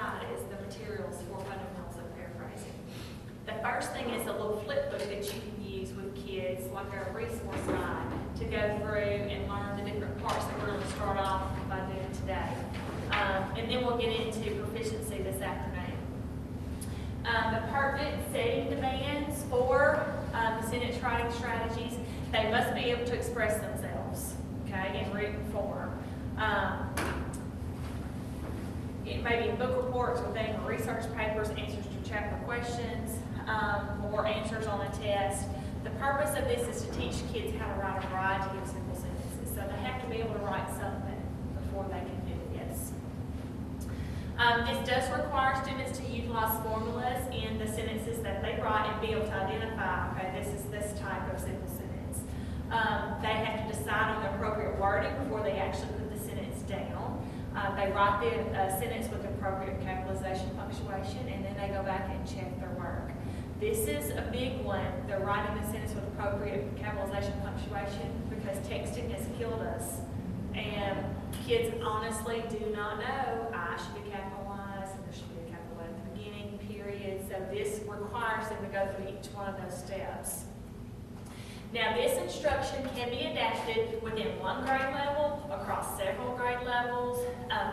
side is the materials for fundamentals of paraphrasing. The first thing is a little flip book that you can use with kids, like a resource guide, to go through and learn the different parts that we're going to start off by doing today. And then we'll get into proficiency this afternoon. The pertinent setting demands for the sentence writing strategies, they must be able to express themselves, okay, in written form. It may be book reports or things, or research papers, answers to chapter questions, or answers on a test. The purpose of this is to teach kids how to write a variety of simple sentences. So they have to be able to write something before they can do this. This does require students to utilize formulas in the sentences that they write and be able to identify, okay, this is this type of simple sentence. They have to decide on the appropriate wording before they actually put the sentence down. They write the sentence with appropriate capitalization, punctuation, and then they go back and check their work. This is a big one. They're writing the sentence with appropriate capitalization, punctuation, because texting has killed us. And kids honestly do not know I should be capitalized and there should be a capital at the beginning, period. So this requires them to go through each one of those steps. Now this instruction can be adapted within one grade level, across several grade levels,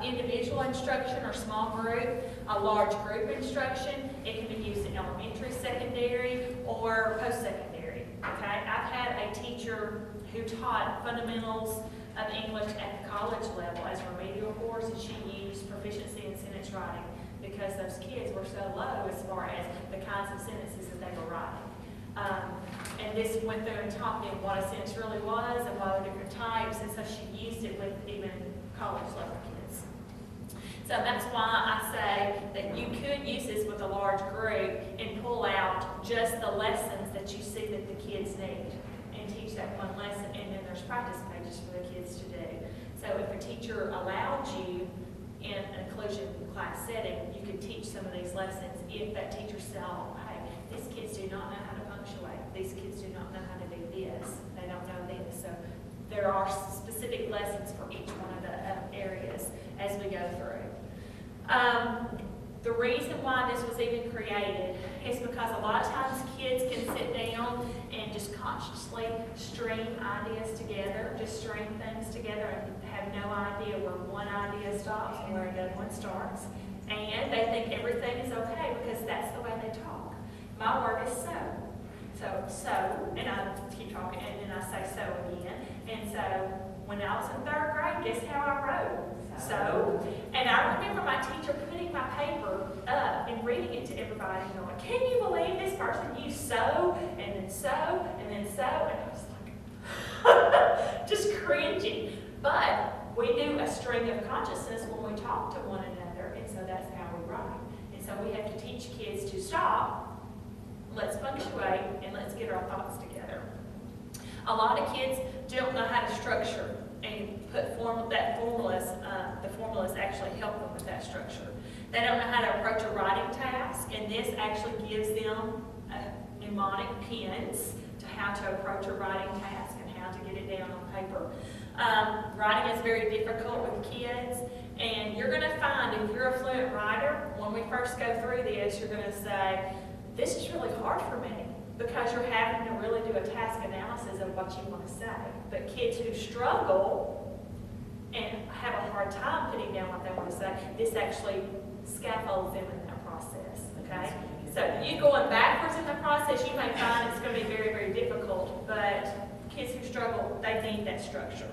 individual instruction or small group, a large group instruction. It can be used in elementary, secondary, or post-secondary. Okay, I've had a teacher who taught fundamentals of English at the college level as a remedial course, and she used proficiency in sentence writing because those kids were so low as far as the kinds of sentences that they were writing. And this went through and taught them what a sentence really was and what are the different types, and so she used it with even college level kids. So that's why I say that you could use this with a large group and pull out just the lessons that you see that the kids need and teach that one lesson, and then there's practice pages for the kids to do. So if a teacher allowed you in an inclusion class setting, you could teach some of these lessons if that teacher saw, hey, these kids do not know how to punctuate. These kids do not know how to do this. They don't know this. So there are specific lessons for each one of the areas as we go through. The reason why this was even created is because a lot of times kids can sit down and just consciously string ideas together, just string things together and have no idea where one idea stops and where another one starts. And they think everything is okay because that's the way they talk. My word is so, and I keep talking, and then I say so again. And so, when I was in third grade, guess how I wrote? So. And I remember my teacher putting my paper up and reading it to everybody and going, can you believe this person used so, and then so, and then so? And I was like, just cringing. But we do a string of consciousness when we talk to one another, and so that's how we write. And so we have to teach kids to stop, let's punctuate, and let's get our thoughts together. A lot of kids don't know how to structure and put the formulas actually help them with that structure. They don't know how to approach a writing task, and this actually gives them mnemonic pins to how to approach a writing task and how to get it down on paper. Writing is very difficult with kids, and you're going to find if you're a fluent writer, when we first go through this, you're going to say, this is really hard for me, because you're having to really do a task analysis of what you want to say. But kids who struggle and have a hard time putting down what they want to say, this actually scaffolds them in that process, okay? So you going backwards in the process, you may find it's going to be very, very difficult, but kids who struggle, they need that structure.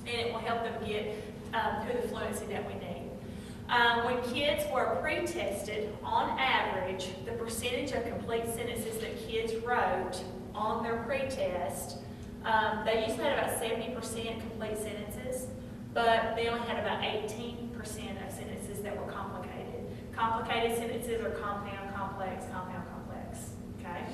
And it will help them get to the fluency that we need. When kids were pre-tested, on average, the percentage of complete sentences that kids wrote on their pre-test, they usually had about 70% complete sentences, but they only had about 18% of sentences that were complicated. Complicated sentences are compound, complex, okay?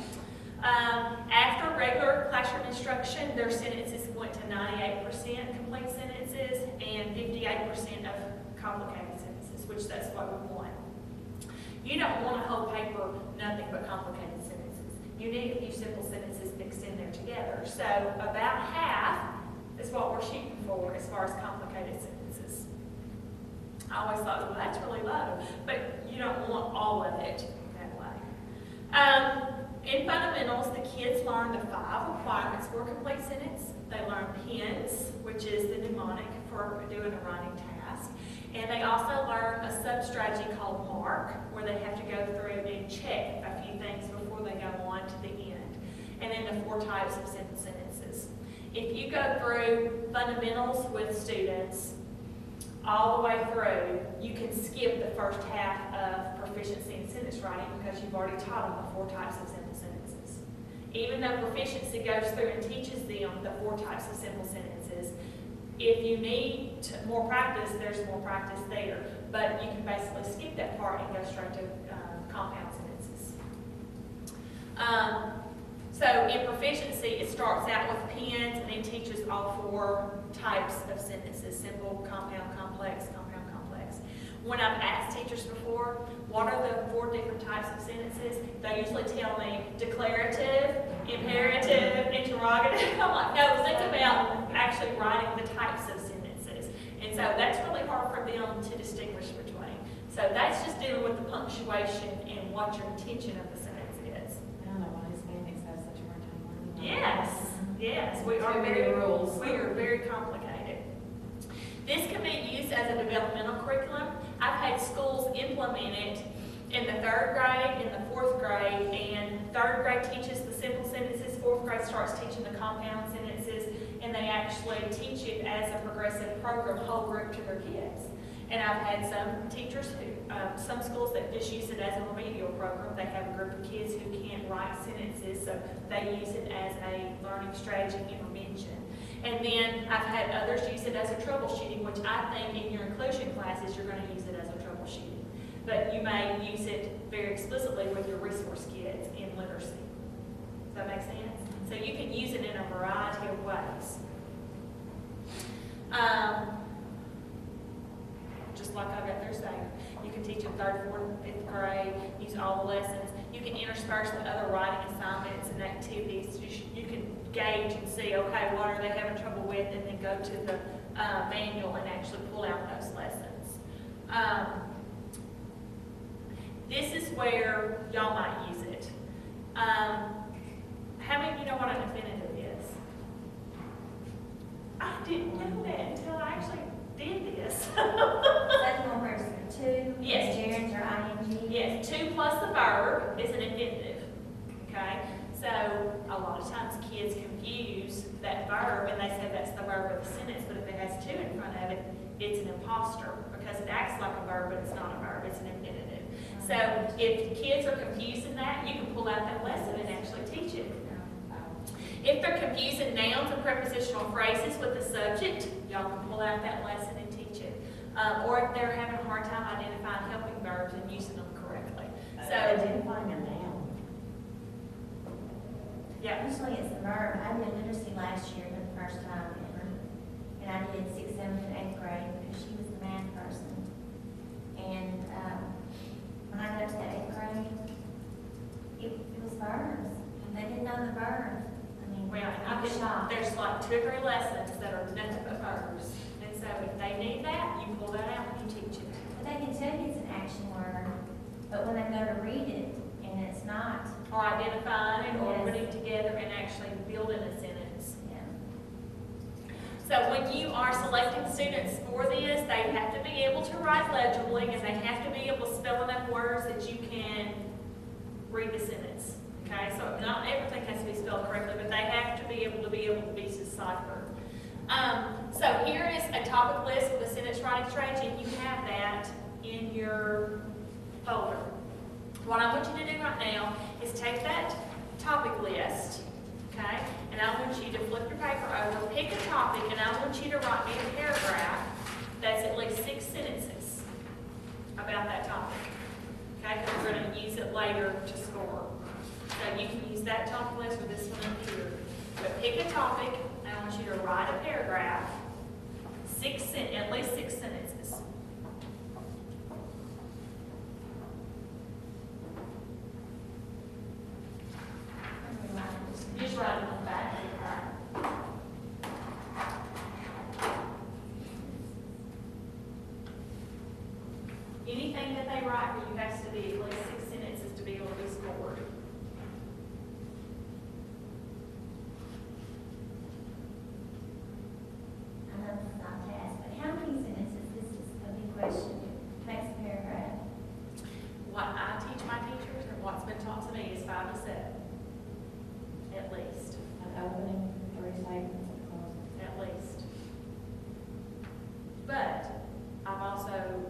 After regular classroom instruction, their sentences went to 98% complete sentences and 58% of complicated sentences, which that's what we want. You don't want a whole paper, nothing but complicated sentences. You need a few simple sentences mixed in there together. So about half is what we're shooting for as far as complicated sentences. I always thought, well, that's really low, but you don't want all of it that way. In fundamentals, the kids learn the 5 requirements for a complete sentence. They learn PINS, which is the mnemonic for doing a writing task. And they also learn a sub-strategy called MARK, where they have to go through and check a few things before they go on to the end. And then the 4 types of simple sentences. If you go through fundamentals with students all the way through, you can skip the first half of proficiency in sentence writing because you've already taught them the 4 types of simple sentences. Even though proficiency goes through and teaches them the 4 types of simple sentences, if you need more practice, there's more practice there. But you can basically skip that part and go straight to compound sentences. So in proficiency, it starts out with PINS and then teaches all 4 types of sentences: simple, compound, complex, compound, complex. When I've asked teachers before, what are the 4 different types of sentences, they usually tell me declarative, imperative, interrogative. I'm like, no, think about actually writing the types of sentences. And so that's really hard for them to distinguish between. So that's just dealing with the punctuation and what your intention of the sentence is. I don't know why Hispanics have such a hard time learning. Yes, yes, we are Too many very rules. We are very complicated. This can be used as a developmental curriculum. I've had schools implement it in the 3rd grade, in the 4th grade, and 3rd grade teaches the simple sentences, 4th grade starts teaching the compound sentences, and they actually teach it as a progressive program, whole group to their kids. And I've had some teachers who, some schools that just use it as a remedial program. They have a group of kids who can't write sentences, so they use it as a learning strategy intervention. And then I've had others use it as a troubleshooting, which I think in your inclusion classes, you're going to use it as a troubleshooting. But you may use it very explicitly with your resource kids in literacy. Does that make sense? So you can use it in a variety of ways. Just like I got through saying, you can teach in 3rd, 4th, 5th grade, use all the lessons. You can intersperse with other writing assignments and activities. You can gauge and see, okay, what are they having trouble with, and then go to the manual and actually pull out those lessons. This is where y'all might use it. How many of you know what an infinitive is? I didn't know that until I actually did this. That's one where it's 2, Yes. gerunds or ing. Yes, 2 plus the verb is an infinitive, okay? So a lot of times kids confuse that verb and they say that's the verb of the sentence, but if it has 2 in front of it, it's an imposter because it acts like a verb, but it's not a verb, it's an infinitive. So if kids are confusing that, you can pull out that lesson and actually teach it. If they're confusing nouns and prepositional phrases with the subject, y'all can pull out that lesson and teach it. Or if they're having a hard time identifying helping verbs and using them correctly. So, Identifying a noun. yeah. Usually it's the verb. I did literacy last year for the first time ever. And I did 6th, 7th, and 8th grade because she was the math person. And when I got up to the 8th grade, it was verbs. They didn't know the verbs. I mean, Well, I was shocked. there's like 2 or 3 lessons that are nothing but verbs. And so if they need that, you pull that out and you teach it. But they can tell you it's an action word, but when they go to read it and it's not, Or identifying it, or Yes. putting together and actually building a sentence. yeah. So when you are selecting students for this, they have to be able to write legibly and they have to be able to spell enough words that you can read the sentence. Okay, so not everything has to be spelled correctly, but they have to be able to be deciphered. So here is a topic list with a sentence writing strategy, and you have that in your folder. What I want you to do right now is take that topic list, okay, and I want you to flip your paper over, pick a topic, and I want you to write me a paragraph that's at least 6 sentences about that topic, okay, because we're going to use it later to score. So you can use that topic list or this one up here, but pick a topic, and I want you to write a paragraph, at least 6 sentences. Just write it on the back of your card. Anything that they write for you has to be at least 6 sentences to be able to be scored. I know this is not a task, but how many sentences, this is a big question, makes a paragraph? What I teach my teachers and what's been taught to me is 5 to 7, at least, An opening, 3 statements, and closing. at least. But I've also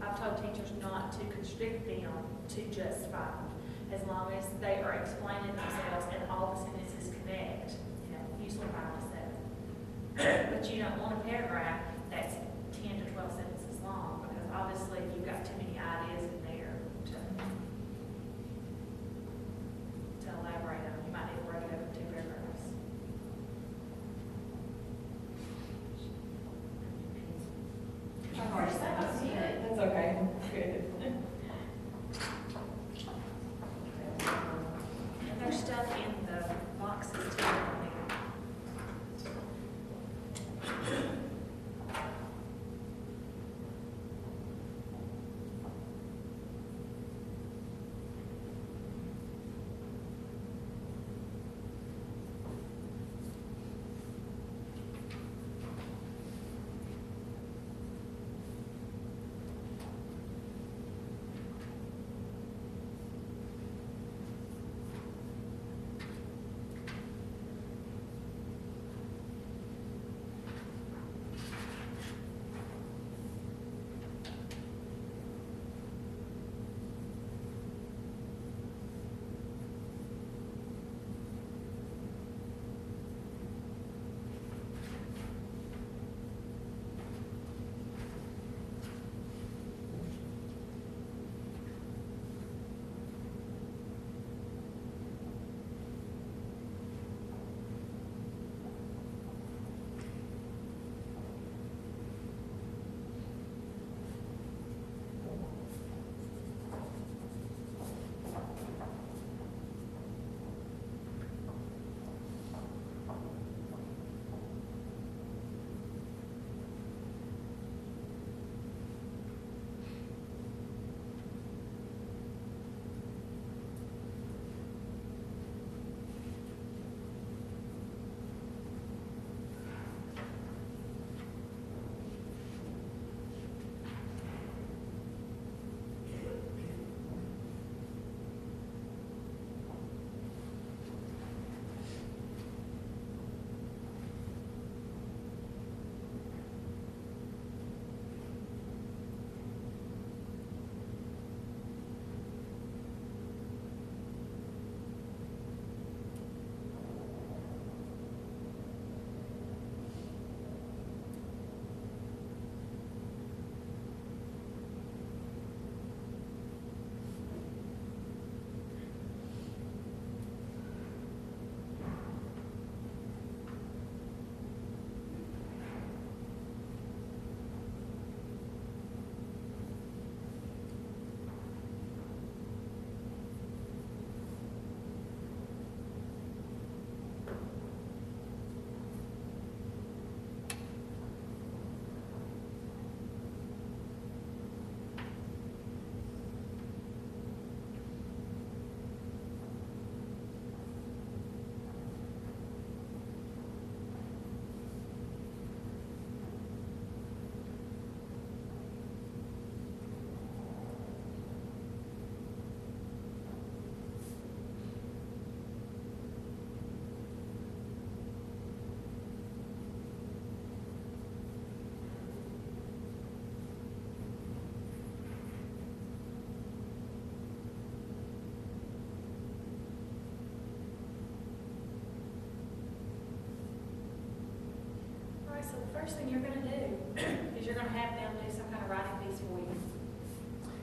I've told teachers not to constrict them to just 5, as long as they are explaining themselves and all the sentences connect, usually 5 to 7. But you don't want a paragraph that's 10 to 12 sentences long, because obviously you've got too many ideas in there to elaborate on. You might need to break it up into 2 paragraphs. I've already said I've seen it. That's okay. Good. And there's stuff in the boxes too. So the first thing you're gonna do is you're gonna have them do some kind of writing piece for you.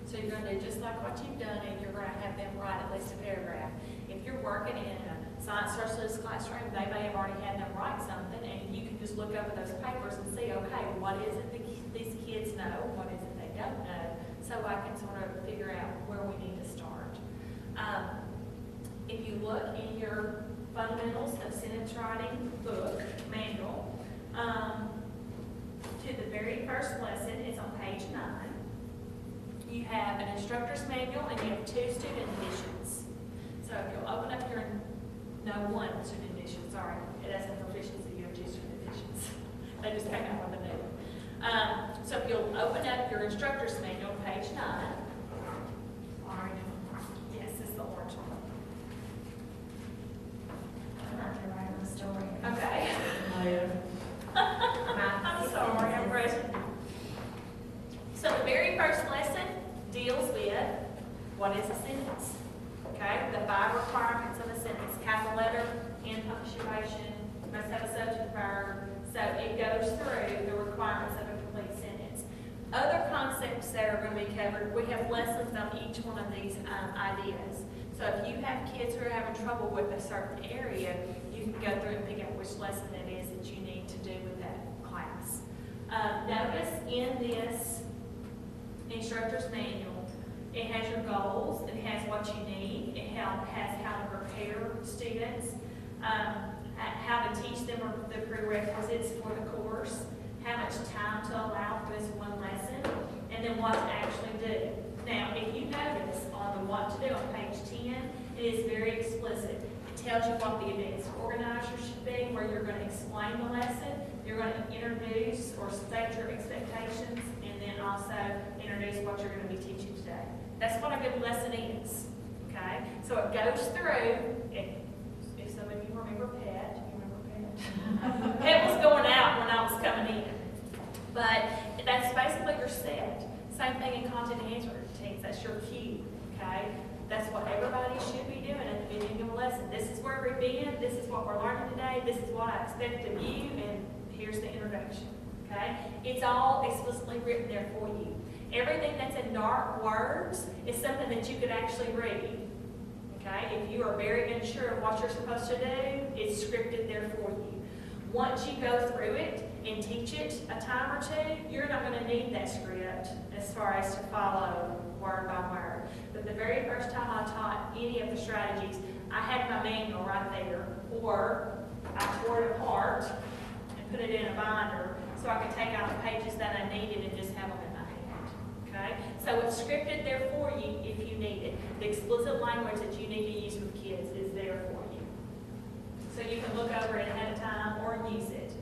So you're gonna do just like what you've done, and you're gonna have them write at least a paragraph. If you're working in a science specialist classroom, they may have already had them write something, and you can just look over those papers and see, okay, what is it that these kids know, what is it they don't know, so I can sort of figure out where we need to start. If you look in your Fundamentals of Sentence Writing book, manual, to the very first lesson, it's on page 9. instructor's manual and you have 2 student editions. So if you'll open up your, no, 1 student edition, sorry, it has a proficiency, you have 2 student editions. They just came out with a new one. So if you'll open up your instructor's manual, page 9. Orange. Yes, it's the orange one. I'm not gonna write my story. Okay. I'm sorry, I'm rushing. So the very first lesson deals with what is a sentence. Okay, the 5 requirements of a sentence: capital letter, and punctuation, must have a subject verb. So it goes through the requirements of a complete sentence. Other concepts that are going to be covered, we have lessons on each one of these ideas. So if you have kids who are having trouble with a certain area, you can go through and pick out which lesson it is that you need to do with that class. Notice in this instructor's manual, it has your goals, it has what you need, it has how to prepare students, how to teach them the prerequisites for the course, how much time to allow for this one lesson, and then what to actually do. Now, if you notice on the what to do on page 10, it is very explicit. It tells you what the advanced organizer should be, where you're going to explain the lesson, you're going to introduce or state your expectations, and then also introduce what you're going to be teaching today. That's what a good lesson is, okay? So it goes through, if some of you remember Pat, you remember Pat? Pat was going out when I was coming in. But that's basically your set. Same thing in content enhancement routines, that's your cue, okay? That's what everybody should be doing at the beginning of a lesson. This is where we've been, this is what we're learning today, this is what I expect of you, and here's the introduction, okay? It's all explicitly written there for you. Everything that's in dark words is something that you could actually read, okay? If you are very unsure of what you're supposed to do, it's scripted there for you. Once you go through it and teach it a time or 2, you're not going to need that script as far as to follow word by word. But the very first time I taught any of the strategies, I had my manual right there, or I tore it apart and put it in a binder so I could take out the pages that I needed and just have them in my hand. Okay? So it's scripted there for you if you need it. The explicit language that you need to use with kids is there for you. So you can look over it ahead of time or use it.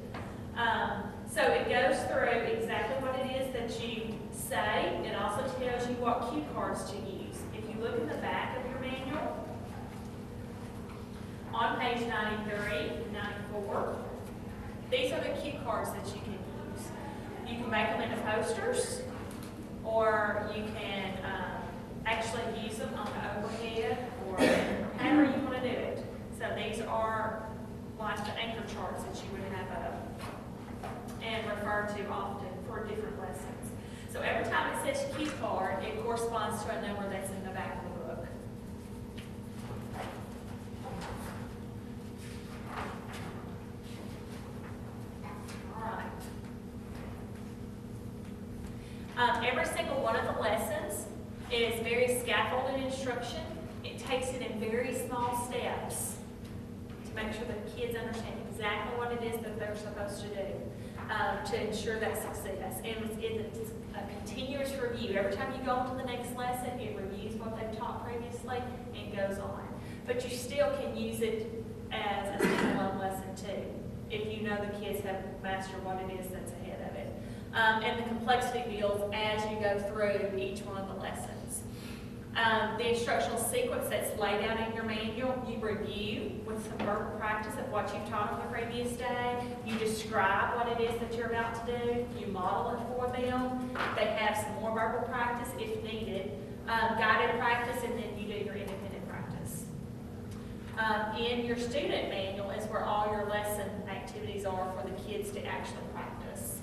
So it goes through exactly what it is that you say. It also tells you what cue cards to use. If you look in the back of your manual, on page 93 and 94, these are the cue cards that you can use. You can make them into posters, or you can actually use them on the overhead, or however you want to do it. So these are like the anchor charts that you would have up and refer to often for different lessons. So every time it says cue card, it corresponds to a number that's in the back of the book. All right. Every single one of the lessons is very scaffolded instruction. It takes it in very small steps to make sure that kids understand exactly what it is that they're supposed to do to ensure that success. And it's a continuous review. Every time you go on to the next lesson, it reviews what they've taught previously and goes on. But you still can use it as a standalone lesson too, if you know the kids have mastered what it is that's ahead of it. And the complexity builds as you go through each one of the lessons. The instructional sequence that's laid out in your manual, you review with some verbal practice of what you've taught on the previous day. You describe what it is that you're about to do. You model it for them. They have some more verbal practice if needed, guided practice, and then you do your independent practice. In your student manual is where all your lesson activities are for the kids to actually practice.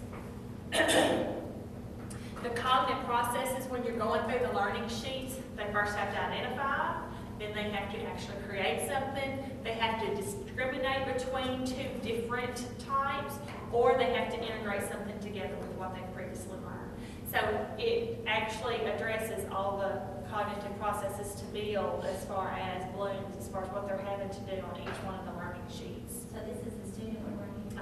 The cognitive processes when you're going through the learning sheets, they first have to identify, then they have to actually create something, they have to discriminate between 2 different types, or they have to integrate something together with what they've previously learned. So it actually addresses all the cognitive processes to build as far as blooms, as far as what they're having to do on each one of the learning sheets. So this is the student we're working.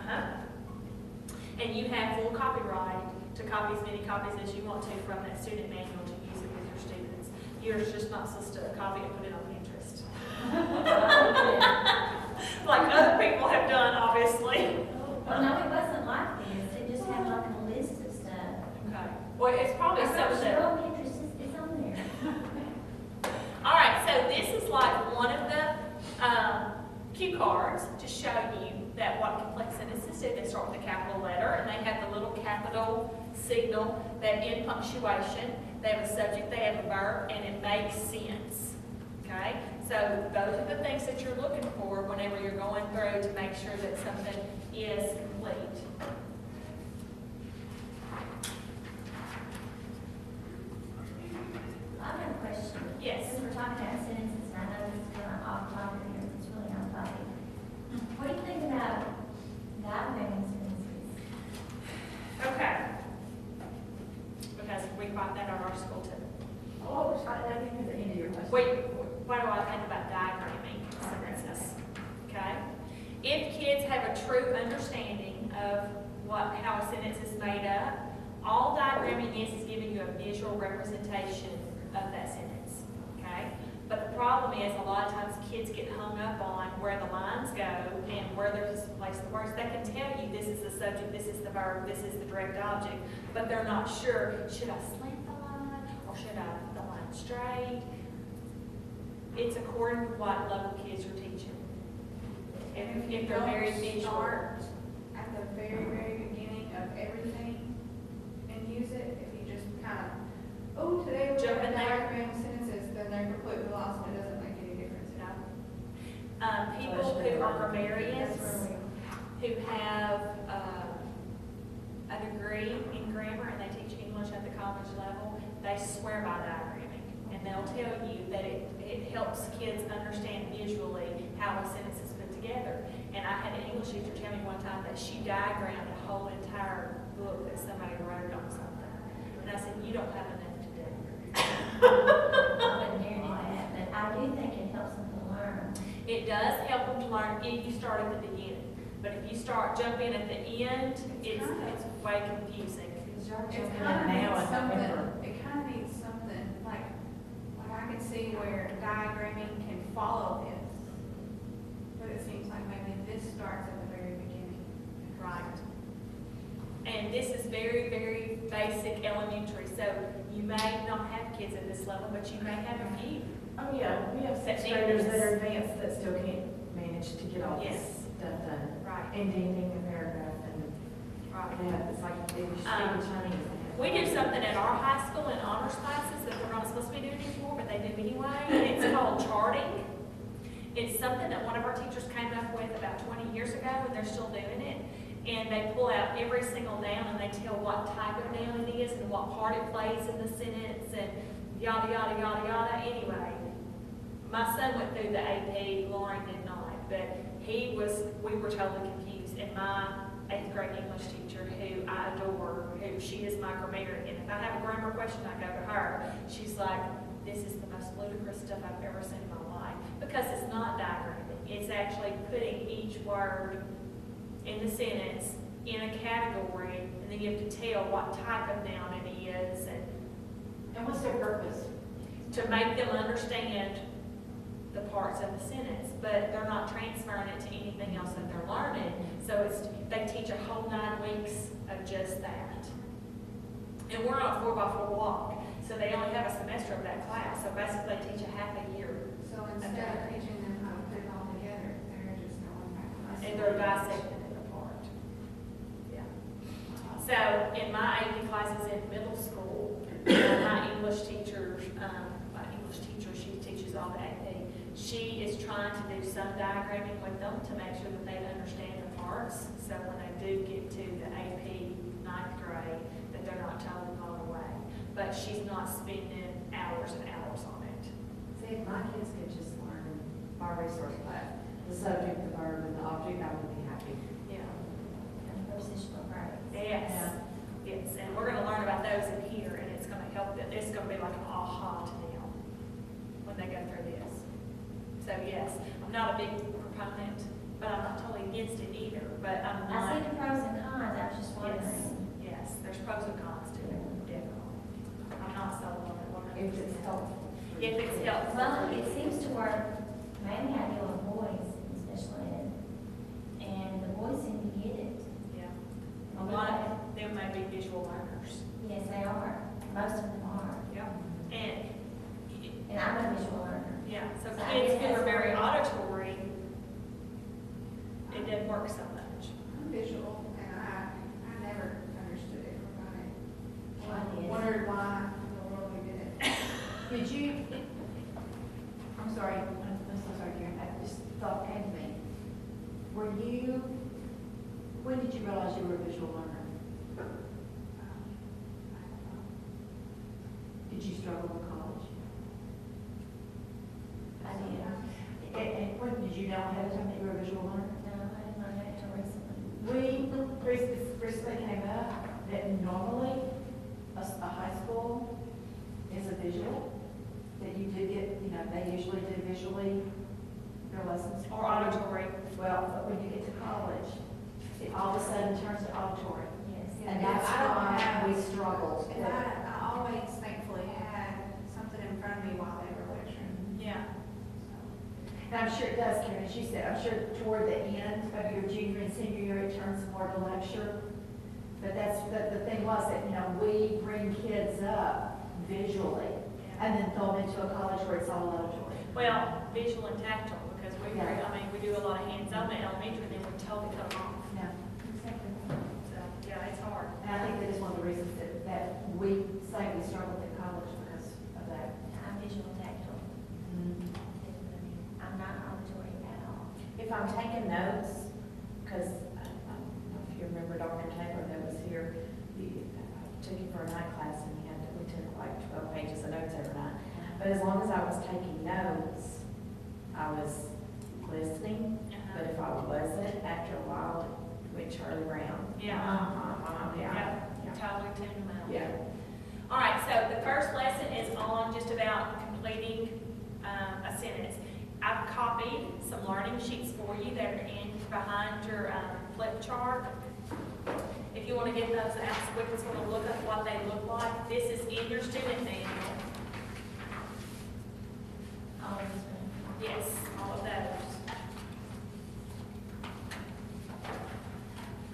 And you have full copyright to copy as many copies as you want to from that student manual to use it with your students. Yours just not supposed to copy and put it on Pinterest. Like other people have done, obviously. Well, no, it wasn't like this, it just had like a list of stuff. Okay. Well, it's probably some of Sure, the, on Pinterest, it's on there. all right, so this is like one of the cue cards to show you that what complex sentences do. They start with a capital letter, and they have the little capital signal that in punctuation, they have a subject, they have a verb, and it makes sense. Okay? So those are the things that you're looking for whenever you're going through to make sure that something is complete. I have a question. Yes. Since we're talking about sentences, and I know this is kind of off topic here, it's really on topic. What do you think about diagramming sentences? Okay. Because we find that at our school too. Oh, we're trying to get to the end of your question. Wait, what do I think about diagramming sentences? Okay? If kids have a true understanding of how a sentence is made up, all diagramming is giving you a visual representation of that sentence. Okay? But the problem is a lot of times kids get hung up on where the lines go and where they're supposed to place the words. They can tell you this is the subject, this is the verb, this is the direct object, but they're not sure, should I slant the line or should I put the line straight? It's according to what level kids are teaching. If they're very visual. Start at the very, very beginning of everything and use it, if you just kind of, oh, today we're Jump going in to there. diagram sentences, then they're completely lost and it doesn't make any difference. People who are grammarians, who have a degree in grammar and they teach English at the college level, they swear by diagramming. And they'll tell you that it helps kids understand visually how a sentence is put together. And I had an English teacher tell me one time that she diagrammed a whole entire book that somebody wrote on something. And I said, you don't have enough to do. I wouldn't dare do that, but I do think it helps them to learn. It does help them to learn if you start at the beginning. But if you jump in at the end, it's way confusing. It kind of needs something, it kind of needs something, like I can see where diagramming can follow this. But it seems like maybe this starts at the very beginning. Right. And this is very, very basic elementary, so you may not have kids at this level, but you may have a few. Oh, yeah, we have sixth graders that are advanced that still can't manage to get all this Yes. stuff done. Right. Ending a paragraph and, Right. yeah, it's like they speak Chinese. We do something at our high school in honors classes that we're not supposed to be doing anymore, but they do anyway, and it's called charting. It's something that one of our teachers came up with about 20 years ago, and they're still doing it. And they pull out every single noun, and they tell what type of noun it is, and what part it plays in the sentence, and yada, yada, yada, yada. Anyway, my son went through the AP, Lauren did not, but we were totally confused. And my 8th grade English teacher, who I adore, she is my grammarian. If I have a grammar question, I go to her. She's like, this is the most ludicrous stuff I've ever seen in my life. Because it's not diagramming. It's actually putting each word in the sentence in a category, and then you have to tell what type of noun it is, And what's their purpose? to make them understand the parts of the sentence, but they're not transferring it to anything else that they're learning. So they teach a whole 9 weeks of just that. And we're on a 4x4 block, so they only have a semester of that class. So basically, they teach a half a year, So instead of teaching them how to put it all together, they're just going back to. and they're dissecting it apart. Yeah. So in my AP classes in middle school, my English teacher, she teaches all the AP. She is trying to do some diagramming with them to make sure that they understand the parts. So when they do get to the AP 9th grade, that they're not totally blown away. But she's not spending hours and hours on it. See, if my kids could just learn my resource class, the subject, the verb, and the object, I would be happy. Yeah. And prepositional verbs. Yes. Yes. And we're going to learn about those in here, and it's going to help them. It's going to be like an aha to them when they go through this. So yes, I'm not a big proponent, but I'm not totally against it either. But I'm I not. see the pros and cons, I was just wondering. Yes, there's pros and cons to it, definitely. I'm not sold on it. If it's helpful for if it's helpful. Well, it seems to work mainly I deal with boys in special ed, and the boys seem to get it. Yeah. A lot of them may be visual learners. Yes, they are. Most of them are. Yeah. And, And I'm a visual learner. yeah, so So I kids guess who are that's very why- auditory, it doesn't work so much. I'm visual, and I never understood it or got it. Well, I did. Wondered why in the world we did it. Did you, I'm sorry, I'm so sorry, Karen, this thought came to me. When did you realize you were a visual learner? Did you struggle in college? I did. And when did you know ahead of time that you were a visual learner? No, I didn't learn that until recently. Recently came up that normally a high school is a visual, that you do get, they usually do visually their lessons. Or auditory. Well, but when you get to college, it all of a sudden turns to auditory. Yes. And that's I don't why have- we struggled. And I always thankfully had something in front of me while they were lecturing. Yeah. And I'm sure it does, Karen, as you said, I'm sure toward the end of your junior and senior year, it turns more to lecture. But the thing was that, we bring kids up visually and then throw them into a college where it's all auditory. Well, visual and tactile, because Yeah. we do a lot of hands-on at elementary, and then we totally cut them off. Yeah. Exactly. So, yeah, it's hard. And I think that is one of the reasons that we say we struggled at college because of that. I'm visual tactile. Definitely. I'm not auditory at all. If I'm taking notes, because I don't know if you remember Dr. Taylor that was here, I took him for a night class and we took like 12 pages of notes every night. But as long as I was taking notes, I was listening. But if I wasn't, after a while, it went Charlie Brown. Yeah. Yeah. Yeah, totally tuned them out. Yeah. All right, so the first lesson is on just about completing a sentence. I've copied some learning sheets for you that are behind your flip chart. If you want to get those out, so we can sort of look at what they look like. This is in your student manual. All of this one. Yes, all of those.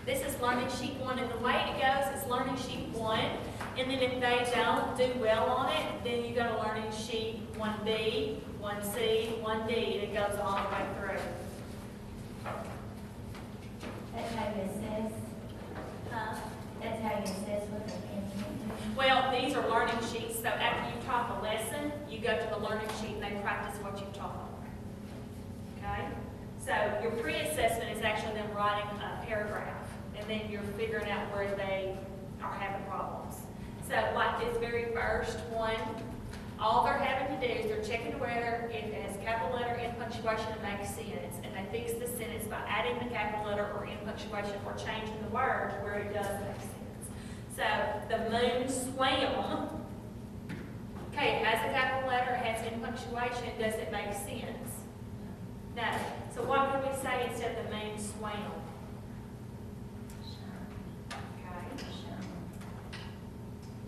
This is learning sheet 1, and the way it goes is learning sheet 1, and then if they don't do well on it, then you go to learning sheet 1B, 1C, 1D, and it goes all the way through. That's how you assess, that's how you assess what they're paying attention to. Well, these are learning sheets, so after you taught the lesson, you go to the learning sheet and they practice what you taught them. Okay? So your pre-assessment is actually them writing a paragraph, and then you're figuring out where they are having problems. So like this very first one, all they're having to do is they're checking whether it has capital letter in punctuation and makes sense, and they fix the sentence by adding the capital letter or in punctuation or changing the word to where it does make sense. So the moon swam, okay, it has a capital letter, it has in punctuation, does it make sense? No. So what could we say instead of the moon swam? Shine, Okay. shine.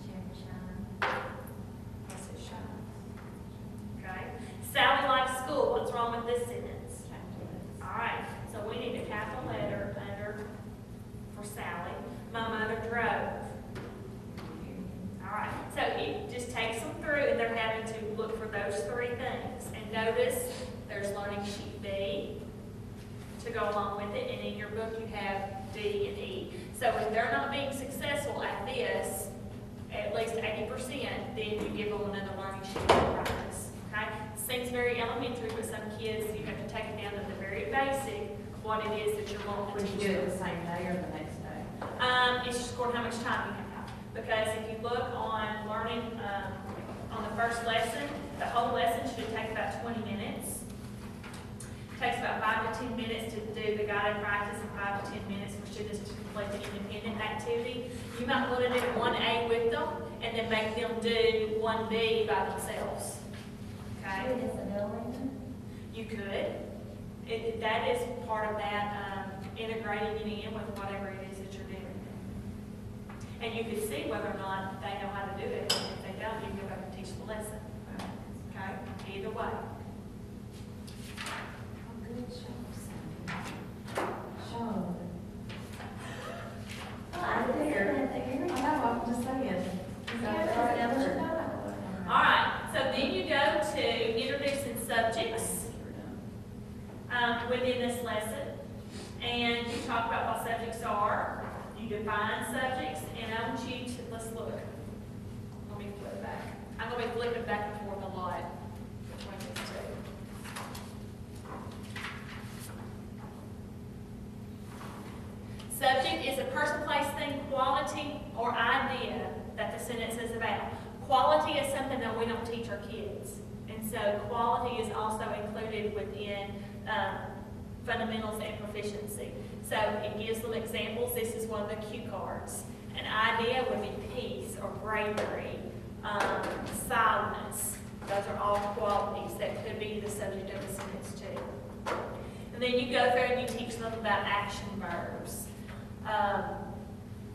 Cherry shine. Yes, it shines. Okay. Sally likes school. What's wrong with this sentence? All right. So we need a capital letter under for Sally. My mother drove. All right. So it just takes them through, and they're having to look for those three things. And notice there's learning sheet B to go along with it, and in your book you have D and E. So if they're not being successful at this, at least 80%, then you give them another learning sheet to practice. Okay? Seems very elementary, but some kids, you have to take it down to the very basic of what it is that you're wanting Would to you teach do them. it the same day or the next day? It's just according to how much time you have. Because if you look on learning, on the first lesson, the whole lesson should take about 20 minutes. Takes about 5 to 10 minutes to do the guided practice and 5 to 10 minutes for students to complete the independent activity. You might want to do 1A with them and then make them do 1B by themselves. Okay? Should it as a building? You could. That is part of that integrating it in with whatever it is that you're doing. And you could see whether or not they know how to do it. And if they don't, you go back and teach the lesson. Okay? away. Oh, good job, Sandy. Show. Well, I didn't see that there. I know, I'm just saying. Yeah, that's never done. All right, so then you go to introducing subjects within this lesson, and you talk about what subjects are, you define subjects, and I want you to, let's look. Let me flip back. I'm gonna be flipping back and forth a lot between these two. Subject is a person, place, thing, quality, or idea that the sentence is about. Quality is something that we don't teach our kids. And so quality is also included within fundamentals and proficiency. So it gives them examples. This is one of the cue cards. An idea would be peace or bravery, silence. Those are all qualities that could be the subject of the sentence too. And then you go through and you teach them about action verbs.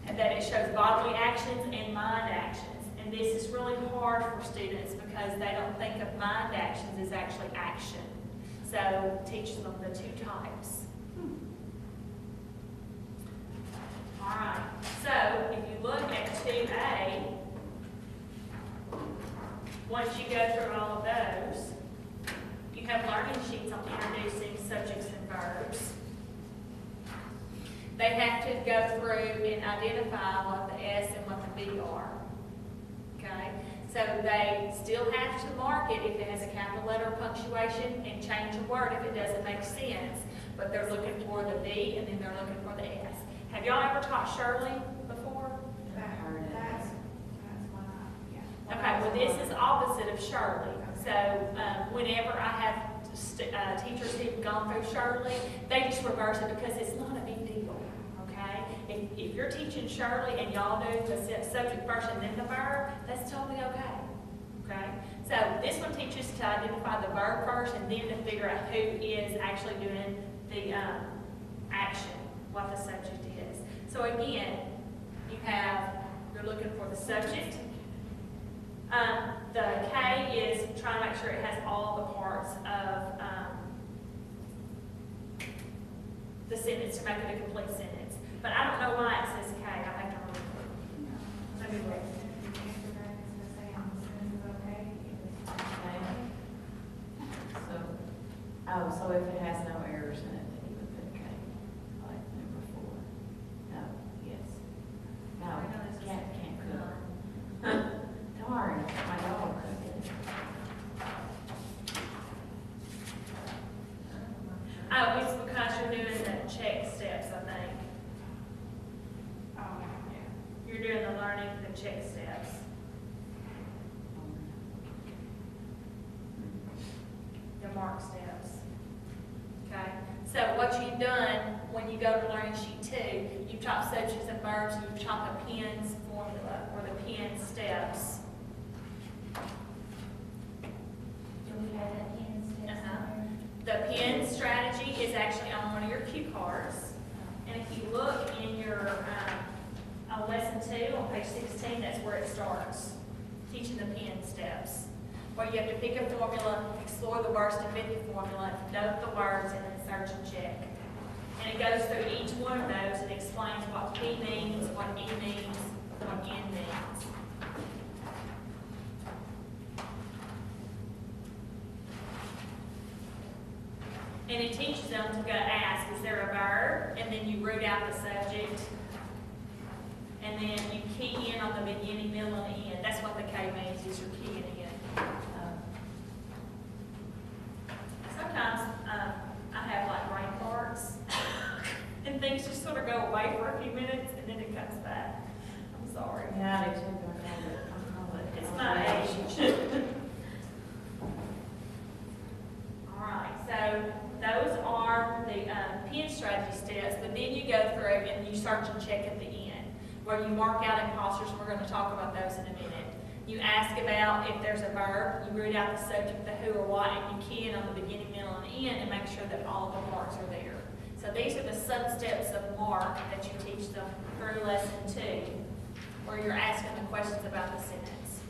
And that it shows bodily actions and mind actions. And this is really hard for students because they don't think of mind actions as actually action. So teach them the two types. All right, so if you look at 2A, once you go through all of those, you have learning sheets on introducing subjects and verbs. They have to go through and identify what the S and what the B are. Okay? So they still have to mark it if it has a capital letter or punctuation and change a word if it doesn't make sense. But they're looking for the B and then they're looking for the S. Have y'all ever taught Shirley before? That's what yeah. Okay, well, this is opposite of Shirley. So whenever I have teachers who've gone through Shirley, they just reverse it because it's not a big deal, okay? If you're teaching Shirley and y'all do the subject first and then the verb, that's totally okay, okay? So this one teaches to identify the verb first and then to figure out who is actually doing the action, what the subject is. So again, you're looking for the subject. The K is trying to make sure it has all the parts of the sentence to make it a complete sentence. But I don't know why it says K. I have to remember. Let me look. So if it has no errors in it, then you would put K, like number 4. No, yes. No, cat can't cook. Darn, my dog cooked. Oh, it's because you're doing the check steps, I think. Oh, yeah. You're doing the learning, the check steps. The mark steps. Okay? So what you've done when you go to learning sheet 2, you've taught subjects and verbs, you've taught the PENS formula or the PENS steps. Do we have that in steps The PEN strategy is actually on one of your cue cards. And if you look in your lesson 2 on page 16, that's where it starts, teaching the PEN steps, where you have to pick a formula, explore the words to fit the formula, note the words, and then search and check. And it goes through each one of those and explains what P means, what E means, what N means. And it teaches them to go ask, is there a verb? And then you root out the subject. And then you key in on the beginning, middle, and end. That's what the K means, is you're keying in. Sometimes I have like brain farts. And things just sort of go away for a few minutes and then it comes back. I'm sorry. Yeah, I do too, but I call it. It's my age. All right, so those are the PEN strategy steps, but then you go through and you search and check at the end, where you mark out imposters, and we're going to talk about those in a minute. You ask about if there's a verb, you root out the subject, the who or what, and you key in on the beginning, middle, and end, and make sure that all the parts are there. So these are the sub-steps of mark that you teach them through lesson 2, where you're asking the questions about the sentence.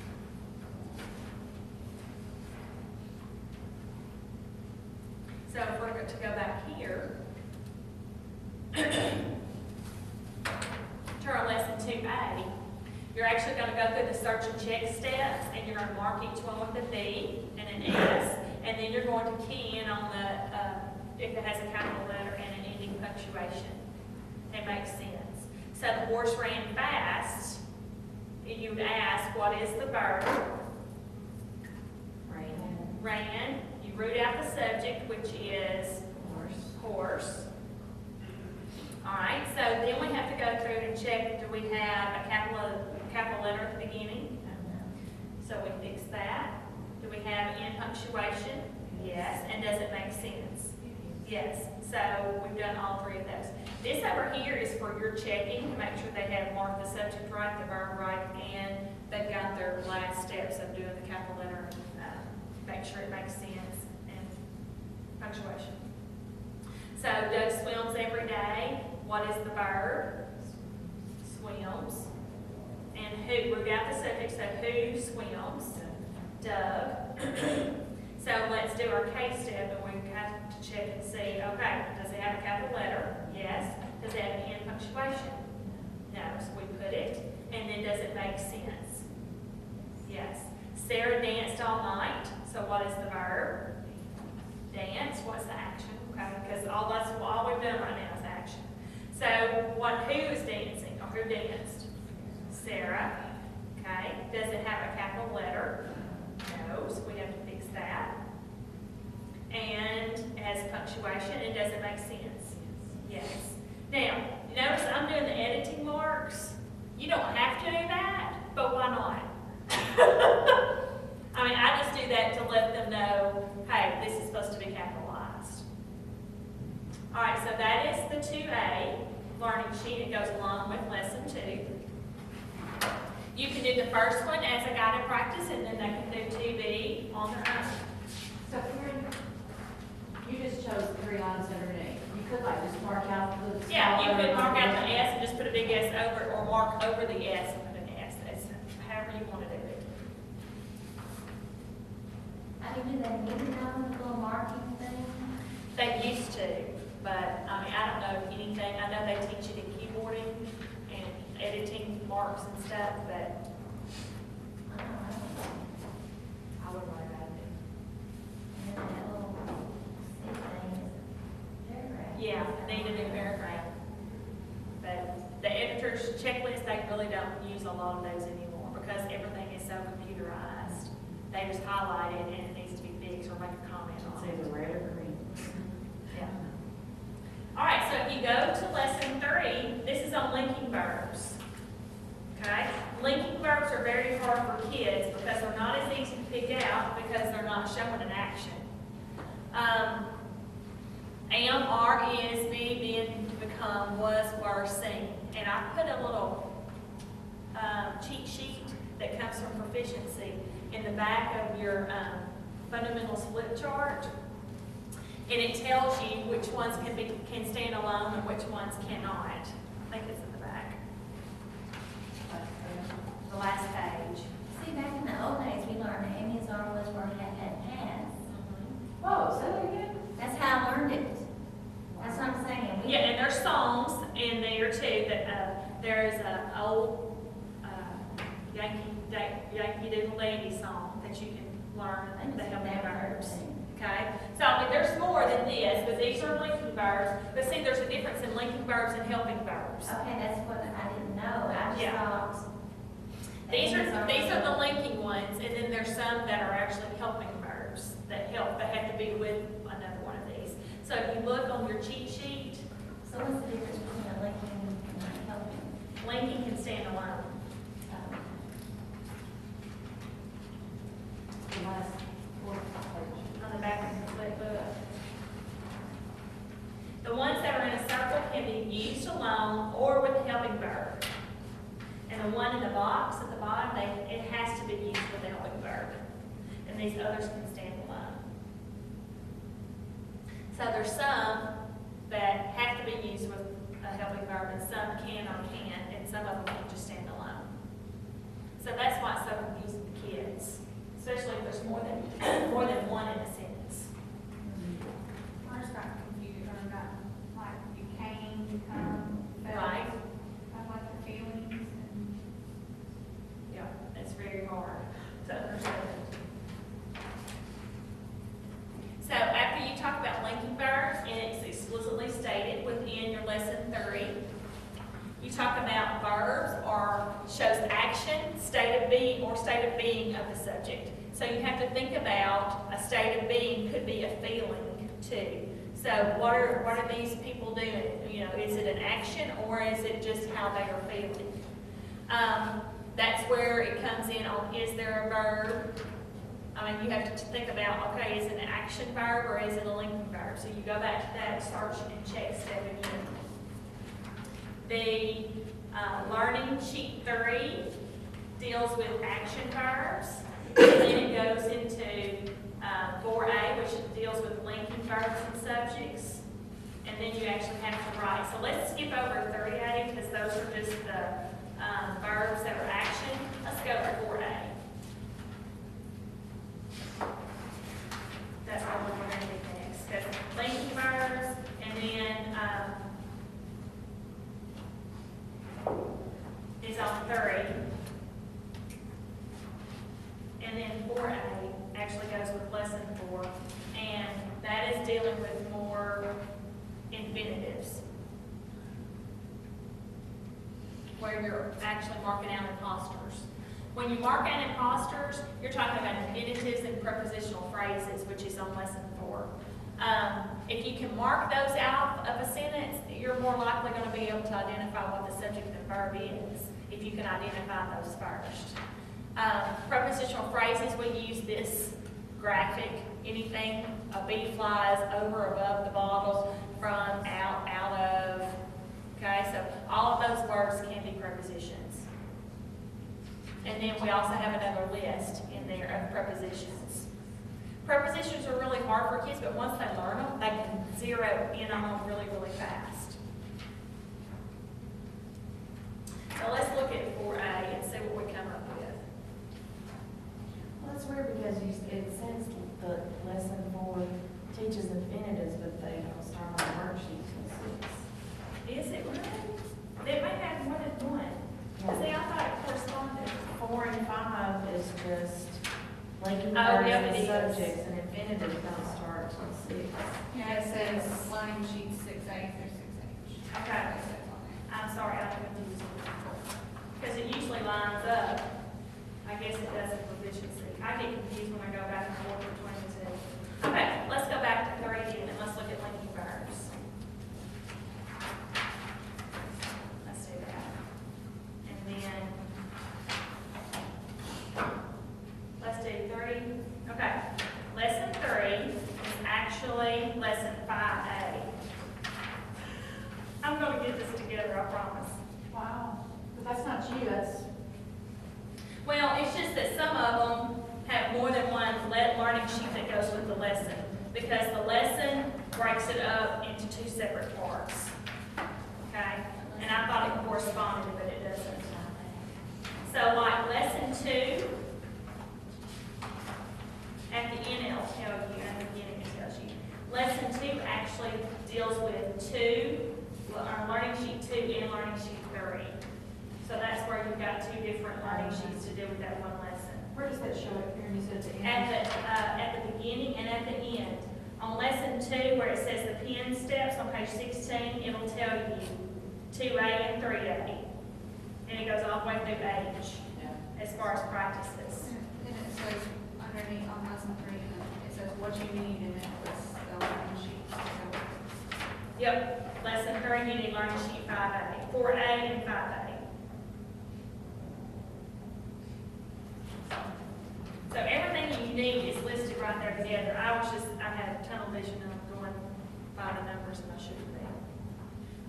So if we're going to go back here to our lesson 2A, you're actually going to go through the search and check steps, and you're going to mark each one with a V and an S, and then you're going to key in on the, if it has a capital letter and an ending punctuation. It makes sense. So the horse ran fast, you would ask, what is the verb? Ran. You root out the subject, which is horse. All right, so then we have to go through and check, do we have a capital letter at the beginning? So we fix that. Do we have end punctuation? Yes. And does it make sense? Yes. So we've done all three of those. This over here is for your checking, to make sure they have marked the subject right, the verb right, and they've got their last steps of doing the capital letter, make sure it makes sense, and punctuation. So Doug swims every day. What is the verb? Swims. And who? We've got the subject, so who swims? Doug. So let's do our case step, and we have to check and see, okay, does it have a capital letter? Yes. Does it have an end punctuation? No. So we put it, and then does it make sense? Yes. Sarah danced all night. So what is the verb? Dance. What's the action? Okay, because all we've done right now is action. So who is dancing, or who danced? Sarah. Okay. Does it have a capital letter? No. So we have to fix that. And it has punctuation, and does it make sense? Yes. Now, you notice I'm doing the editing marks. You don't have to do that, but why not? I mean, I just do that to let them know, hey, this is supposed to be capitalized. All right, so that is the 2A learning sheet. It goes along with lesson 2. You can do the first one as a guided practice, and then they can do 2B on their own. So Karen, you just chose the 3 lines underneath. You could like just mark out the. Yeah, you could mark out the S and just put a big S over it, or mark over the S and put an S. It's however you want to do it. I can do that, you know, the little marking thing. They used to, but I mean, I don't know anything. I know they teach you the keyboarding and editing marks and stuff, but I don't know. I would worry about it. And then that little C thing is paragraph. Yeah, need a new paragraph. But the editor's checklist, they really don't use a lot of those anymore because everything is so computerized. They just highlight it and it needs to be fixed or make a comment on it. It's either red or green. Yeah. All right, so if you go to lesson 3, this is on linking verbs. Okay? Linking verbs are very hard for kids because they're not as easy to pick out because they're not showing an action. Am, are, is, be, been, to become, was, were, seen. And I put a little cheat sheet that comes from Proficiency in the back of your fundamentals flip chart. And it tells you which ones can stand alone and which ones cannot. I think it's in the back. The last page. See, back in the old days, we learned am, is, are, was, were, had, has. Whoa, say that again? That's how I learned it. That's what I'm saying. We- Yeah, and there's songs in there too that there is an old Yankee Doodle Dandy song that you can learn I just the helping never heard verbs. it. Okay, so I mean, there's more than this, but these are linking verbs. But see, there's a difference in linking verbs and helping verbs. Okay, that's what I didn't know. I just Yeah. thought. These are the linking ones, and then there's some that are actually helping verbs that help. They have to be with another one of these. So if you look on your cheat sheet, So what's the difference between a linking and a helping? linking can stand alone. The last 4 pages. On the back of the flip book. The ones that are in a circle can be used alone or with a helping verb. And the one in the box at the bottom, it has to be used with a helping verb. And these others can stand alone. So there's some that have to be used with a helping verb, and some can or can't, and some of them can just stand alone. So that's why it's so confusing to kids, especially if there's more than one in a sentence. Well, state of being of the subject. So you have to think about a state of being could be a feeling too. So what are these people doing? You know, is it an action or is it just how they are feeling? That's where it comes in on, is there a verb? I mean, you have to think about, okay, is it an action verb or is it a linking verb? So you go back to that search and check step again. The learning sheet 3 deals with action verbs. And then it goes into 4A, which deals with linking verbs and subjects. And then you actually have to write. So let's skip over 3A because those are just the verbs that are action. Let's go to 4A. That's what we're going to do next. Because linking verbs, and then is on 3. And then 4A actually goes with lesson 4. And that is dealing with more infinitives, where you're actually marking out imposters. When you mark out imposters, you're talking about infinitives and prepositional phrases, which is on lesson 4. If you can mark those out of a sentence, you're more likely going to be able to identify what the subject and verb is, if you can identify those first. Prepositional phrases, we use this graphic. Anything, a bee flies over, above the bottle, from, out of. Okay, so all of those words can be prepositions. And then we also have another list in there of prepositions. Prepositions are really hard for kids, but once they learn them, they can zero in on them really, really fast. So let's look at 4A and see what we come up with. Well, that's weird because it says the lesson 4 teaches infinitives, but they don't start on the worksheet till 6. Is it really? They may have more than one. See, I thought it corresponded. 4 and 5 is just linking Oh, verbs yeah, and it is. subjects, and infinitives don't start till 6. Yeah, it says learning sheet 6A through 6H. Okay. It says on there. I'm sorry, I'm confused. Because it usually lines up. I guess it does in proficiency. I get confused when I go back and forth between the two. Okay, let's go back to 3 again and let's look at linking verbs. Let's do that. And then, let's do 3. Okay, lesson 3 is actually lesson 5A. I'm going to get this together, I promise. Wow, but that's not you, that's, Well, it's just that some of them have more than one learning sheet that goes with the lesson, because the lesson breaks it up into 2 separate parts. Okay? And I thought it corresponded, but it doesn't. So like lesson 2, at the end it'll tell you, at the beginning it tells you. Lesson 2 actually deals with learning sheet 2 and learning sheet 3. So that's where you've got 2 different learning sheets to do with that one lesson. where does that show up here? You said at the end. At the beginning and at the end. On lesson 2, where it says the pen steps on page 16, it'll tell you 2A and 3A. And it goes all the way through H, as far as practices. Then it says underneath on lesson 3, it says what you need, and then it lists the learning sheet. So, Yep, lesson 3, you need learning sheet 5A, 4A and 5A. So everything you need is listed right there together. I had tunnel vision and I'm going by the numbers and I shouldn't be.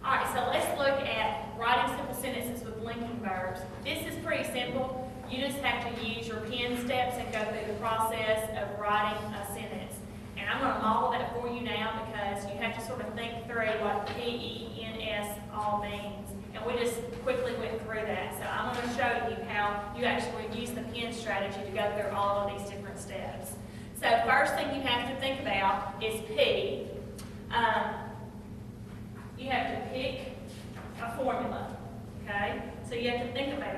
All right, so let's look at writing simple sentences with linking verbs. This is pretty simple. You just have to use your pen steps and go through the process of writing a sentence. And I'm going to model that for you now because you have to sort of think through what PENS all means. And we just quickly went through that. So I'm going to show you how you actually use the pen strategy to go through all of these different steps. So first thing you have to think about is P. You have to pick a formula, okay? So you have to think about,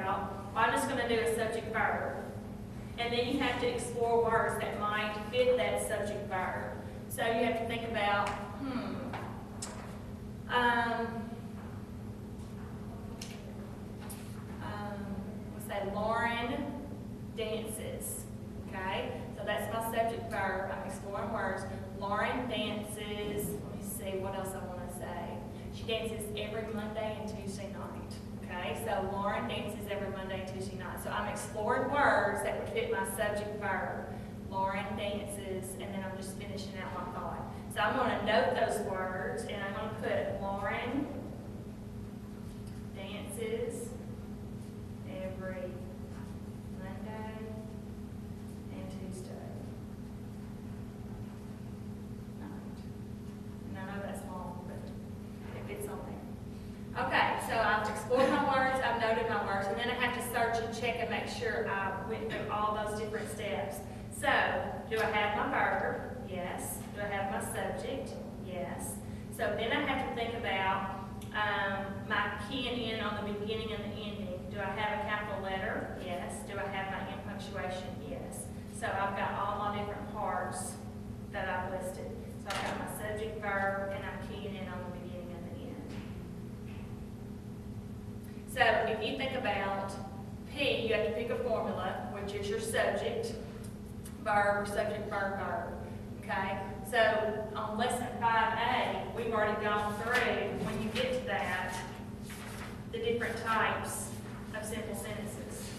well, I'm just going to do a subject verb. And then you have to explore words that might fit that subject verb. So you have to think about, let's say Lauren dances, okay? So that's my subject verb, I'm exploring words. Lauren dances, let me see what else I want to say. She dances every Monday and Tuesday night, okay? So Lauren dances every Monday and Tuesday night. So I'm exploring words that would fit my subject verb. Lauren dances, and then I'm just finishing out my thought. So I'm going to note those words, and I'm going to put Lauren dances every Monday and Tuesday night. And I know that's long, but it fits on there. Okay, so I've explored my words, I've noted my words, and then I have to search and check and make sure I went through all those different steps. So, do I have my verb? Yes. Do I have my subject? Yes. So then I have to think about my key and end on the beginning and the ending. Do I have a capital letter? Yes. Do I have my end punctuation? Yes. So I've got all my different parts that I've listed. So I've got my subject, verb, and I'm keying in on the beginning and the end. So if you think about P, you have to pick a formula, which is your subject, verb, subject, verb, verb. Okay? So on lesson 5A, we've already gone through, when you get to that, the different types of simple sentences.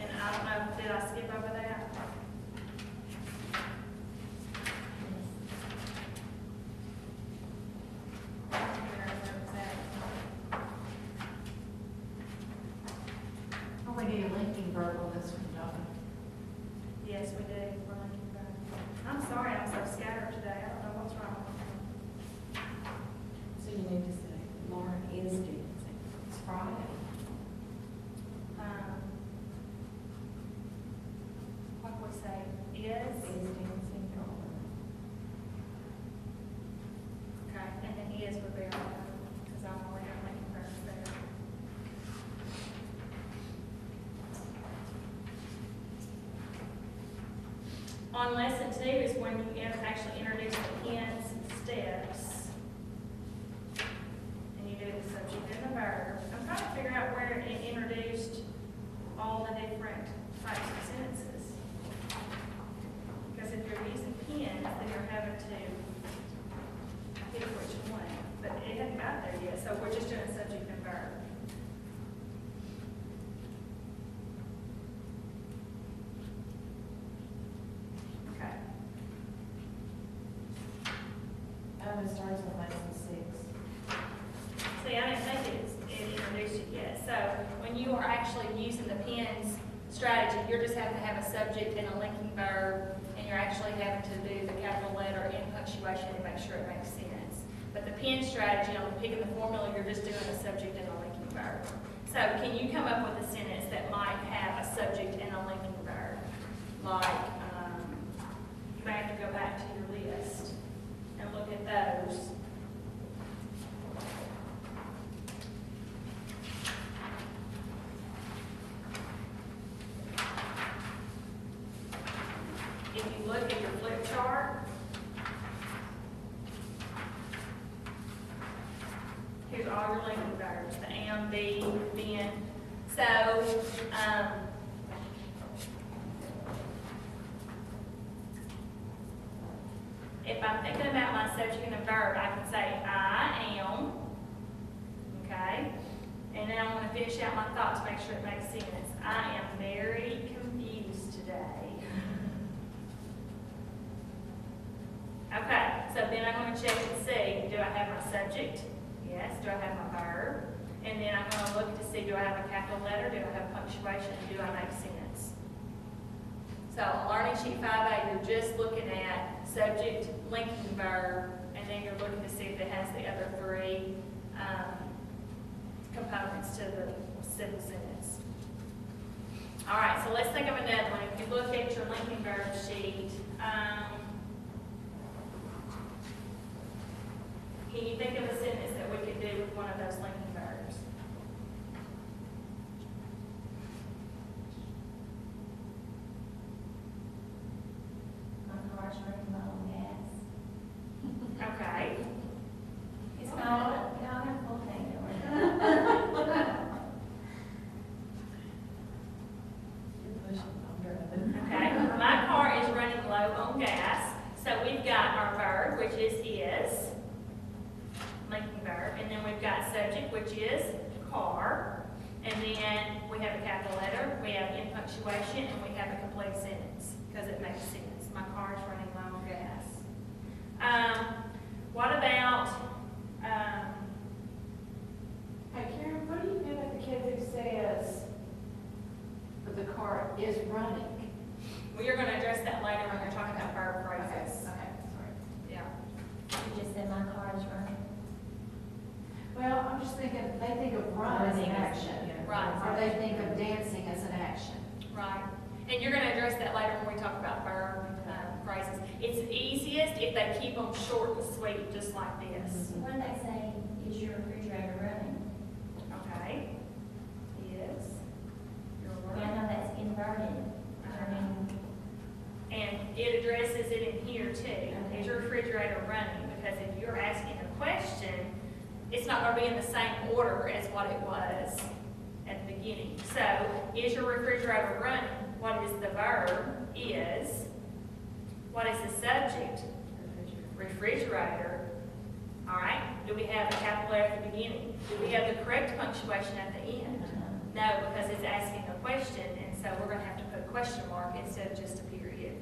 And I don't know, did I skip over that? Oh, we need a linking verb on this one, don't we? Yes, we do. We're looking back. I'm sorry, I'm so scattered today. I don't know what's wrong. So you need to say, Lauren is dancing. It's Friday. What do we say? Is Is? dancing. Okay, and then is would be right, because I'm already making verbs there. On lesson 2 is when you actually introduce the ends and steps. And you do the subject and the verb. I'm trying to figure out where it introduced all the different types of sentences. Because if you're using pens, then you're having to pick which one. But it hasn't got there yet, so we're just doing subject and verb. Okay. It starts with lesson 6. See, I didn't think it introduced it yet. So when you are actually using the PENS strategy, you're just having to have a subject and a linking verb, and you're actually having to do the capital letter and punctuation to make sure it makes sense. But the PENS strategy, on picking the formula, you're just doing a subject and a linking verb. So can you come up with a sentence that might have a subject and a linking verb? Like, you may have to go back to your list and look at those. If you look at your flip chart, here's all your linking verbs, the am, be, been. So, if I'm thinking about my subject and a verb, I can say I am, okay? And then I'm going to finish out my thought to make sure it makes sense. I am very confused today. Okay, so then I'm going to check and see, do I have my subject? Yes. Do I have my verb? And then I'm going to look to see, do I have a capital letter? Do I have punctuation? Do I make sense? So on Learning Sheet 5A, you're just looking at subject, linking verb, and then you're looking to see if it has the other three components to the simple sentence. All right, so let's think of another one. If you look at your linking verb sheet, can you think of a sentence that we could do with one of those linking verbs? My car's running low on gas. Okay. It's not, you know, I'm full tank, don't worry. You're pushing, I'm on gas. So we've got our verb, which is, linking verb, and then we've got subject, which is car, and then we have a capital letter, we have in punctuation, and we have a complete sentence, because it makes sense. My car is running low on gas. What about, Hey Karen, what do you do with the kid who says that the car is running? we are going to address that later when we're talking about verb phrases. Okay, sorry. Yeah. You just said my car is running. Well, I'm just thinking, they think of run as an action. Right. Or they think of dancing as an action. Right, and you're gonna address that later when we talk about verb phrases. It's easiest if they keep them short and sweet, just like this. What do they say, is your refrigerator running? Okay? Is your I word. know that's inverted. I mean, And it addresses it in here too. Is your refrigerator running? Because if you're asking a question, it's not gonna be in the same order as what it was at the beginning. So, is your refrigerator running? What is the verb? Is. What is the subject? Refrigerator. All right? Do we have a capital letter at the beginning? Do we have the correct punctuation at the end? No, because it's asking a question, and so we're gonna have to put a question mark instead of just a period.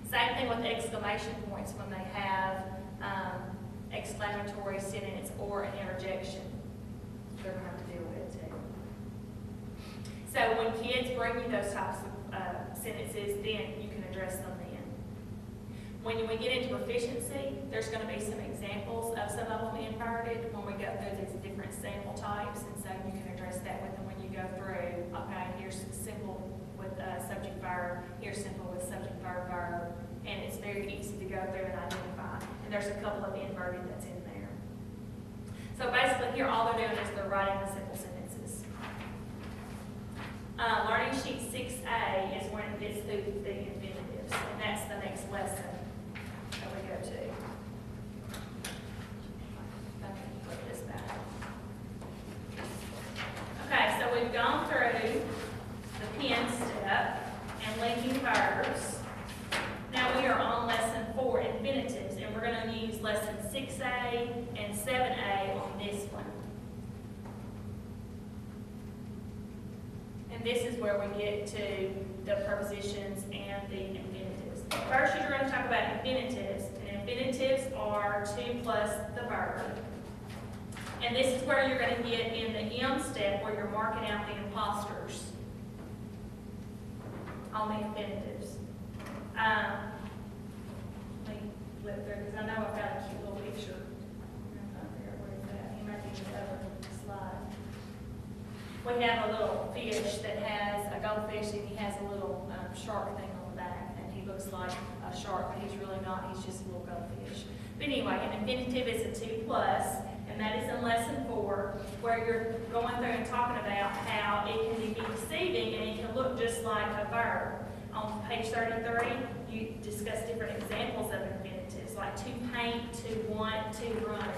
Same thing with exclamation points when they have exclamatory sentence or an interjection. They're gonna have to deal with it too. So when kids bring you those types of sentences, then you can address them then. When we get into proficiency, there's gonna be some examples of some of them inverted when we go through these different sample types, and so you can address that with them when you go through, okay, here's simple with subject verb, here's simple with subject verb verb, and it's very easy to go through and identify. And there's a couple of inverted that's in there. So basically here, all they're doing is they're writing the simple sentences. Learning sheet 6A is when it gets through the infinitives, and that's the next lesson that we go to. Okay, put this back. Okay, so we've gone through the pen step and linking verbs. Now we are on lesson 4, infinitives, and we're going to use lesson 6A and 7A on this one. And this is where we get to the prepositions and the infinitives. First, you're going to talk about infinitives, and infinitives are 2 plus the verb. And this is where you're going to get in the M step where you're marking out the imposters on the infinitives. Let me flip through, because I know I've got a cute little picture. I'm trying to figure out where it's at. He might be in the other slide. We have a little fish that has a goldfish, and he has a little shark thing on the back, and he looks like a shark, but he's really not. He's just a little goldfish. But anyway, an infinitive is a 2 plus, and that is in lesson 4, where you're going through and talking about how it can be deceiving and it can look just like a verb. On page 33, you discuss different examples of infinitives, like to paint, to want, to run.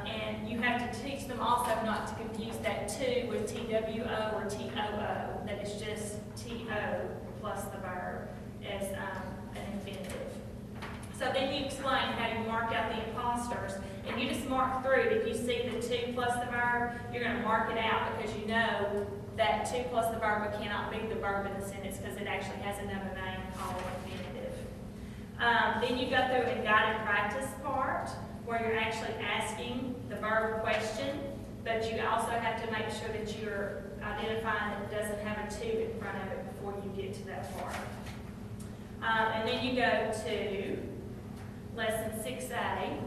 And you have to teach them also not to confuse that to with TWO or TOO, that it's just TO plus the verb as an infinitive. So then you explain how you mark out the imposters, and you just mark through it. If you see the 2 plus the verb, you're going to mark it out because you know that 2 plus the verb cannot be the verb in the sentence because it actually has another name called infinitive. Then you go through and guided practice part where you're actually asking the verb question, but you also have to make sure that you're identifying that it doesn't have a 2 in front of it before you get to that part. And then you go to lesson 6A,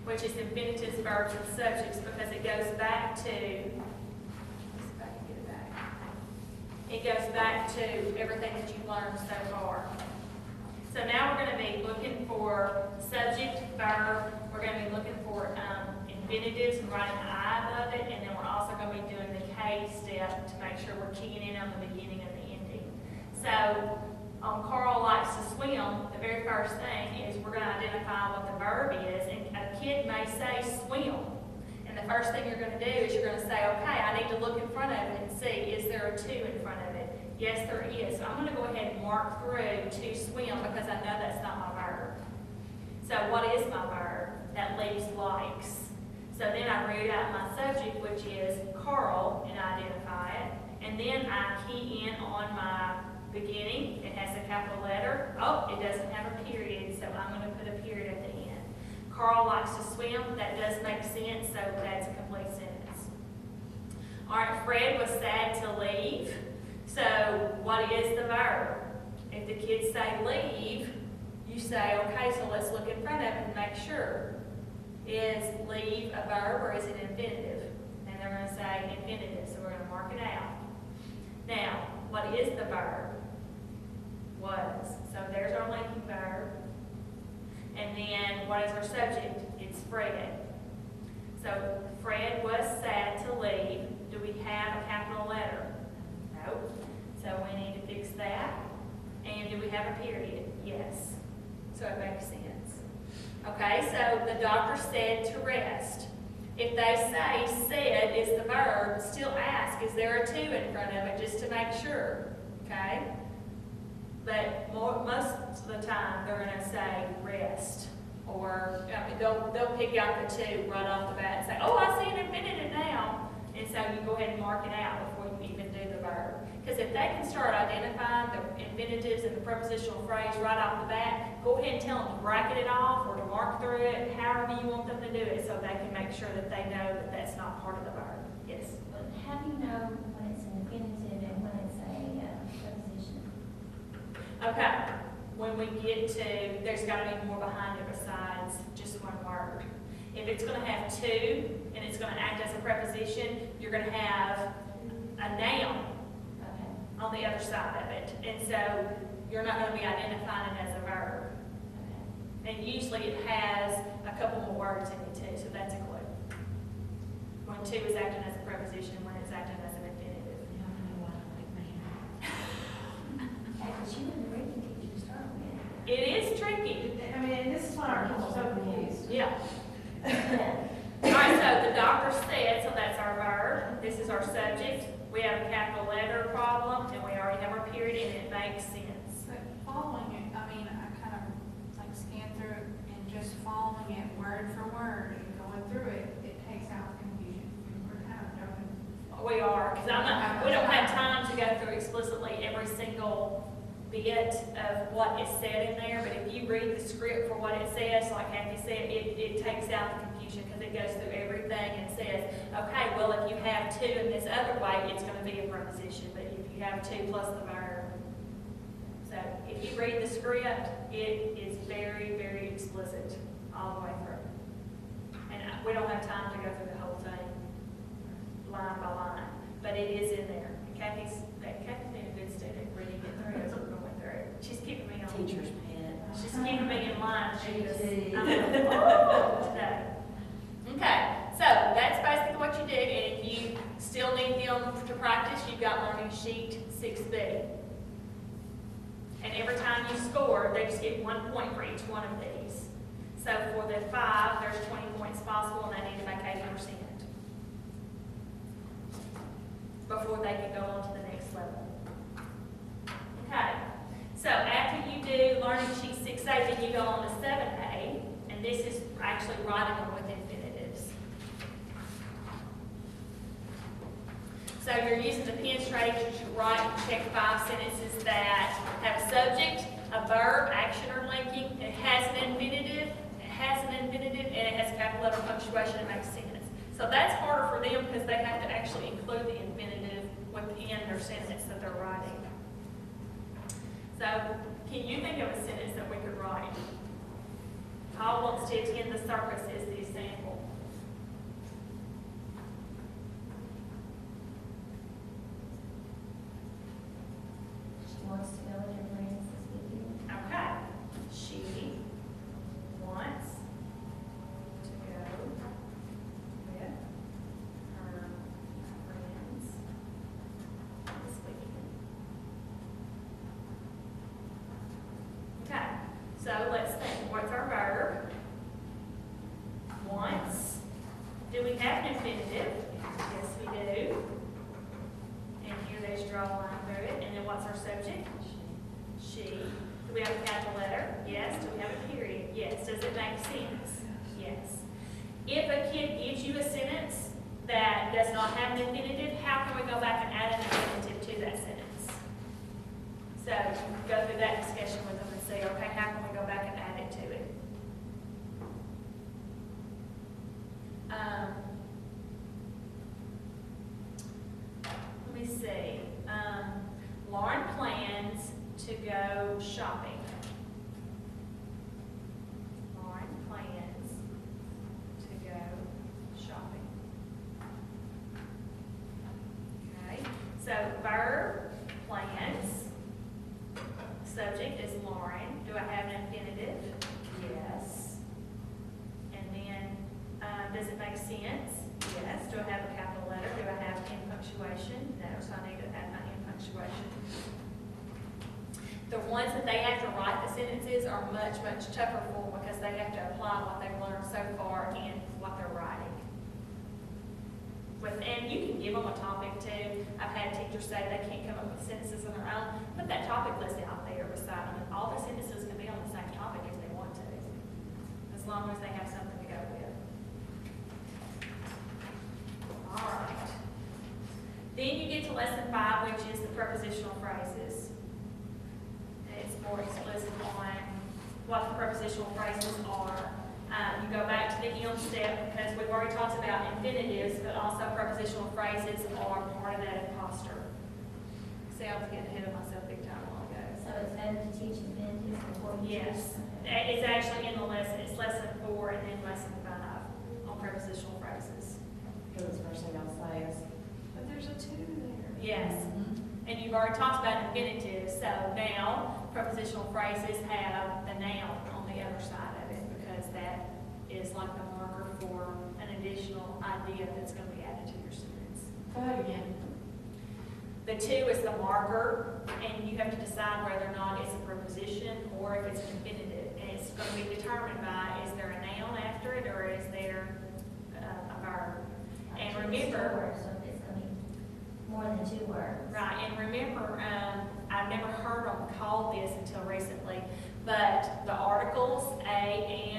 which is infinitives, verbs, and subjects, because it goes back to, it goes back to everything that you've learned so far. So now we're going to be looking for subject, verb, we're going to be looking for infinitives and writing the I above it, and then we're also going to be doing the K step to make sure we're keying in on the beginning and the ending. So Carl likes to swim, the very first thing is we're going to identify what the verb is, and a kid may say swim. And the first thing you're going to do is you're going to say, okay, I need to look in front of it and see, is there a 2 in front of it? Yes, there is. So I'm gonna go ahead and mark through to swim because I know that's not my verb. So what is my verb? That leaves likes. So then I read out my subject, which is Carl, and identify it. And then I key in on my beginning. It has a capital letter. Oh, it doesn't have a period, so I'm gonna put a period at the end. Carl likes to swim. That does make sense, so that's a complete sentence. All right, Fred was sad to leave. So what is the verb? If the kids say leave, you say, okay, so let's look in front of it and make sure. Is leave a verb or is it infinitive? And they're going to say infinitive, so we're going to mark it out. Now, what is the verb? Was. So there's our linking verb. And then what is our subject? It's Fred. So Fred was sad to leave. Do we have a capital letter? No. So we need to fix that. And do we have a period? Yes. So it makes sense. Okay, so the doctor said to rest. If they say said is the verb, still ask, is there a to in front of it, just to make sure, okay? But most of the time, they're gonna say rest, or they'll pick out the to right off the bat and say, oh, I see an infinitive now. And so you go ahead and mark it out before you even do the verb. Because if they can start identifying the infinitives and the prepositional phrase right off the bat, go ahead and tell them to bracket it off or to mark through it, however you want them to do it, so they can make sure that they know that that's not part of the verb. Yes? But how do you know when it's an infinitive and when it's a preposition? Okay, when we get to, there's got to be more behind it besides just one word. If it's going to have to and it's going to act as a preposition, you're going to have a noun Okay. on the other side of it. And so you're not going to be identifying it as a verb. Okay. And usually it has a couple more words in it too, so that's a clue. When to is acting as a preposition, when it's acting as an infinitive. Okay, but you were the reading teacher to start with. It is tricky. I mean, and this is why our kids are so confused. Yeah. All right, so the doctor said, so that's our verb. This is our subject. We have a capital letter problem, and we already have our period, and it makes sense. But following it, I mean, I kind of like scan through it and just following it word for word and going through it, it takes out the confusion. We're kind of jumping. We are, because we don't have time to go through explicitly every single bit of what is said in there, but if you read the script for what it says, like Kathy said, it takes out the confusion because it goes through everything and says, okay, well, if you have to in this other way, it's going to be a preposition, but if you have to plus the verb. So if you read the script, it is very, very explicit all the way through. And we don't have time to go through the whole thing line by line, but it is in there. Kathy's been a good student reading it through as we're going through. She's keeping me on. Teacher's pet. She's keeping me in line. GT. Okay, so that's basically what you do, and if you still need them to practice, you've got learning sheet 6B. And every time you score, they just get 1 point for each one of these. So for the 5, there's 20 points possible, and they need to make 80% before they can go on to the next level. Okay, so after you do learning sheet 6A, then you go on to 7A, and this is actually writing them with infinitives. So you're using the pen strategy to write and check 5 sentences that have a subject, a verb, action or linking, it has an infinitive, and it has capital letter punctuation, it makes sense. So that's harder for them because they have to actually include the infinitive within their sentence that they're writing. So can you think of a sentence that we could write? Paul wants to attend the circus is the example. She wants to go with her friends this weekend. Okay. She wants to go with her friends this weekend. Okay, so let's think. What's our verb? Wants. Do we have an infinitive? Yes, we do. And here they just draw a line through it. And then what we have a capital letter? Yes. Do we have a period? Yes. Does it make sense? Yes. If a kid gives you a sentence that does not have an infinitive, how can we go back and add an infinitive to that sentence? So go through that discussion with them and say, okay, how can we go back and add it to it? Let me see. Lauren plans to go shopping. Lauren plans to go shopping. Okay, so verb, plans. Subject is Lauren. Do I have an infinitive? Yes. And then, does it make sense? Yes. Do I have a capital letter? Do I have in punctuation? No, so I need to add my in punctuation. The ones that they have to write the sentences are much, much tougher for them because they have to apply what they've learned so far in what they're writing. And you can give them a topic too. I've had teachers say they can't come up with sentences on their own. Put that topic list out there beside them. All the sentences can be on the same topic if they want to, as long as they have something to go with. All right. Then you get to lesson 5, which is the prepositional phrases. It's more explicit on what the prepositional phrases are. You go back to the M step because we've already talked about infinitives, but also prepositional phrases are part of that imposter. See, I was getting ahead of myself big time a while ago. So it's better to teach infinitives before you teach. Yes, Okay. it's actually in the lesson. It's lesson 4 and then lesson 5 on prepositional phrases. Because it's first thing I'll say is, But there's a 2 there. Yes, and you've already talked about infinitives, so now prepositional phrases have the noun on the other side of it because that is like the marker for an additional idea that's going to be added to your sentence. Go ahead again. The 2 is the marker, and you have to decide whether or not it's a preposition or if it's an infinitive. And it's going to be determined by, is there a noun after it or is there a verb? And remember, So if it's going to be more than 2 words. right, and remember, I've never heard them call this until recently, but the articles, A,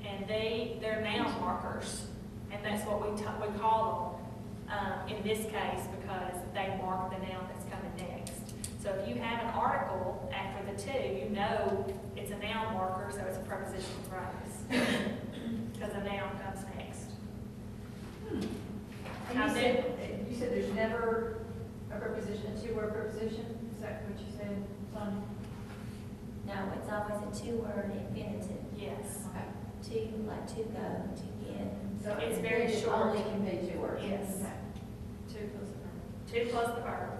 and they, they're noun markers. And that's what we call them in this case because they mark the noun that's coming next. So if you have an article after the 2, you know it's a noun marker, so it's a prepositional phrase. Because a noun comes next. And you said there's never a preposition, a 2-word preposition? Is that what you said, Sonia? No, it's always a 2-word infinitive. Yes. Okay. To, like to go, to get. So It's very infinitive short. Only can be 2 words? Yes. Okay. 2 plus the verb. 2 plus the verb.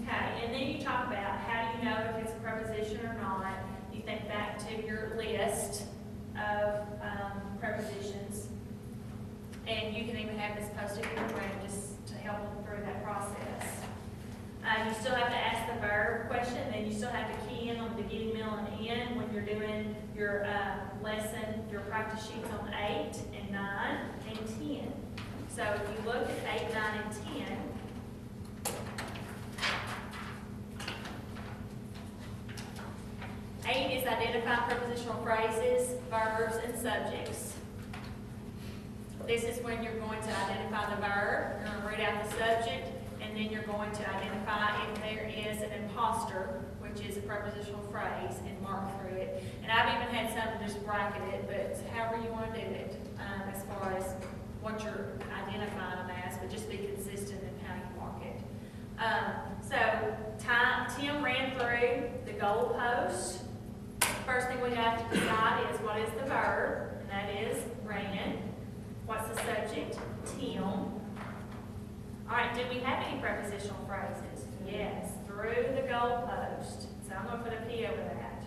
Okay, and then you talk about how do you know if it's a preposition or not. You think back to your list of prepositions. And you can even have this posted in your room just to help them through that process. You still have to ask the verb question, and you still have to key in on the beginning, middle, and end when you're doing your lesson, your practice sheets on 8 and 9 and 10. So if you look at 8, 9, and 10, 8 is identify prepositional phrases, verbs, and subjects. This is when you're going to identify the verb, you're going to read out the subject, and then you're going to identify if there is an imposter, which is a prepositional phrase, and mark through it. And I've even had some just bracket it, but however you want to do it, as far as what you're identifying them as, but just be consistent in how you mark it. Tim ran through the goalpost. First thing we have to decide is what is the verb, and that is ran. What's the subject? Tim. All right, do we have any prepositional phrases? Yes, through the goalpost. So I'm going to put a P over that.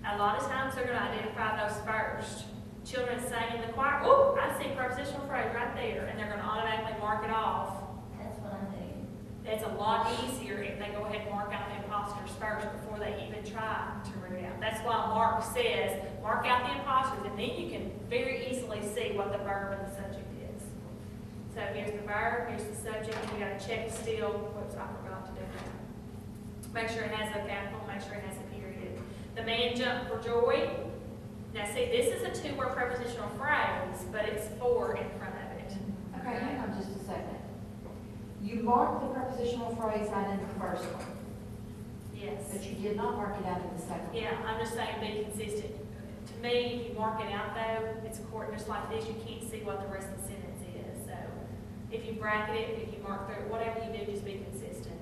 A lot of times they're going to identify those first. Children say in the choir, oh, I see prepositional phrase right there, and they're going to automatically mark it off. That's what I do. It's a lot easier if they go ahead and mark out the imposters first before they even try to root out. That's why Mark says, mark out the imposters, and then you can very easily see what the verb and the subject is. So here's the verb, here's the subject, and you got to check still. Whoops, I forgot to do that. Make sure it has a capital, make sure it has a period. The man jumped for joy. Now see, this is a two-word prepositional phrase, but it's for in front of it. Okay, hang on just a second. You marked the prepositional phrase out in the first one, Yes. but you did not mark it out in the second one. Yeah, I'm just saying be consistent. To me, if you mark it out though, it's important, just like this, you can't see what the rest of the sentence is. So if you bracket it, if you mark through, it, whatever you do, just be consistent.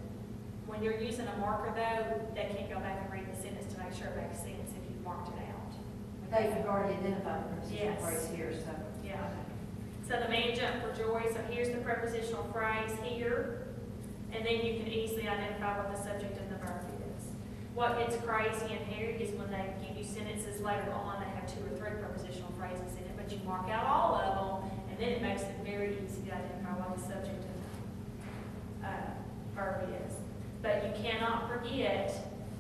When you're using a marker though, they can't go back and read the sentence to make sure it makes sense if you've marked it out. They've already identified the prepositional Yes. phrase here, so. Yeah. So the man jumped for joy, so here's the prepositional phrase here, and then you can easily identify what the subject and the verb is. What gets crazy in here is when they give you sentences later on, they have 2 or 3 prepositional phrases in it, but you mark out all of them, and then it makes it very easy to identify what the subject and verb is. But you cannot forget,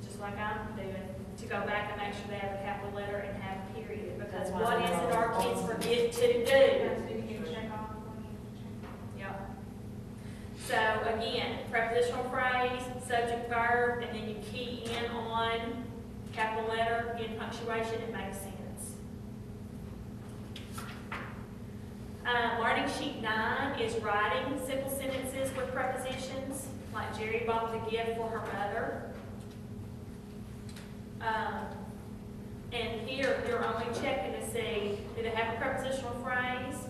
just like I'm doing, to go back and make sure they have a capital letter and have a period, because That's why what it's is it all- our kids forget to do? That's what you check off when you check. Yep. So again, prepositional phrase, subject, verb, and then you key in on capital letter in punctuation, it makes sense. Learning sheet 9 is writing simple sentences with prepositions, like Jerry bought the gift for her mother. And here, you're only checking to see, do they have a prepositional phrase?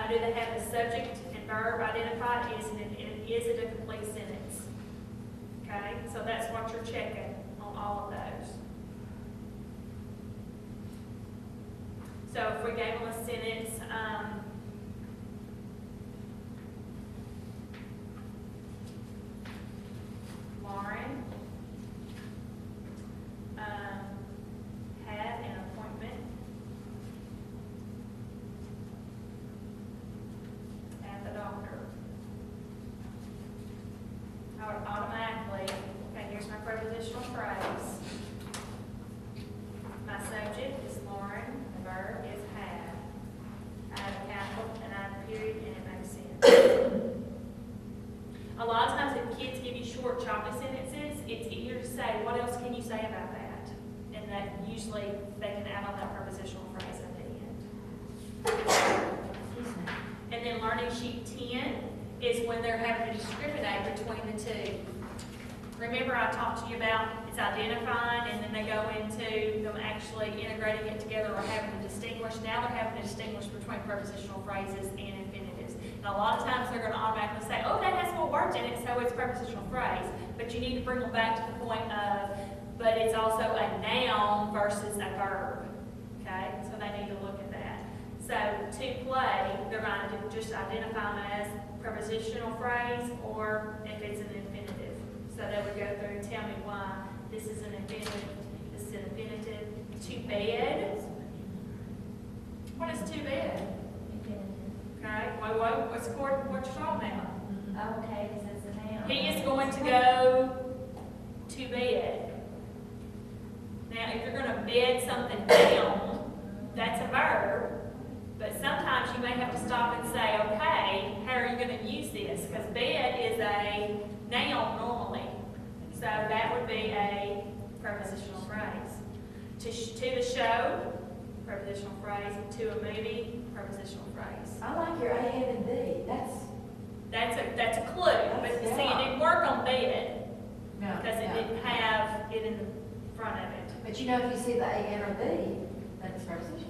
Do they have the subject and verb identified? Is it a complete sentence? Okay, so that's what you're checking on all of those. So if we gave them a sentence, Lauren had an appointment at the doctor. I would automatically, okay, here's my prepositional phrase. My subject is Lauren, the verb is had. I have a capital and I have a period and it makes sense. A lot of times if kids give you short choppy sentences, it's easier to say, what else can you say about that? And that usually they can add on that prepositional phrase at the end. Excuse me. And then learning sheet 10 is when they're having to discriminate between the two. Remember I talked to you about it's identifying and then they go into them actually integrating it together or having to distinguish. Now they're having to distinguish between prepositional phrases and infinitives. And a lot of times they're going to automatically say, oh, that has more words in it, so it's a prepositional phrase. But you need to bring them back to the point of, but it's also a noun versus a verb. Okay, so they need to look at that. So to play, they're going to just identify them as prepositional phrase or if it's an infinitive. So they would go through and tell me why this is an infinitive, this is an infinitive. To bed. What is to bed? Okay, what's you talking about? Okay, because it's a noun. He is going to go to bed. Now, if you're going to bed something down, that's a verb. But sometimes you may have to stop and say, okay, how are you going to use this? Because bed is a noun normally. So that would be a prepositional phrase. To the show, prepositional phrase. To a movie, prepositional phrase. I like your A, N, and D. That's a clue. But see, it didn't work on bed No. because it didn't have it in front of it. But you know, if you see the A, N, or D, then it's preposition.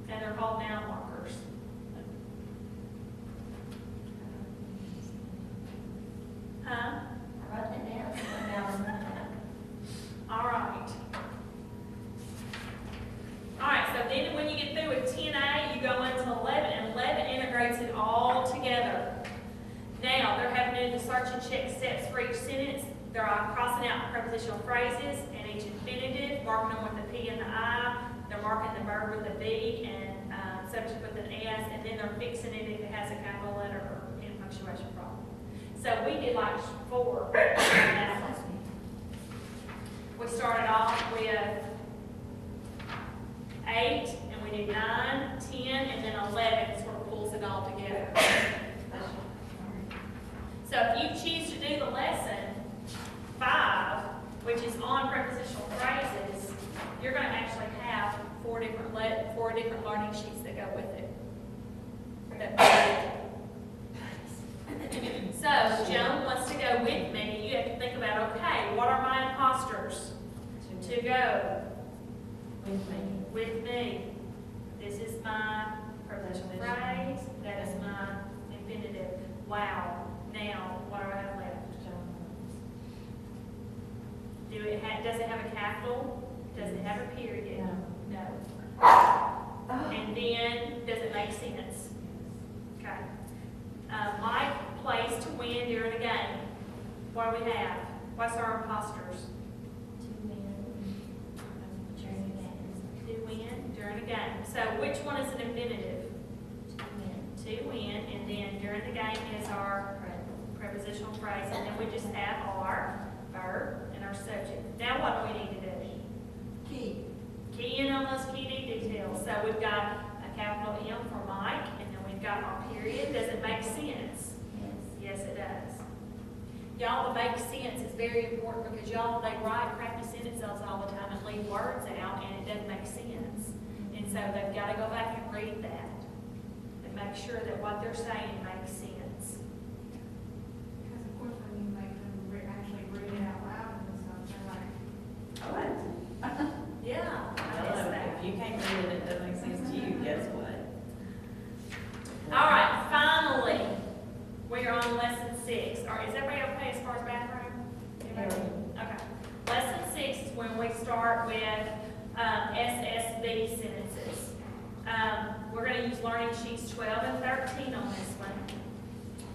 And they're called noun markers. Huh? I wrote that down. All right. All right, so then when you get through with 10A, you go into 11, and 11 integrates it all together. Now, they're having to do the search and check steps for each sentence. They're crossing out prepositional phrases and each infinitive, marking them with the P and the I. They're marking the verb with a B and subject with an S, and then they're fixing it if it has a capital letter or in punctuation problem. So we did like 4. We started off with 8, and we did 9, 10, and then 11 sort of pulls it all together. So if you choose to do do the lesson 5, which is on prepositional phrases, you're gonna actually have 4 different learning sheets that go with it. So, Joan wants to go with me. You have to think about, okay, what are my imposters to go With me. with me? This is my prepositional phrase, that is my infinitive. Wow. Now, what do I have left? Does it have a capital? Does it have a period? No. No. And then, does it make sense? Okay. Mike plays to win during a game. What do we have? What's our imposters? To win, during the games, To win during a game. So which one is an infinitive? to win, To win, and then during the game is our prepositional phrase, and then we just have our verb and our subject. Now what do we need to do? Key in on those key details. So we've got a capital M for Mike, and then we've got our period. Does it make sense? yes. Yes, it does. Y'all, the make sense is very important because y'all, they write crappy sentences all the time and leave words out and it doesn't make sense. And so they've got to go back and read that and make sure that what they're saying makes sense. Because of course, when you make them actually read it out loud and stuff, they're like, What? Yeah, I I guess don't know, that. if you can't read it, it doesn't make sense to you, guess what? All right, finally, we're on lesson 6. All right, is everybody okay as far as bathroom? Everybody? Okay. Lesson 6 is when we start with SSB sentences. We're going to use learning sheets 12 and 13 on this one.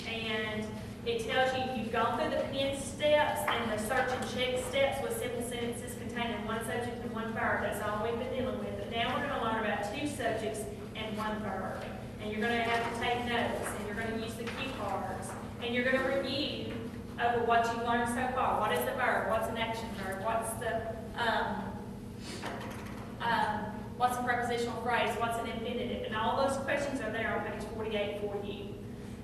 And it tells you you've gone through the pen steps and the search and check steps with simple sentences containing one subject and one verb. That's all we've been dealing with. But now we're going to learn about 2 subjects and 1 verb. And you're going to have to take notes, and you're going to use the cue cards, and you're going to review over what you've learned so far. What is the verb? What's an action verb? What's a prepositional phrase? What's an infinitive? And all those questions are there on page 48 for you.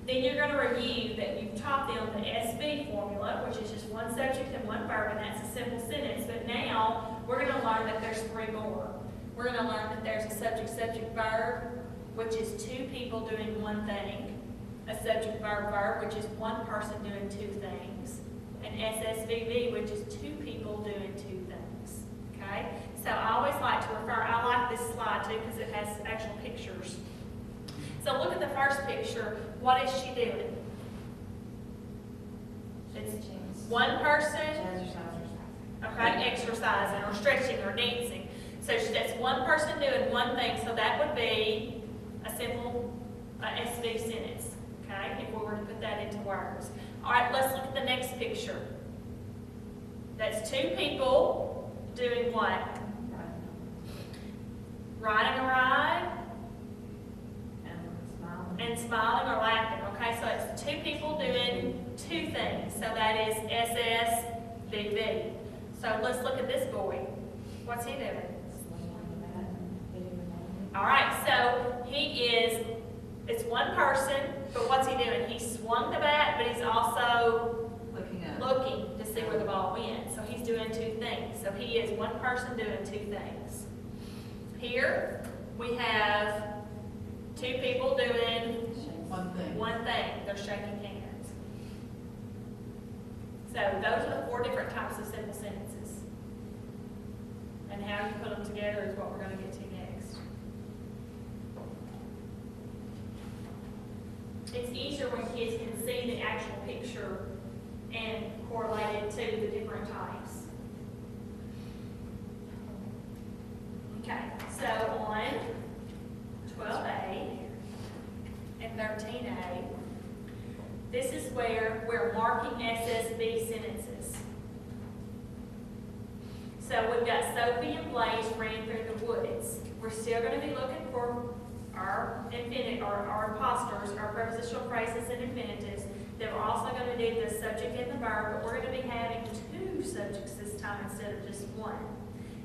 Then you're going to review that you've taught them the SB formula, which is just one subject and one verb, and that's a simple sentence. But now we're going to learn that there's 3 more. We're going to learn that there's a subject-subject-verb, which is 2 people doing one thing, a subject-verb-verb, which is 1 person doing 2 things, an SSVV, which is 2 people doing 2 things, okay? So I always like to refer, I like this slide too because it has actual pictures. So look at the first picture. What is she doing? It's 1 person, okay, exercising or stretching or dancing. So that's 1 person doing 1 thing, so that would be a simple SV sentence, okay, if we were to put that into words. All right, let's look at the next picture. That's 2 people doing what? Riding a ride and smiling or laughing, okay? So it's 2 people doing 2 things, so that is SSVV. So let's look at this boy. What's he doing? All right, so it's 1 person, but what's he doing? He swung the bat, but he's also looking to see where the ball went. So he's doing 2 things. So he is 1 person doing 2 things. Here, we have 2 people doing 1 thing. They're shaking hands. So those are the 4 different types of simple sentences. And how you put them together is what we're going to get to next. It's easier when kids can see the actual picture and correlate it to the different types. Okay, so on 12A and 13A, this is where we're marking SSB sentences. So we've got Sophie and Blaze ran through the woods. We're still going to be looking for our imposters, our prepositional phrases and infinitives. Then we're also going to do the subject and the verb, but we're going to be having 2 subjects this time instead of just 1.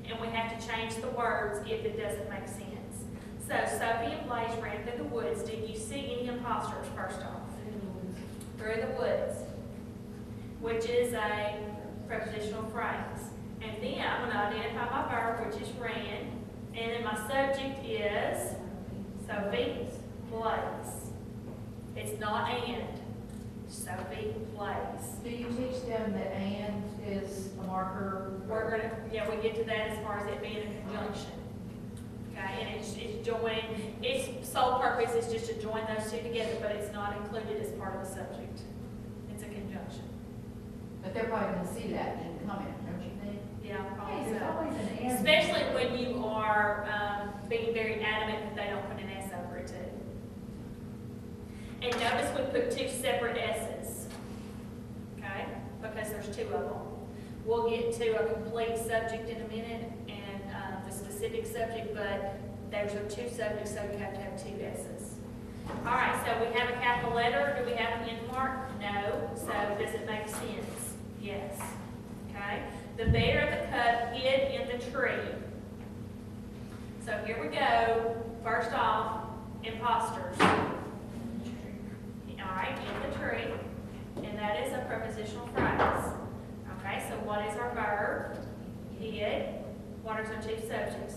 And we have to change the words if it doesn't make sense. So Sophie and Blaze ran through the woods. Did you see any imposters first off? Through the woods. which is a prepositional phrase. And then I'm gonna identify my verb, which is ran, and then my subject is Sophie plays. It's not and. Sophie plays. Do you teach them that and is a marker? We're gonna, yeah, we get to that as far as it being a conjunction. Okay, and it's joining, its sole purpose is just to join those two together, but it's not included as part of the subject. It's a conjunction. But they're probably gonna see that and comment, don't you think? Yeah, Hey, probably there's so. always an and. Especially when you are being very adamant that they don't put an S over it too. And notice we put two separate S's, okay? Because there's two of them. We'll get to a complete subject in a minute and the specific subject, but those are two subjects, so you have to have two S's. All right, so we have a capital letter. Do we have an end mark? No. So does it make sense? Yes. Okay. The bear and the cub hid in the tree. So here we go. First off, imposters. All right, in the tree, and that is a prepositional phrase. Okay, so what is our verb? Hid. What are our two subjects?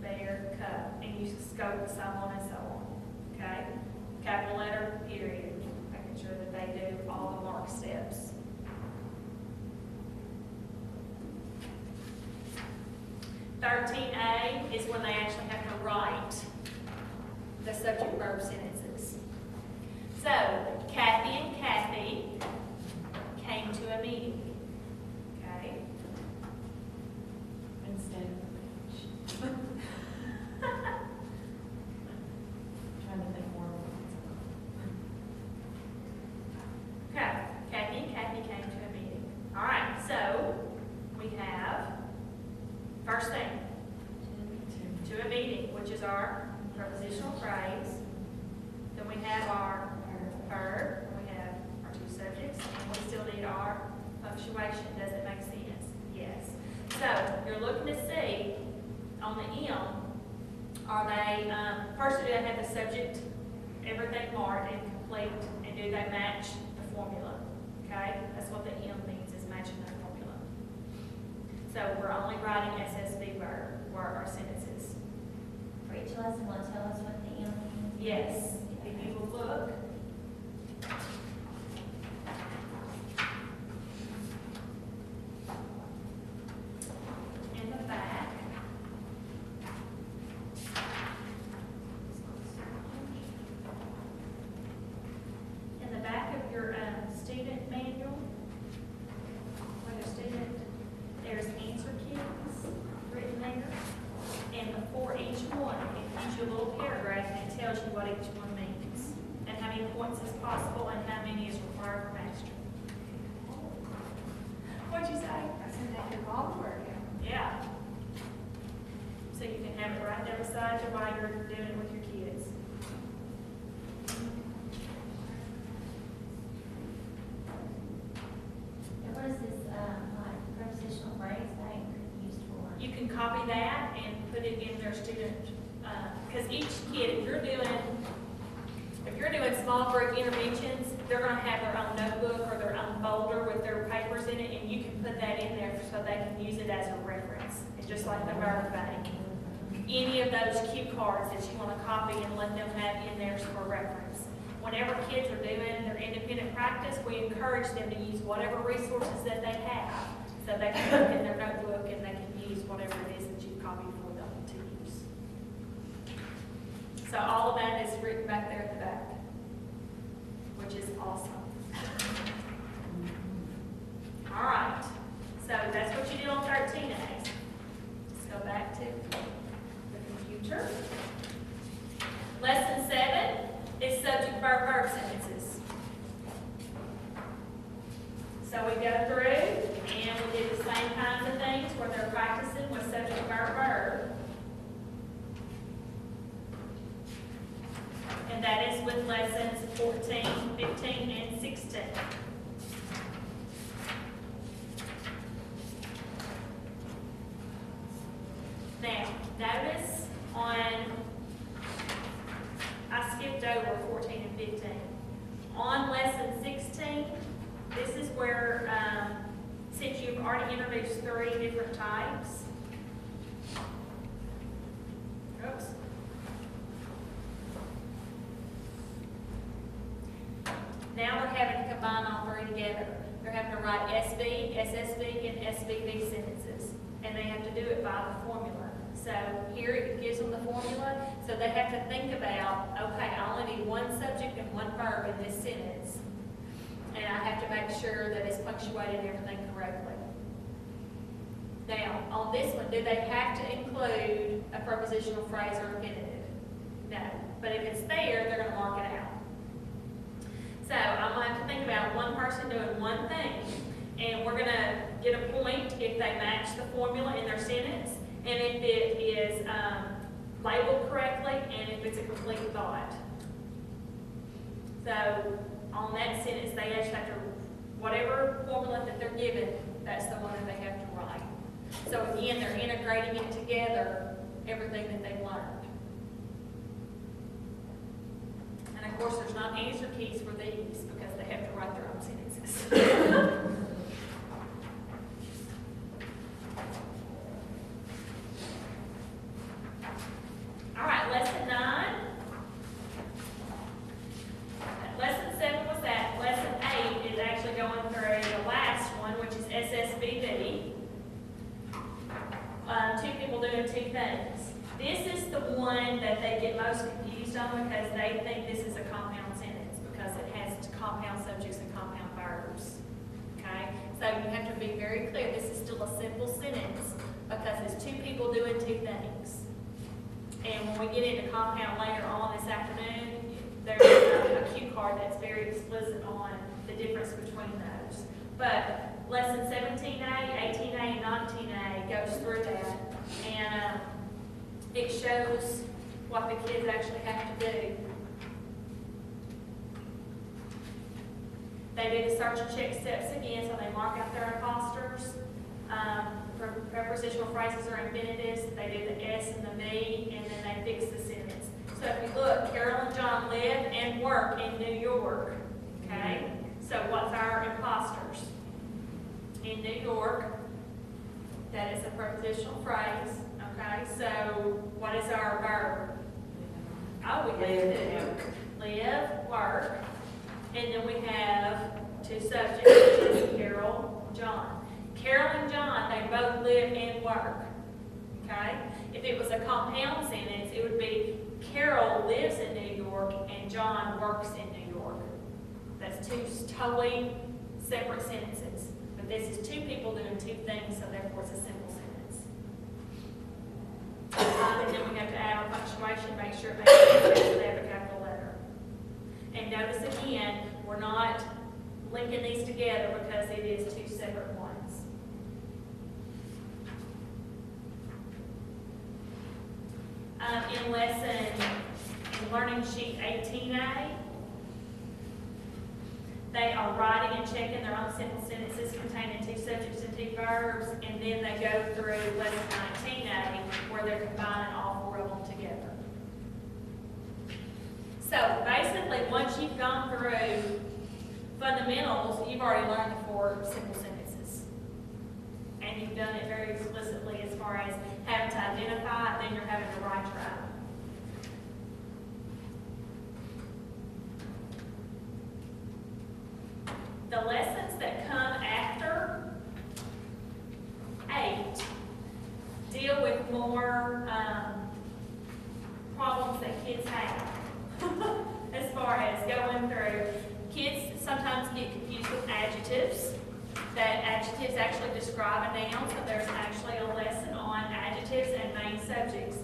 Bear, cub, and you scope so on and so on. Okay, capital letter, period. Making sure that they do all the mark steps. (13A) is when they actually have to write the subject verb sentences. So, Kathy and Kathy came to a meeting. Okay? Instead of. Trying to think more. Okay, Kathy and Kathy came to a meeting. All right, so we have, first thing, to a meeting, which is our prepositional phrase. Then we have our verb, and we have our two subjects, and we still need our punctuation. Does it make sense? Yes. So you're looking to see on the M, are they, first do they have the subject, everything marked and complete, and do they match the formula? Okay, that's what the M means, is matching the formula. So we're only writing SSV verb, or our sentences. For each lesson, will it tell us what the M means? Yes, if you will look. In the back. In the back of your student manual, when the student, there's answer keys written there. And before each one, it gives you a little paragraph and it tells you what each one means, and how many points is possible, and how many is required for mastery. What'd you say? I said they could all work out. Yeah. So you can have it right there beside you while you're doing it with your kids. And what is this, like, prepositional phrase thing used for? You can copy that and put it in their student, because each kid, if you're doing small group interventions, they're gonna have their own notebook or their own folder with their papers in it, and you can put that in there so they can use it as a reference. It's just like the verb bank. Any of those cue cards that you wanna copy and let them have in there for reference. Whenever kids are doing their independent practice, we encourage them to use whatever resources that they have, so they can look in their notebook and they can use whatever it is that you copied for them to use. So all of that is written back there at the back, which is awesome. All right, so that's what you did on 13A. Let's go back to the computer. Lesson 7 is subject, verb, verb sentences. So we go through and we do the same kinds of things where they're practicing with subject, verb, verb. And that is with lessons 14, 15, and 16. Now, notice I skipped over 14 and 15. On lesson 16, this is where to introduce 3 different types. Oops. Now they're having to combine all 3 together. They're having to write SV, SSV, and SVV sentences, and they have to do it by the formula. So here it gives them the formula, so they have to think about, okay, I only need 1 subject and 1 verb in this sentence, and I have to make sure that it's punctuated and everything correctly. Now, on this one, do they have to include a prepositional phrase or infinitive? No, but if it's there, they're gonna mark it out. So I'm gonna have to think about one person doing one thing, and we're gonna get a point if they match the formula in their sentence, and if it is labeled correctly, and if it's a complete thought. So on that sentence, they actually have to, whatever formula that they're given, that's the one that they have to write. So again, they're integrating it together, everything that they've learned. And of course, there's not answer keys for these because they have to write their own sentences. All right, lesson 9. Lesson 7 was that. Lesson 8 is actually going through the last one, which is SSVB. 2 people doing 2 things. This is the one that they get most confused on because they think this is a compound sentence because it has compound subjects and compound verbs. Okay? So you have to be very clear. This is still a simple sentence because it's 2 people doing 2 things. And when we get into compound later on this afternoon, there's a cue card that's very explicit on the difference between those. But lesson 17A, 18A, and 19A goes through that. And it shows what the kids actually have to do. They do the search and check steps again, so they mark out their imposters. For prepositional phrases or infinitives, they do the S and the V, and then they fix the sentence. So if you look, Carol and John live and work in New York. Okay? So what's our imposters? In New York, that is a prepositional phrase. Okay? So what is our verb? Oh, we have to live, work, and then we have 2 subjects, which is Carol, John. Carol and John, they both live and work, okay? If it was a compound sentence, it would be Carol lives in New York and John works in New York. That's 2 totally separate sentences. But this is 2 people doing 2 things, so therefore it's a simple sentence. And then we have to add our punctuation, make sure it makes sense if they have a capital letter. And notice again, we're not linking these together because it is 2 separate ones. In learning sheet 18A, they are writing and checking their own simple sentences containing 2 subjects and 2 verbs, and then they go through lesson 19A where they're combining all 4 of them together. So basically, once you've gone through fundamentals, you've already learned the 4 simple sentences. And you've done it very explicitly as far as having to identify, and then you're having to write your own. The lessons that come after 8 deal with more problems that kids have. As far as going through, kids sometimes get confused with adjectives. That adjectives actually describe a noun, so there's actually a lesson on adjectives and main subjects.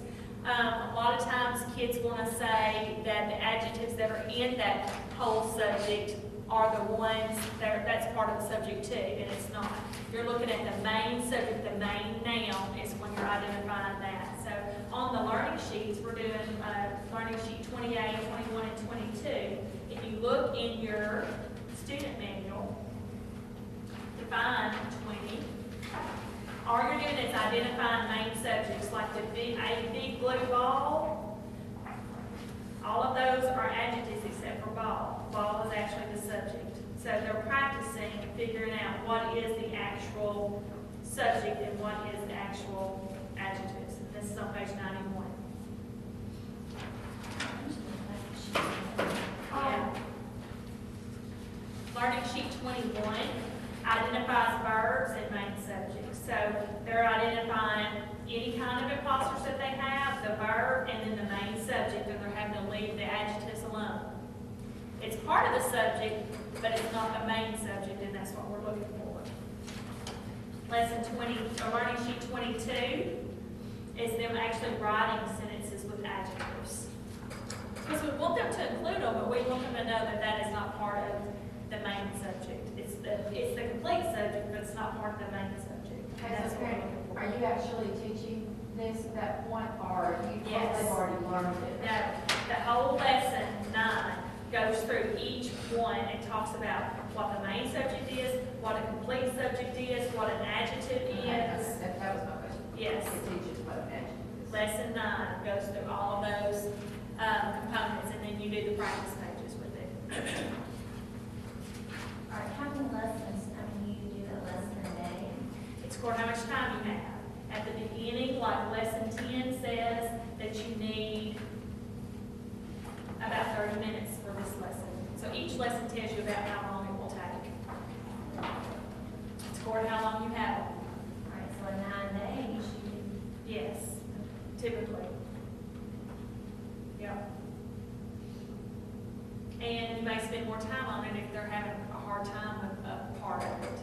A lot of times kids want to say that the adjectives that are in that whole subject are the ones that's part of the subject too, and it's not. You're looking at the main subject, the main noun is when you're identifying that. So on the learning sheets, we're doing learning sheet 28, 21, and 22. If you look in your student manual, define 20. All you're doing is identifying main subjects, like a big blue ball. All of those are adjectives except for ball. Ball is actually the subject. So they're practicing figuring out what is the actual subject and what is the actual adjectives. This is on page 91. Yeah. Learning sheet 21 identifies verbs and main subjects. So they're identifying any kind of imposters that they have, the verb, and then the main subject, and they're having to leave the adjectives alone. It's part of the subject, but it's not the main subject, and that's what we're looking for. Lesson 20, or learning sheet 22 is them actually writing sentences with adjectives. Because we want them to include them, but we want them to know that that is not part of the main subject. It's the complete subject, but it's not part of the main subject. Okay, That's so what we're Karen, looking for. are you actually teaching this at that point, or you, Yes. they've already learned it? No, the whole lesson 9 goes through each one and talks about what the main subject is, what a complete subject is, what an adjective Okay, is. that was my question. Yes. It teaches what an adjective is. Lesson 9 goes through all of those components, and then you do the practice pages with it. All right, how many lessons, you do a lesson a day? It's for how much time you have. At the beginning, like lesson 10 says that you need about 30 minutes for this lesson. So each lesson tells you about how long it will take. It's for how long you have it. All right, so in 9 days, you Yes, typically. Yep. And you may spend more time on it if they're having a hard time with a part of it.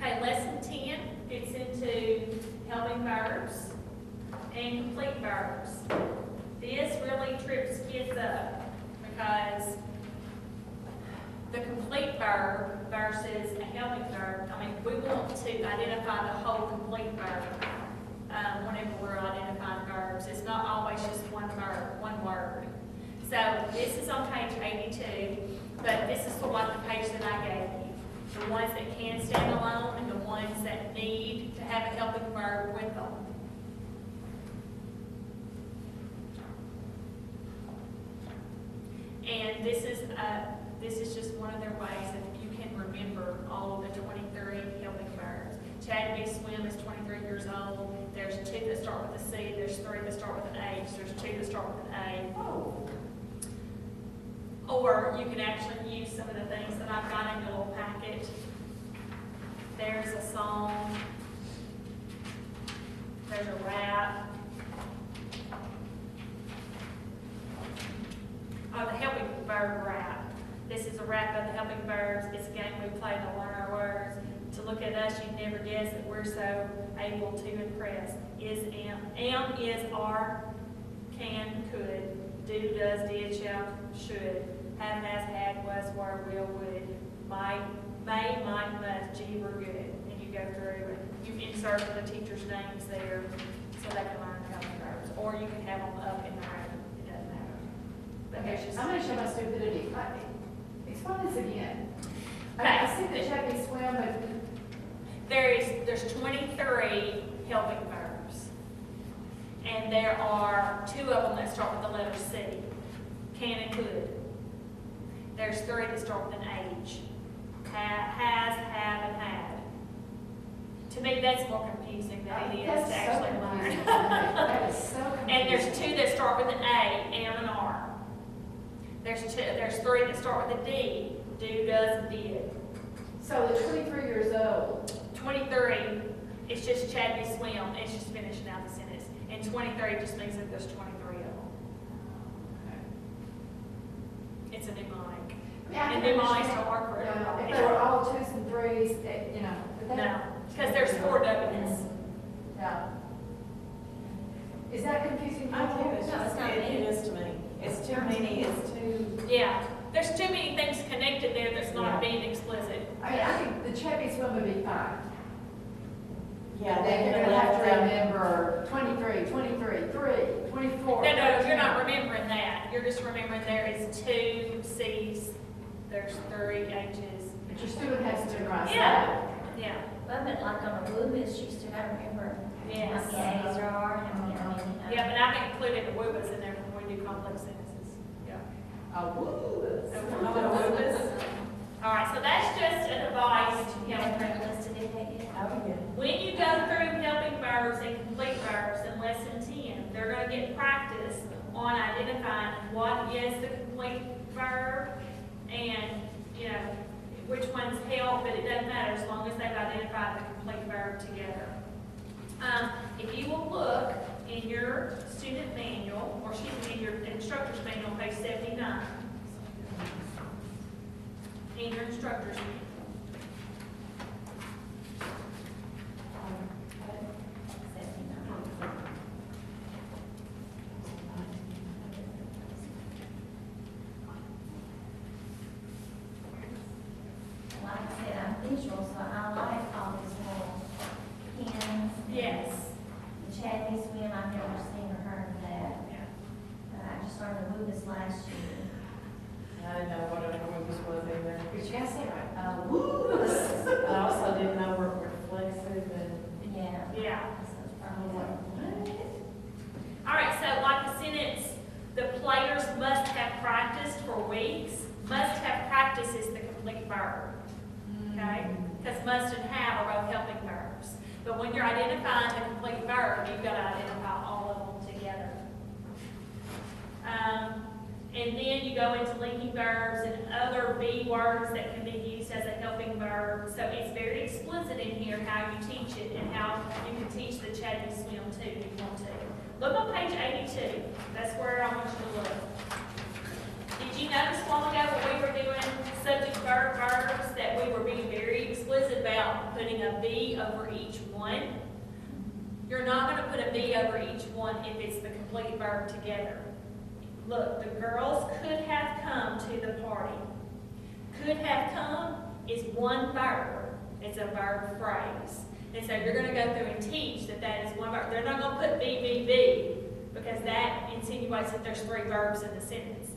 Okay, lesson 10 gets into helping verbs and complete verbs. This really trips kids up because the complete verb versus a helping verb, we want to identify the whole complete verb whenever we're identifying verbs. It's not always just one verb, one word. So this is on page 82, but this is for what the page that I gave you. The ones that can stand alone and the ones that need to have a helping verb with them. And this is just one of their ways that you can remember all of the 23 helping verbs. Chad B. Swim is 23 years old. There's 2 that start with a C. There's 3 that start with an H. There's 2 that start with an A. Oh. Or you can actually use some of the things that I've got in your little packet. There's a song. There's a rap. Oh, the helping verb rap. This is a rap of the helping verbs. It's a game we play to learn our words. To look at us, you'd never guess that we're so able to impress. Is am. Am is are, can, could. Do, does, did, shall, should. Have, has, had, was, were, will, would. Might, may, might, must, gee, we're good. And you go through and you insert the teacher's names there so they can learn helping verbs. Or you can have them up in the room. It doesn't matter. But Okay, there's just. I'm gonna show my stupidity. Explain this again. Okay. I see the Chad B. Swim, but There's 23 helping verbs. And there are 2 of them that start with the letter C, can and could. There's 3 that start with an H, has, have, and had. To me, that's more confusing than it is that's to so actually confusing. learn. That is so confusing. And there's 2 that start with an A, am, and are. There's 3 that start with a D, do, does, and did. So the 23 years old, 23, it's just Chad B. Swim, it's just finishing out the sentence. And 23 just means that there's 23 of them. It's a mnemonic. yeah, I And can mnemonics understand. don't work for No, everybody. if they were all 2s and 3s, but No, because there's 4 W's. Yeah. Is that confusing? I do, people? it's No, it's just, not it me. is to me. It's too many, it's too, Yeah, there's too many things connected there that's not Yeah. being explicit. I mean, I think the Chad B. Swim would be fine. yeah, Then they you're could gonna have to have remember 23, 23, 3, 24. No, you're not remembering that. You're just remembering there is 2 C's, there's 3 H's. But your student has to memorize that. Yeah, yeah, Well, but like on the WUBIS, you still gotta remember yes. how many A's there are, how many, Yeah, but I've included the WUBAs in there when we do complex sentences. Yeah. Oh, woo. So, which ones help, but it doesn't matter as long as they've identified the complete verb together. If you will look in your student manual, or excuse me, in your instructor's manual, page 79. In your instructor's manual. Like I said, I'm visual, so I like all these little pins. Yes. The Chadley swim, I've never seen or heard of that. I just learned to move this last year. I didn't know what a movie was either. But you gotta say it right. I also didn't know we're reflexive and. Yeah. Yeah. So it's I probably was like, what. what? All right, so like the sentence, the players must have practiced for weeks. Must have practice is the complete verb, okay? Because must and have are both helping verbs. But when you're identifying the complete verb, you've got to identify all of them together. And then you go into linking verbs and other be words that can be used as a helping verb. So it's very explicit in here how you teach it and how you can teach the Chadley swim too if you want to. Look on page 82. That's where I want you to look. Did you notice a while ago when we were doing subject verb verbs that we were being very explicit about putting a be over each one? You're not going to put a be over each one if it's the complete verb together. Look, the girls could have come to the party. Could have come is one verb. It's a verb phrase. And so you're going to go through and teach that that is one verb. They're not going to put be, because that insinuates that there's three verbs in the sentence.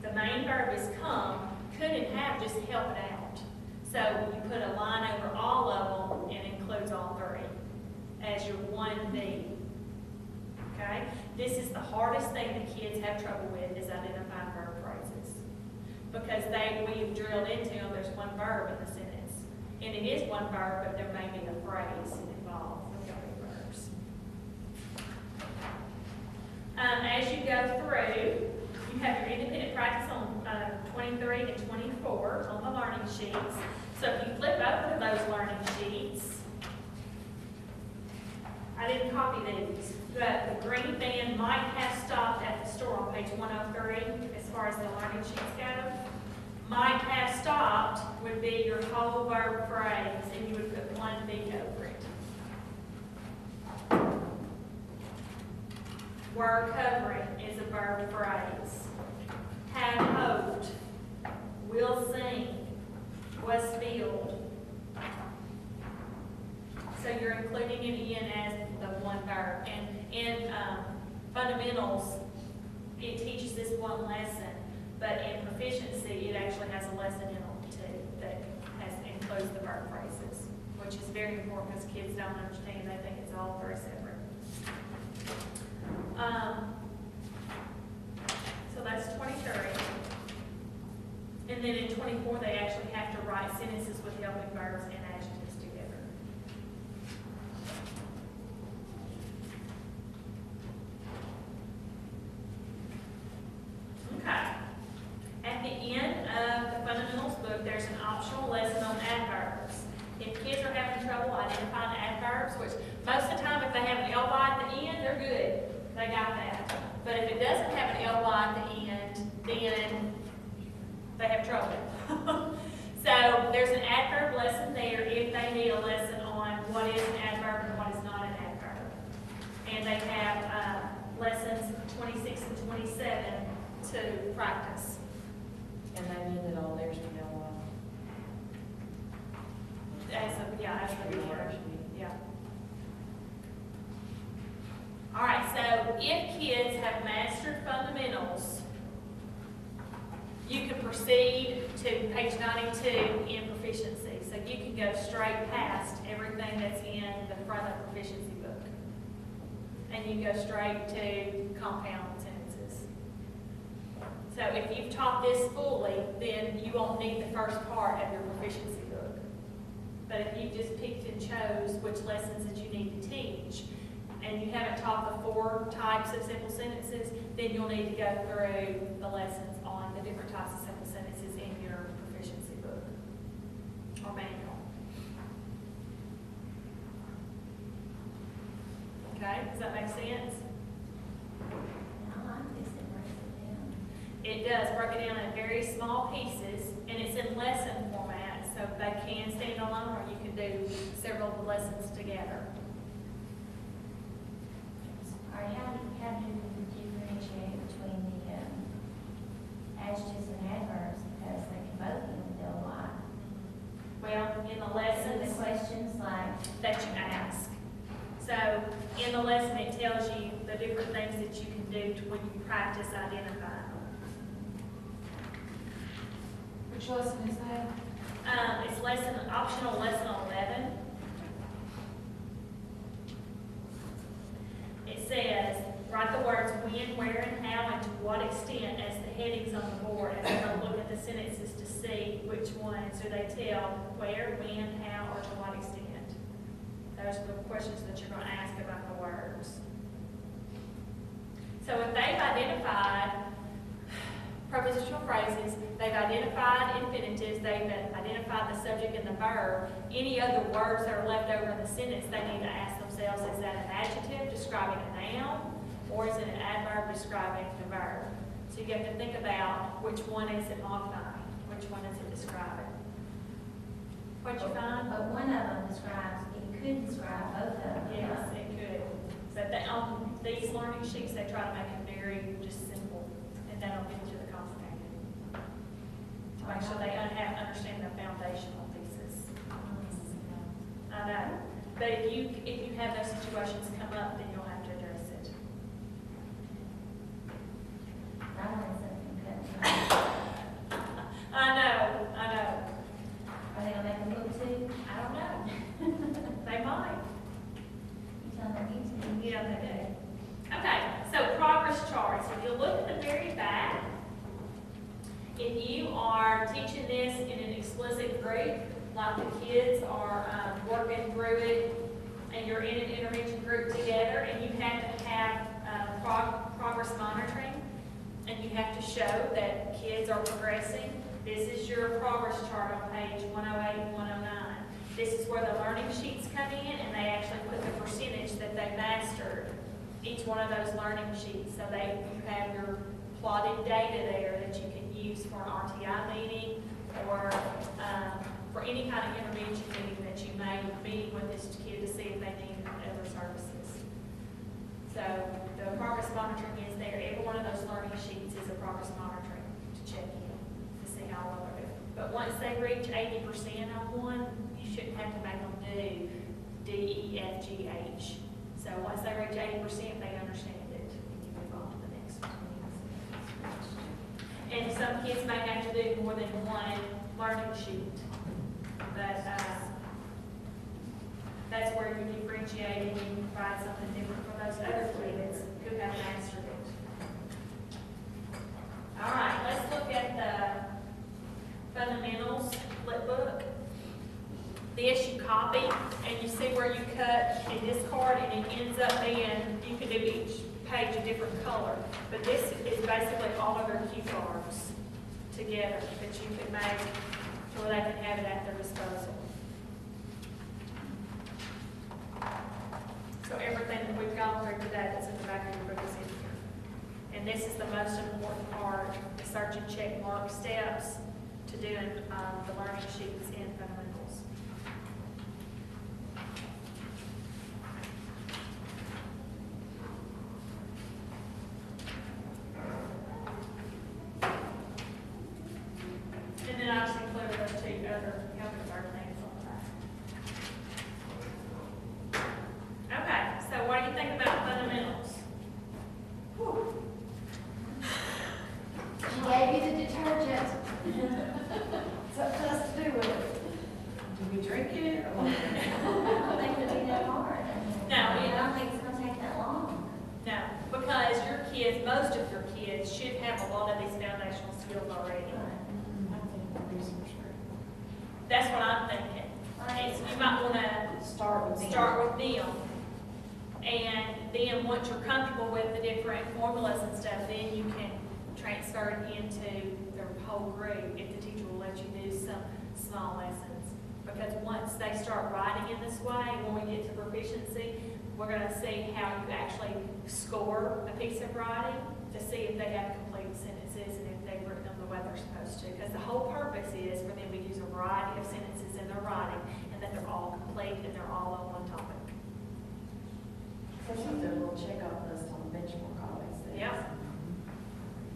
The main verb is come. Could and have just help it out. So you put a line over all of them and includes all three as your one be. Okay? This is the hardest thing that kids have trouble with is identifying verb phrases. Because we've drilled into them, there's one verb in the sentence. And it is one verb, but there may be a phrase involved with the other verbs. As you go through, you have your independent practice on 23 and 24 on the learning sheets. So if you flip over to those learning sheets, I didn't copy these, but the green band might have stopped at the store on page 103 as far as the learning sheets go. Might have stopped would be your whole verb phrase, and you would put one be over it. Were covering is a verb phrase. Had hoped, will sing, was filled. So you're including it in as the one verb. And in fundamentals, it teaches this one lesson, but in proficiency, it actually has a lesson in it too that includes the verb phrases, which is very important because kids don't understand. They think it's all very separate. So that's 23. And then in 24, they actually have to write sentences with helping verbs and adjectives together. Okay. At the end of the fundamentals book, there's an optional lesson on adverbs. If kids are having trouble identifying adverbs, which most of the time if they have an ly at the end, they're good. They got that. But if it doesn't have an ly at the end, then they have trouble. So there's an adverb lesson there if they need a lesson on what is an adverb and what is not an adverb. And they have lessons 26 and 27 to practice. And they needed all theirs to go As a reward. Yeah. All right, so if kids have mastered fundamentals, you can proceed to page 92 in proficiency. So you can go straight past everything that's in the front of the proficiency book. And you go straight to compound sentences. So if you've taught this fully, then you won't need the first part of your proficiency book. But if you just picked and chose which lessons that you need to teach, and you haven't taught the 4 types of simple sentences, then you'll need to go through the lessons on the different types of simple sentences in your proficiency book. Okay, does that make sense? I like this, it breaks it down. It does, break it down in very small pieces, and it's in lesson format, so they can stand alone, or you can do several of the lessons together. All right, how do you differentiate between the adjectives and adverbs, because they can both be with a lot. Well, in the So the lessons questions like, that you ask. So in the lesson, it tells you the different things that you can do to when you practice identifying. Which lesson is that? It's optional lesson 11. It says, write the words when, where, and how, and to what extent as the headings on the board, and then look at the sentences to see which ones do they tell where, when, how, or to what extent. Those are the questions that you're going to ask about the words. So if they've identified prepositional phrases, they've identified infinitives, they've identified the subject and the verb, any other words that are left over in the sentence, they need to ask themselves, is that an adjective describing a noun, or is it an adverb describing the verb? So you have to think about which one is it modifying, which one is it describing. What'd you find? but one of them describes, it could describe both of them. Yes, it could. But on these learning sheets, they try to make it very just simple, and they don't get into the complicated. To make sure they understand the foundational pieces. I know, but if you have those situations come up, then you'll have to address it. I learned something good. I know. Are they gonna make a move too? I don't know. They might. You tell them you to. Yeah, they do. Okay, so progress charts. If you look at the very back, if you are teaching this in an explicit group, like the kids are working through it, and you're in an intervention group together, and you have to have progress monitoring, and you have to show that kids are progressing, this is your progress chart on page 108 and 109. This is where the learning sheets come in, and they actually put the percentage that they mastered, each one of those learning sheets. So you have your plotted data there that you can use for an RTI meeting, or for any kind of intervention meeting that you may be with this kid to see if they need other services. So the progress monitoring is there. Every one of those learning sheets is a progress monitoring to check in, to see how well they're doing. But once they reach 80% on one, you shouldn't have to make them do D, E, F, G, H. So once they reach 80%, they understand it, and you move on to the next one. And some kids may have to do more than one learning sheet. But that's where you differentiate and you provide something different for those other kids who have mastered it. All right, let's look at the fundamentals flip book. This you copy, and you see where you cut and discard, and it ends up being, you can do each page a different color. But this is basically all of their cue cards together that you can make to where they can have it at their disposal. So everything that we've gone through today that's in the back of your book is in here. And this is the most important part, the search and check mark steps to doing the learning sheets in fundamentals. And then I just included those two other helping bird names on the back. Okay, so what do you think about fundamentals? She gave you the detergent. It's up to us to do with it. Do we drink it or? I don't think it'll be that hard. No, I don't think it's gonna take that long. No, because your kids, most of your kids should have a lot of these foundational skills already. That's what I'm thinking. And so you might want to Start with them. start with them. And then once you're comfortable with the different formulas and stuff, then you can transfer it into the whole group if the teacher will let you do some small lessons. Because once they start writing in this way, when we get to proficiency, We're gonna see how you actually score a piece of writing to see if they have complete sentences and if they've written them the way they're supposed to. Because the whole purpose is for them to use a variety of sentences in their writing and that they're all complete and they're all on one topic. So it's like a little checkoff list on the benchmark always says. Yep.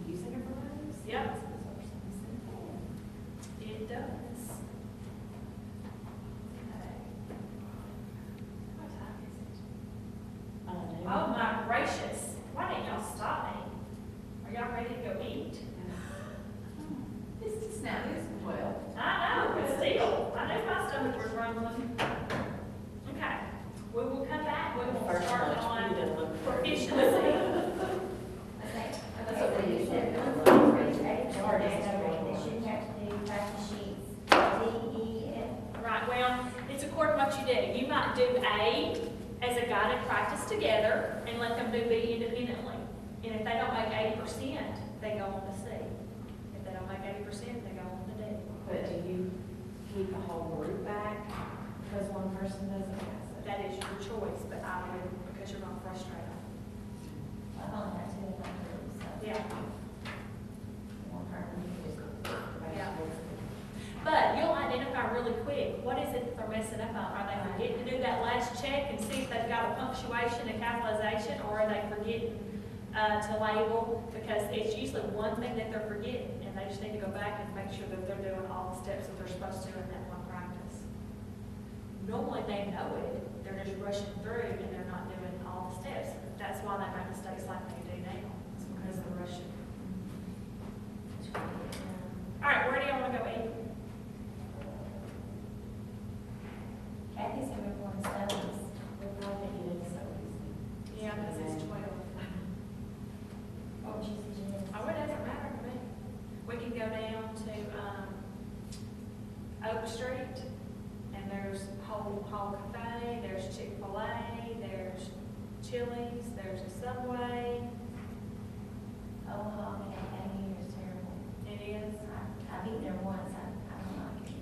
Using it for those? Yep. It does. What time is it? Oh my gracious, why didn't y'all stop me? Are y'all ready to go eat? It's just now, it's 12. I know, but still, I knew my stomach was rumbling. Okay, we will come back, we will First start lunch, we on didn't look for it. proficiency. Okay, so you said Bill ready A, or they shouldn't have to do practice sheets, D, E, F. Right, well, it's according to what you do. You might do A as a guided practice together and let them do B independently. And if they don't make 80%, they go on to C. If they don't make 80%, they go on to D. But do you keep the whole group back because one person doesn't pass it? That is your choice, but I would, because you're going to frustrate them. I've only got two in my group, so. Yeah. One person. Yeah. But you'll identify really quick, what is it that they're messing up on? Are they forgetting to do that last check and see if they've got a punctuation, a capitalization, or are they forgetting to label? Because it's usually one thing that they're forgetting, and they just need to go back and make sure that they're doing all the steps that they're supposed to in that one practice. Normally they know it, they're just rushing through and they're not doing all the steps. That's why they make mistakes like they do now, it's because they're rushing. All right, where do y'all want to go eat? Kathy's gonna be one studies. We're probably getting so easy. Yeah, because it's 12. What would you suggest? Oh, it doesn't matter to me. We can go down to, Oak Street, and there's Whole Cafe, there's Chick-fil-A, there's Chili's, there's a Subway. Oh, Hog Academy is terrible. It is. I've eaten there once, I don't like it.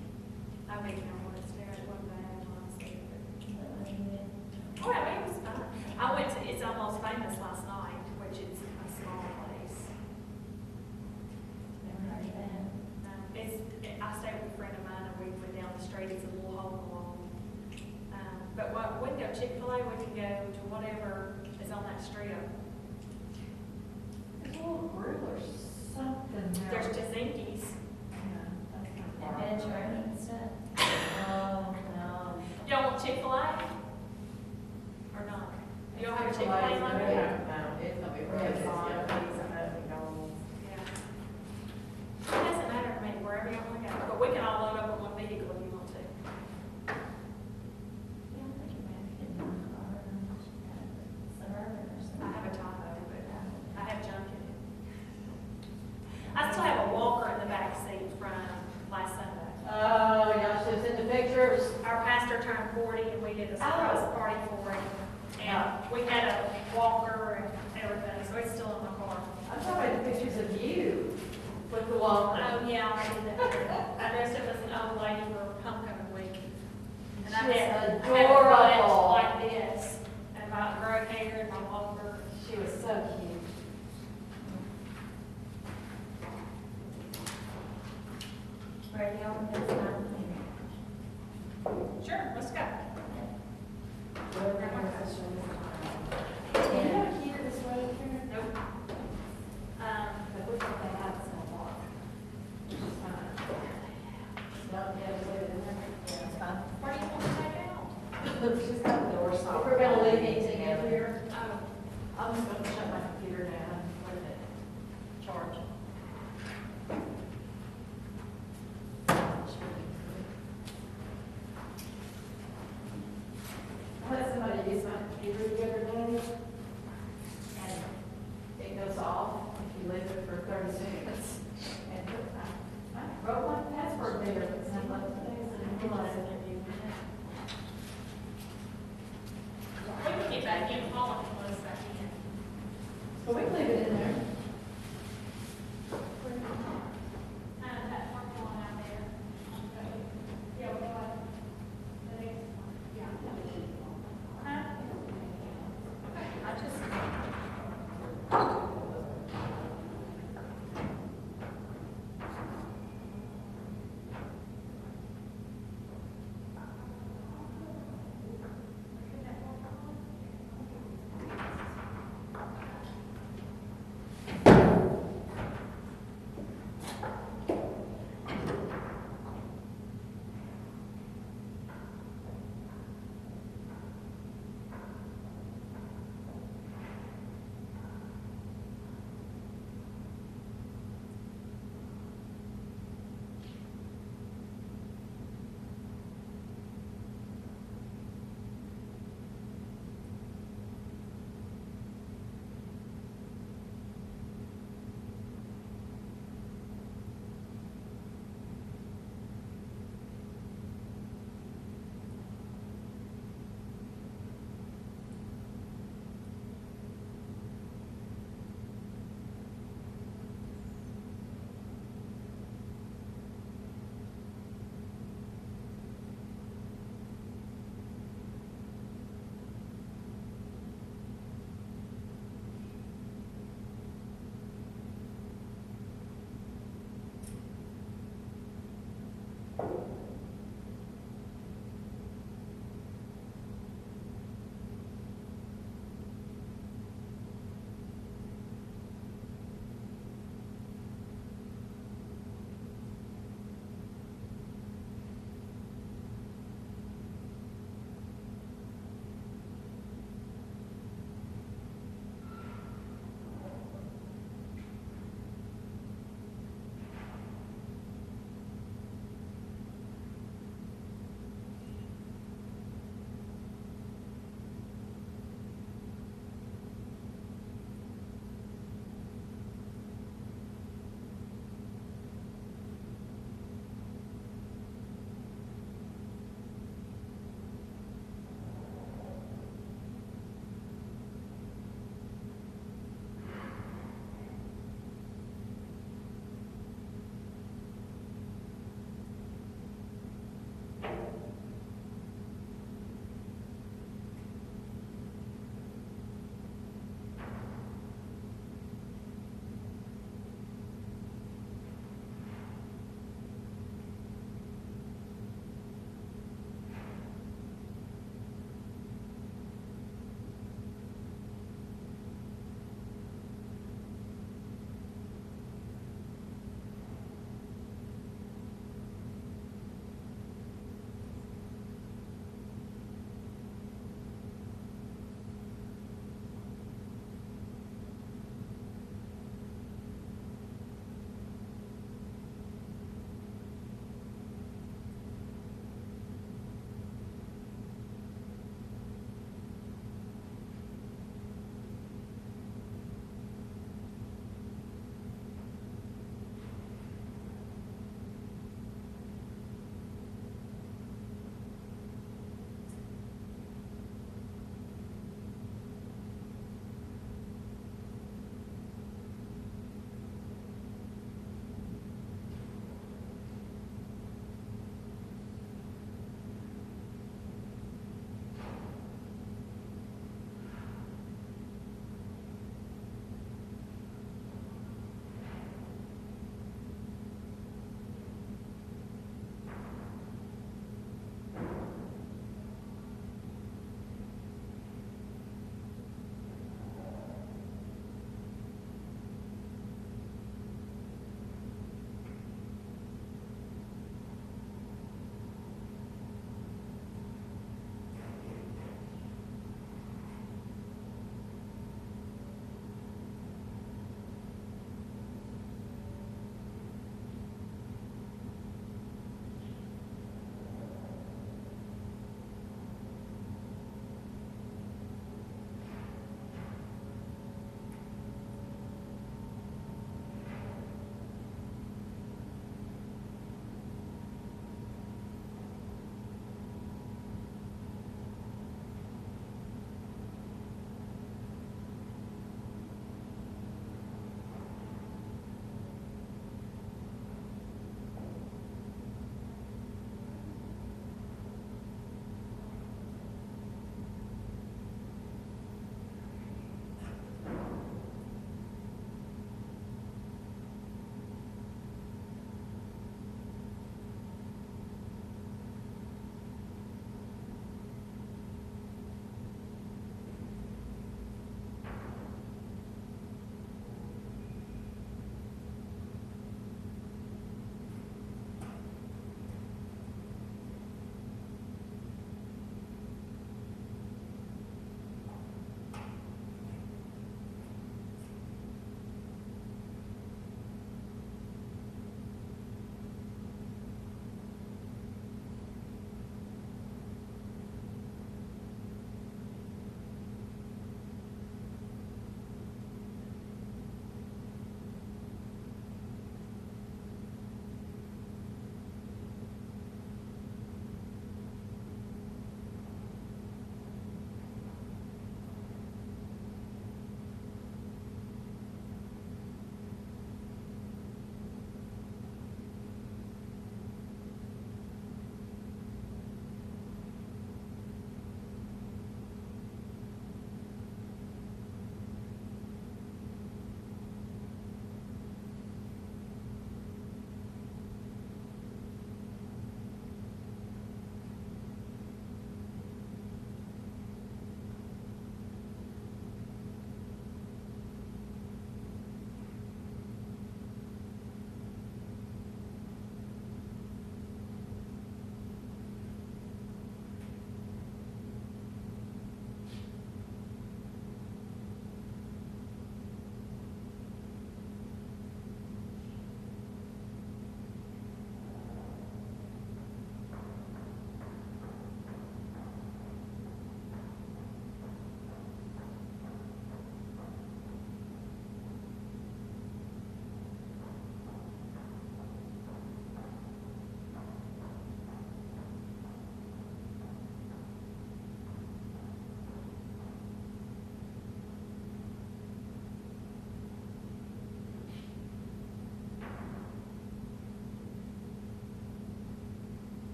I've been there once, there, it wasn't bad, honestly. But when you did, Oh, yeah, it was fine. I went to, it's Almost Famous last night, which is a small place. never heard of that. I stayed with a friend of mine, and we went down the street, it's a little hole in the wall. But we can go Chick-fil-A, we can go to whatever is on that strip. There's a little grill or something there. There's Jazinki's. Yeah, that's not And far. Mediterranean stuff. Oh, no. Y'all want Chick-fil-A? Or not? Y'all have a Chick-fil-A Chick-fil-A, like no. that? It's gonna be We're really fine, fun. pizza hut, McDonald's. Yeah. It doesn't matter to me, wherever y'all want to go, but we can all load up in one vehicle if you want to. Yeah, I think it might be good in the car, Suburban or I something. have a Tahoe, but I have junk in it. I still have a walker in the back seat from last Sunday. Oh, y'all should send the pictures. Our pastor turned 40 and we did a surprise party for him. And we had a walker and everything, so it's still in my car. I'm talking about the pictures of you with the walker. Oh, yeah, I did that. I dressed up as an old lady for homecoming week. And I She's had adorable. like this, and my gray hair and my walker. She was so cute. Ready, on this time? Sure, let's go. Whatever happens, show me the time. Do you have a key to this road here? Nope. It looks like they have some block. Which is fine. No, yeah, just leave it in there. Yeah, it's fine. Where do you want to take out? She's got the door If soft. we're gonna leave anything in here, Oh, I'm just gonna shut my computer down and let it charge.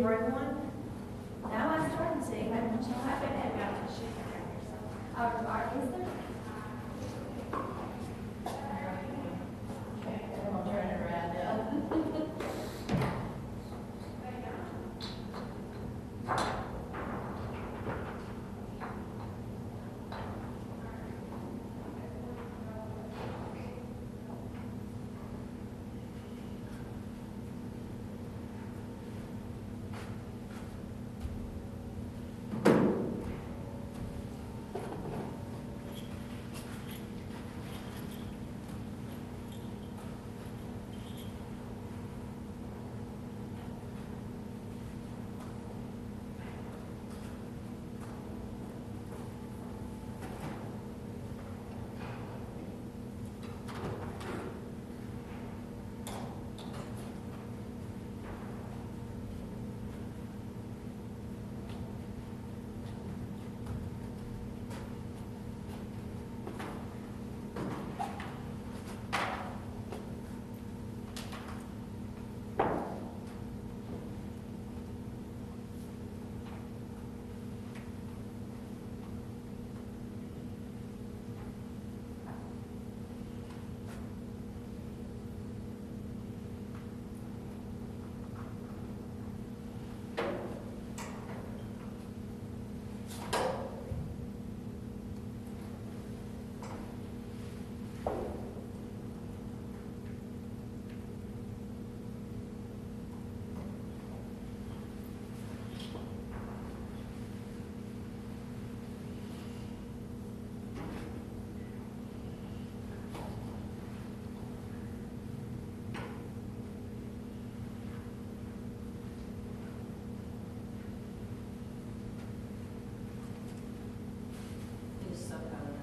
bring one? No, I'm starting to, maybe I'm not I've been happy. having out to shoot down here, so. Is there? Okay, I'm gonna turn it around now. It's so cold.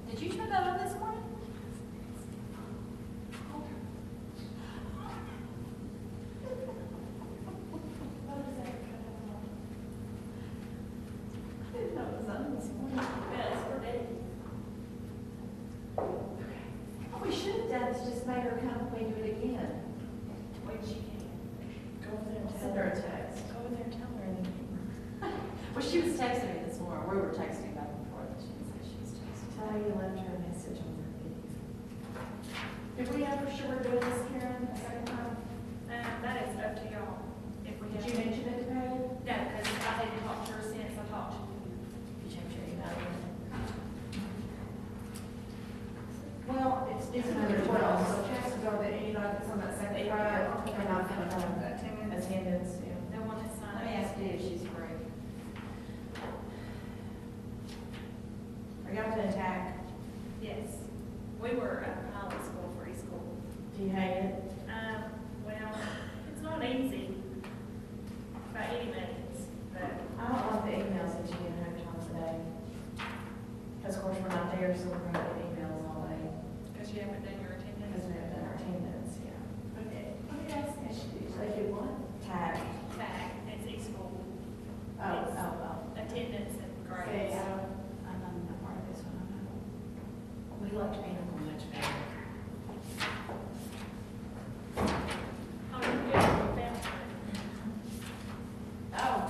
Did you turn that on this morning? I didn't know it was on this morning. Yeah, it's for Betty. What we should have done is just made her come when we do it again. When she can. Go over there and tell Send her a text. Go over there and tell her. Well, she was texting me this morning, we were texting back and forth, and she didn't say she was texting. Tell her you left her a message on her video. Did we know for sure we're doing this, Karen, a second time? That is up to y'all. If we Did have. you mention it to Patty? No, because I hadn't talked to her since I talked to you. You changed your email? Well, it's number 12, so chances are that anybody that's on that second row, they're not gonna come. Attendance, yeah. No one has Let signed. me ask Dee if she's free. Are y'all gonna attack? Yes. We were at pilot school, free school. Do you hate it? Well, it's not easy by any means, but I don't like the emails that you get a hundred times a day. Because of course, we're not there, so we're gonna get emails all day. because you haven't done your Because attendance. we haven't done our attendance, yeah. Okay. They do what? Tag. Tag, it's e-school, Oh. attendance and See, grades. I'm not a part of this one, I know. We like to be much better. Oh, you're good, you found it. Oh,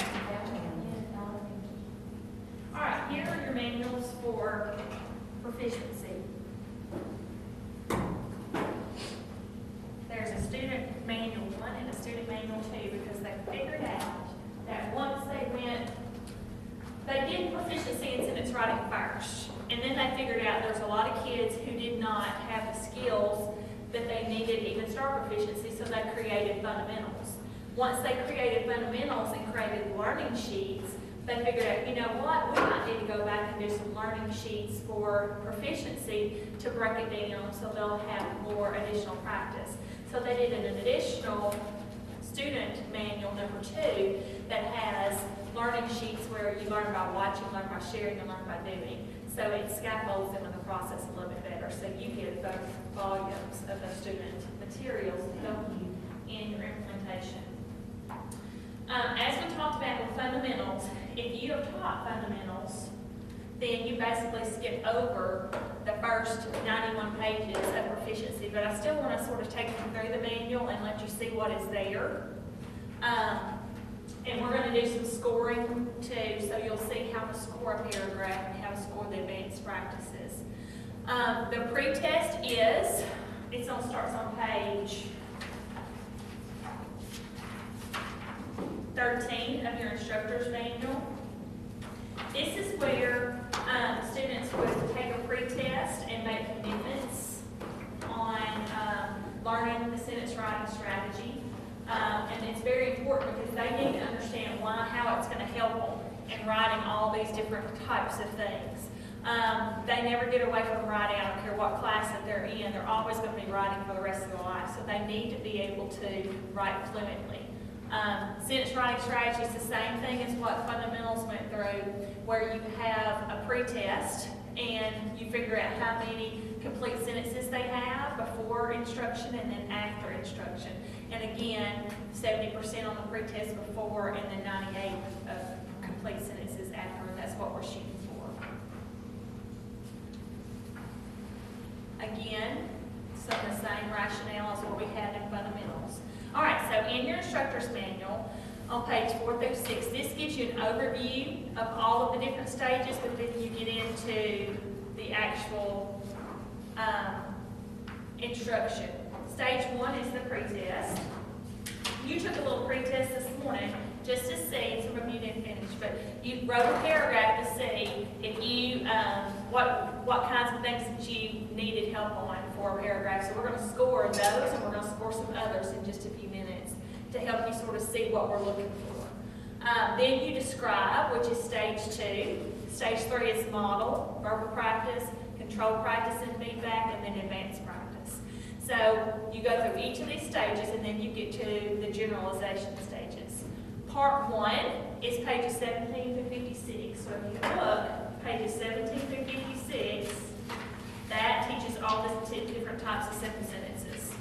All right, here are your manuals for proficiency. There's a student manual 1 and a student manual 2 because they figured out that once they did proficiency in sentence writing first, and then they figured out there's a lot of kids who did not have the skills that they needed to even start proficiency, so they created fundamentals. Once they created fundamentals and created learning sheets, they figured out, you know what, we might need to go back and do some learning sheets for proficiency to break it down so they'll have more additional practice. So they did an additional student manual number 2 that has learning sheets where you learn by watching, learn by sharing, and learn by doing. So it scaffolds them in the process a little bit better, so you get both volumes of the student materials to help you in your implementation. As we talked about with fundamentals, if you have taught fundamentals, then you basically skip over the first 91 pages of proficiency, but I still want to sort of take you through the manual and let you see what is there. And we're going to do some scoring too, so you'll see how to score a paragraph and how to score the advanced practices. The pre-test starts on page 13 of your instructor's manual. This is where students would take a pre-test and make commitments on learning the sentence writing strategy. And it's very important because they need to understand how it's going to help them in writing all these different types of things. They never get away from writing. I don't care what class that they're in. They're always going to be writing for the rest of their life. So they need to be able to write fluently. Sentence writing strategy is the same thing as what fundamentals went through, where you have a pre-test and you figure out how many complete sentences they have before instruction and then after instruction. And again, 70% on the pre-test before and then 98 of complete sentences after. That's what we're shooting for. Again, some of the same rationale as what we had in fundamentals. All right, so in your instructor's manual, on page 4 through 6, this gives you an overview of all of the different stages, but then you get into the actual instruction. Stage 1 is the pretest. You took a little pretest this morning just to see, some of you didn't finish, but you wrote a paragraph to see if you, what kinds of things that you needed help on for a paragraph. So we're going to score those and we're going to score some others in just a few minutes to help you sort of see what we're looking for. Then you describe, which is stage 2. Stage 3 is model, verbal practice, control practice and feedback, and then advanced practice. So you go through each of these stages and then you get to the generalization stages. Part 1 is pages 17 to 56. So if you look, pages 17 to 56, that teaches all the different types of simple sentences.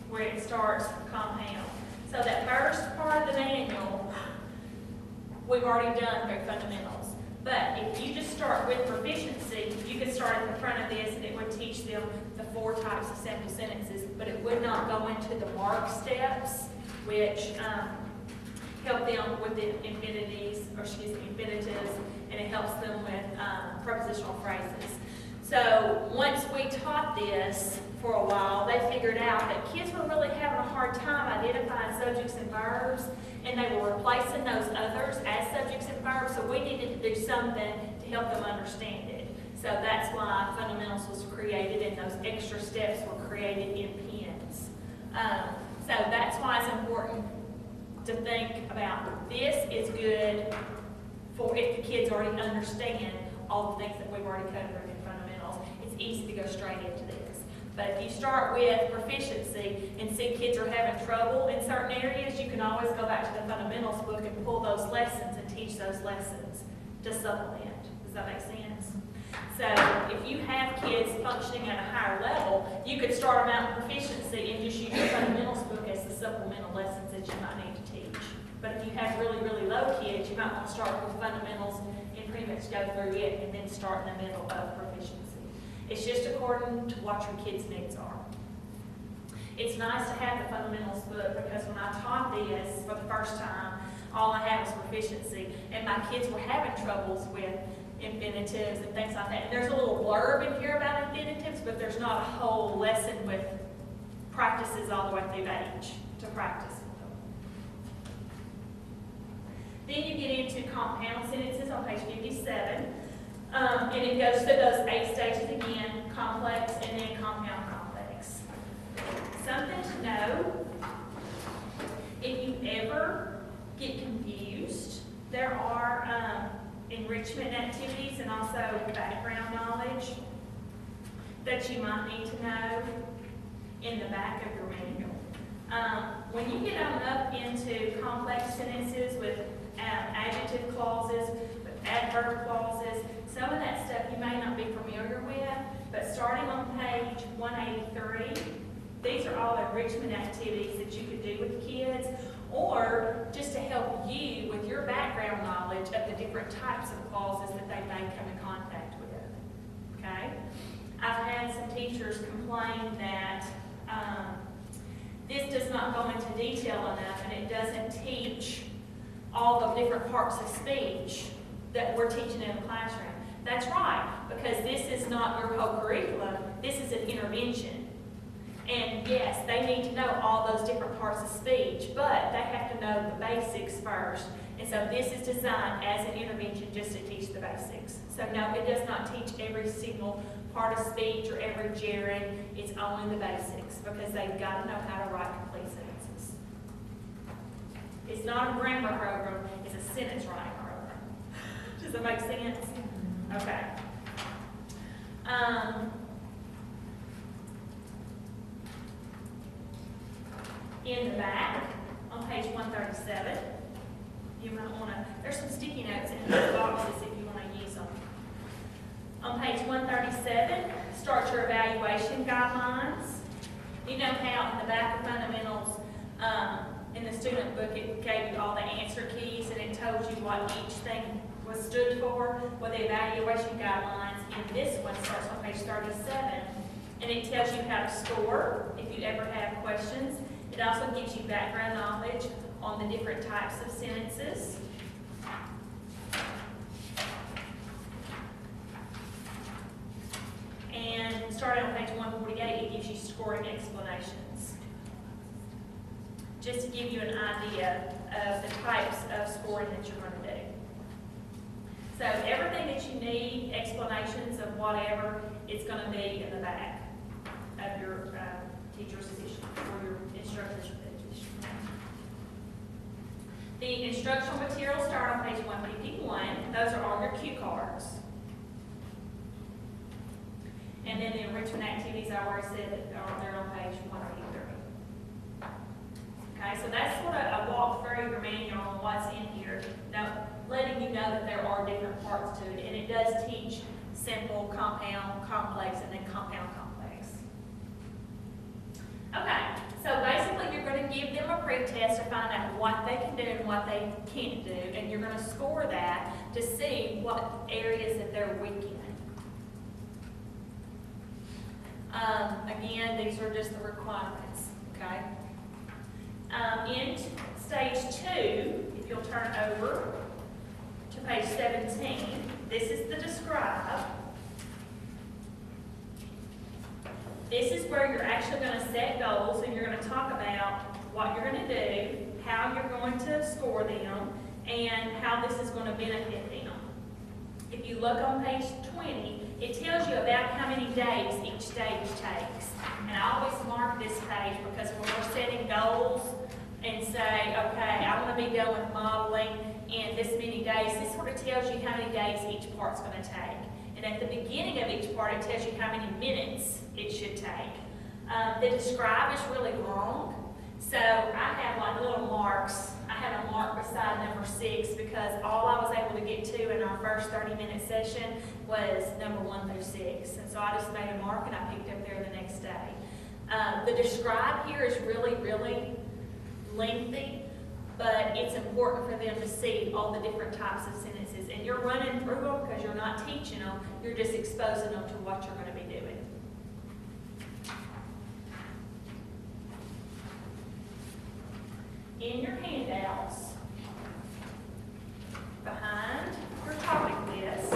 Where it starts compound. So that first part of the manual, we've already done through fundamentals. But if you just start with proficiency, you could start at the front of this and it would teach them the 4 types of simple sentences, but it would not go into the mark steps, which help them with the infinitives, and it helps them with prepositional phrases. So once we taught this for a while, they figured out that kids were really having a hard time identifying subjects and verbs, and they were replacing those others as subjects and verbs, so we needed to do something to help them understand it. So that's why fundamentals was created and those extra steps were created in PINS. So that's why it's important to think about this is good for if the kids already understand all the things that we've already covered in fundamentals. It's easy to go straight into this. But if you start with proficiency and see kids are having trouble in certain areas, you can always go back to the fundamentals book and pull those lessons and teach those lessons to supplement. Does that make sense? So if you have kids functioning at a higher level, you could start them out in proficiency and just use your fundamentals book as the supplemental lessons that you might need to teach. But if you have really, really low kids, you might want to start with fundamentals and pretty much go through it and then start in the middle of proficiency. It's just according to what your kids' needs are. It's nice to have the fundamentals book because when I taught this for the first time, all I had was proficiency, and my kids were having troubles with infinitives and things like that. And there's a little blurb in here about infinitives, but there's not a whole lesson with practices all the way through age to practice with them. Then you get into compound sentences on page 57. And it goes through those 8 stages again, complex and then compound complex. Something to know, if you ever get confused, there are enrichment activities and also background knowledge that you might need to know in the back of your manual. When you get on up into complex sentences with adjective clauses, with adverb clauses, some of that stuff you may not be familiar with, but starting on page 183, these are all enrichment activities that you could do with kids, or just to help you with your background knowledge of the different types of clauses that they may come in contact with, okay? I've had some teachers complain that this does not go into detail enough and it doesn't teach all the different parts of speech that we're teaching in the classroom. That's right, because this is not your whole curriculum, this is an intervention. And yes, they need to know all those different parts of speech, but they have to know the basics first. And so this is designed as an intervention just to teach the basics. So no, it does not teach every single part of speech or every gerund. It's only the basics because they've got to know how to write complete sentences. It's not a grammar program, it's a sentence writing program. Does that make sense? Okay. In the back, on page 137, you might want to, there's some sticky notes in the boxes if you want to use them. On page 137, start your evaluation guidelines. You know how in the back of fundamentals, in the student book, it gave you all the answer keys and it told you what each thing was stood for? Well, the evaluation guidelines in this one starts on page 37, and it tells you how to score if you ever have questions. It also gives you background knowledge on the different types of sentences. And starting on page 148, it gives you scoring explanations. Just to give you an idea of the types of scoring that you're going to do. So everything that you need, explanations of whatever, it's going to be in the back of your teacher's edition or your instructor's edition. The instructional materials start on page 151. Those are all your cue cards. And then the enrichment activities, I already said that they're on page 183. Okay, so that's sort of a walk through your manual on what's in here. Now, letting you know that there are different parts to it, and it does teach simple, compound, complex, and then compound, complex. Okay, so basically you're going to give them a pre-test to find out what they can do and what they can't do, and you're going to score that to see what areas that they're weak in. Again, these are just the requirements, okay? In stage 2, if you'll turn over to page 17, this is the describe. This is where you're actually going to set goals and you're going to talk about what you're going to do, how you're going to score them, and how this is going to benefit them. If you look on page 20, it tells you about how many days each stage takes. And I always mark this page because when we're setting goals and say, okay, I want to be done with modeling in this many days, this sort of tells you how many days each part's going to take. And at the beginning of each part, it tells you how many minutes it should take. The describe is really long, so I have like little marks. I have a mark beside number 6 because all I was able to get to in our first 30-minute session was number 1 through 6. And so I just made a mark and I picked up there the next day. The describe here is really, really lengthy, but it's important for them to see all the different types of sentences. And you're running through them because you're not teaching them, you're just exposing them to what you're going to be doing. In your handouts, behind your topic list,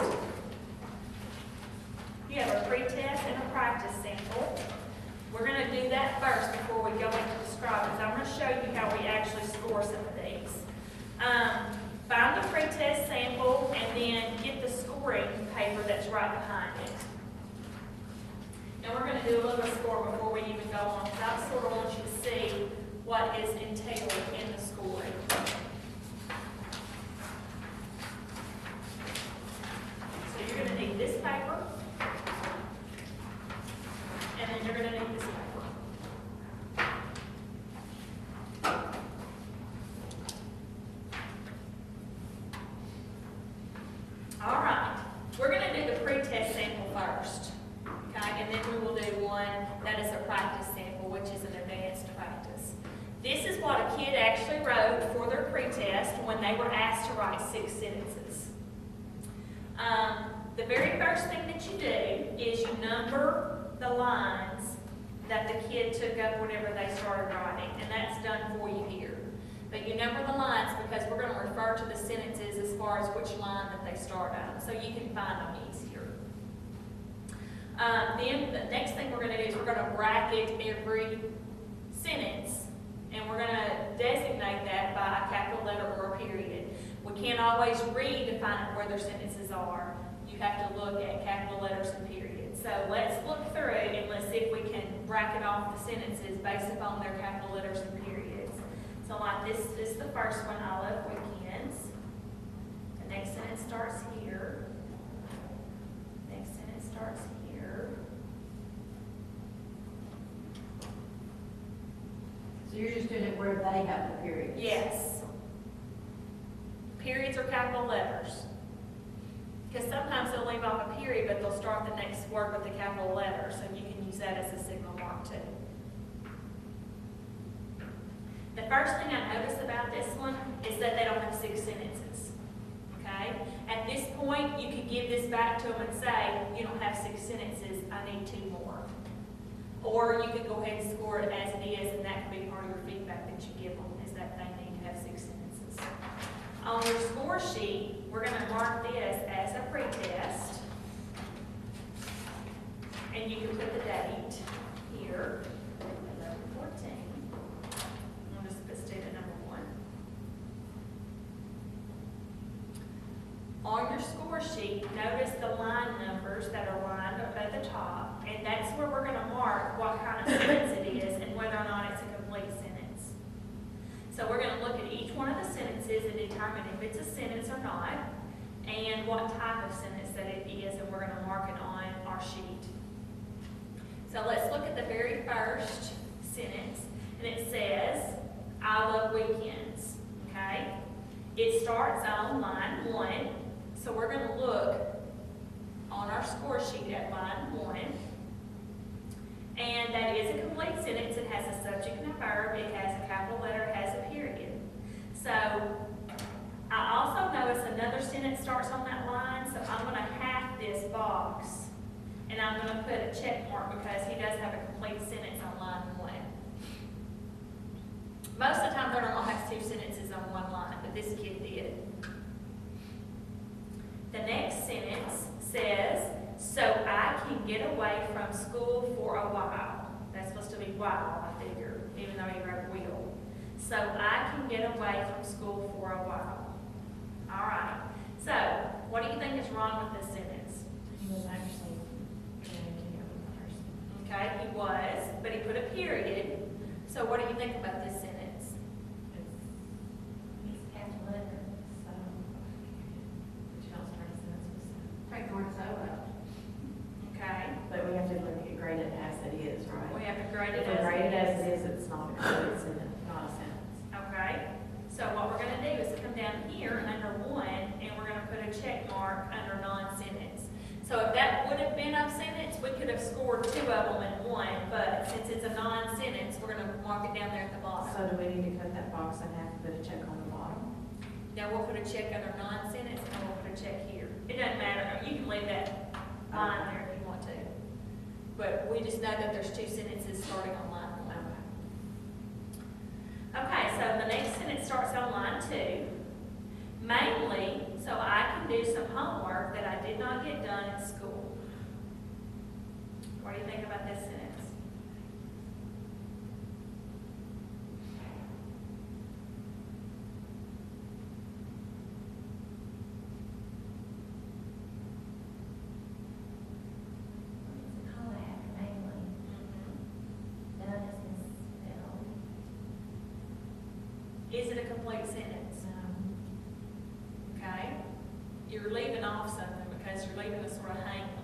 you have a pre-test and a practice sample. We're going to do that first before we go into describe, because I'm going to show you how we actually score some of these. Find the pre-test sample and then get the scoring paper that's right behind it. And we're going to do a little score before we even go on, because I sort of want you to see what is entailed in the scoring. one that is a practice sample, which is an advanced practice. This is what a kid actually wrote for their pretest when they were asked to write 6 sentences. The very first thing that you do is you number the lines that the kid took up whenever they started writing, and that's done for you here. But you number the lines because we're going to refer to the sentences as far as which line that they start on, so you can find them easier. Then the next thing we're going to do is we're going to bracket every sentence, and we're going to designate that by a capital letter or a period. We can't always read to find out where their sentences are. You have to look at capital letters and periods. So let's look through it and let's see if we can bracket off the sentences based upon their capital letters and periods. So like this is the first one, I love weekends. The next sentence starts here. Next sentence starts here. So you're just doing it where they have the periods? Yes. Periods are capital letters. Because sometimes they'll leave off a period, but they'll start the next word with a capital letter, so you can use that as a signal mark too. The first thing I notice about this one is that they don't have 6 sentences. Okay? At this point, you could give this back to them and say, you don't have 6 sentences, I need 2 more. Or you could go ahead and score it as it is, and that could be part of your feedback that you give them, is that they need to have 6 sentences. On your score sheet, we're going to mark this as a pretest. And you can put the date here, 11/14. I'll just put student number 1. On your score sheet, notice the line numbers that are lined up at the top, and that's where we're going to mark what kind of sentence it is and whether or not it's a complete sentence. So we're going to look at each one of the sentences and determine if it's a sentence or not, and what type of sentence that it is, and we're going to mark it on our sheet. So let's look at the very first sentence, and it says, I love weekends, okay? It starts on line 1, so we're going to look on our score sheet at line 1, and that is a complete sentence. It has a subject and a verb, it has a capital letter, it has a period. So I also notice another sentence starts on that line, so I'm going to half this box, and I'm going to put a check mark because he does have a complete sentence on line 1. Most of the time, they're not going to have 2 sentences on one line, but this kid did. The next sentence says, so I can get away from school for a while. That's supposed to be while, I figure, even though he wrote will. So I can get away from school for a while. All right. So what do you think is wrong with this sentence? He was actually trying to hear the person. Okay, he was, but he put a period. So what do you think about this sentence? It's capital letter. So, which else starts sentences? Take the word so out. Okay, But we have to look at grade it as it is, right? we have to grade it If we as grade it it as is. it is, it's not a complete sentence, not a sentence. Okay, so what we're gonna do is come down here under 1, and we're gonna put a check mark under non-sentence. So if that would have been a sentence, we could have scored 2 of them in 1, but since it's a non-sentence, we're gonna mark it down there at the bottom. So do we need to cut that box in half and put a check on the bottom? Now we'll put a check under non-sentence, and we'll put a check here. It doesn't matter, you can leave that line there if you want to. But we just know that there's 2 sentences starting on line 1. Okay, so the next sentence starts on line 2. Mainly, so I can do some homework that I did not get done in school. What do you think about this sentence? It's a comma after mainly. None is misspelled. Is it a complete sentence? Okay? You're leaving off something because you're leaving us sort of hanging.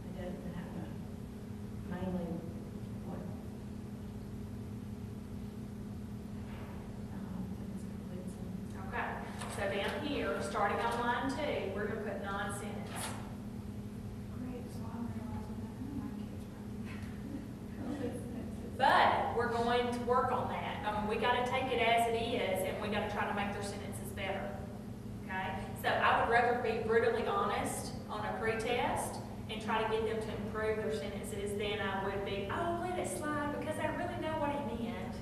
It doesn't have a, mainly, what? It's a complete sentence. Okay, so down here, starting on line 2, we're gonna put non-sentence. Great, so I'm realizing try to make their sentences better. Okay? So I would rather be brutally honest on a pretest and try to get them to improve their sentences than I would be, oh, let it slide because I really know what he meant.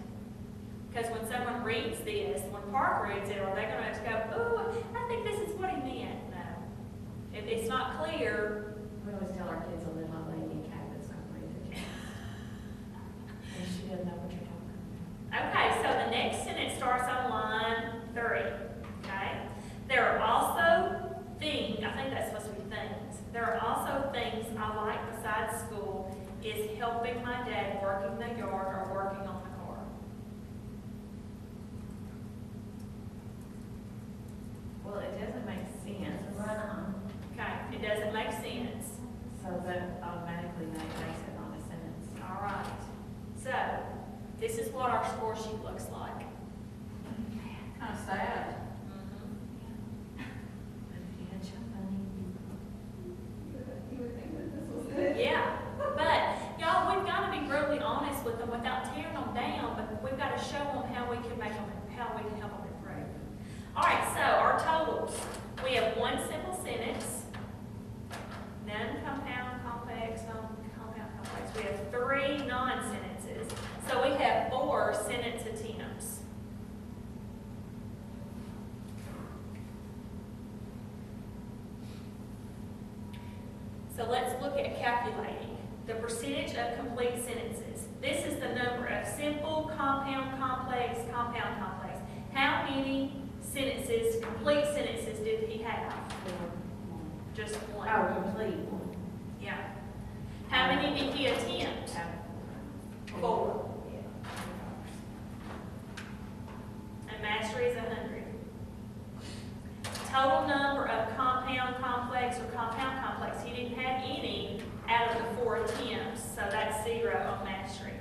Because when someone reads this, when Park reads it, are they going to go, oh, I think this is what he meant? No. If it's not clear, We always tell our kids a little old lady in Cabot's gonna read the test. And she doesn't know what you're talking about. okay, so the next sentence starts on line 3. Okay? There are also things, I think that's supposed to be things. There are also things I like besides school is helping my dad working the yard or working on the car. Well, it doesn't make sense, Run on. Okay, it doesn't make sense. so that automatically makes it on a sentence. All right. So, this is what our score sheet looks like. Kind of sad. You would think that this was good. Yeah, but y'all, we've got to be brutally honest with them without tearing them down, but we've got to show them how we can make them, how we can help them improve. All right, so our totals. We have one simple sentence, none compound, complex, compound, complex. We have 3 non-sentences. So we have 4 sentence attempts. So let's look at calculating the percentage of complete sentences. This is the number of simple, compound, complex, compound, complex. How many sentences, complete sentences did he have? Just one. Oh, complete. Yeah. How many did he attempt? 4. And mastery is 100. Total number of compound, complex, or compound, complex. He didn't have any out of the 4 attempts, so that's 0 on mastery.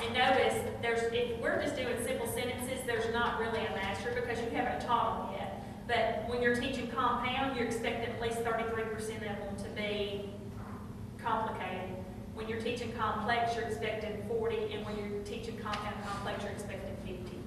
And notice, if we're just doing simple sentences, there's not really a mastery because you haven't taught them yet. But when you're teaching compound, you're expecting at least 33% of them to be complicated. When you're teaching complex, you're expecting 40, and when you're teaching compound complex, you're expecting 50.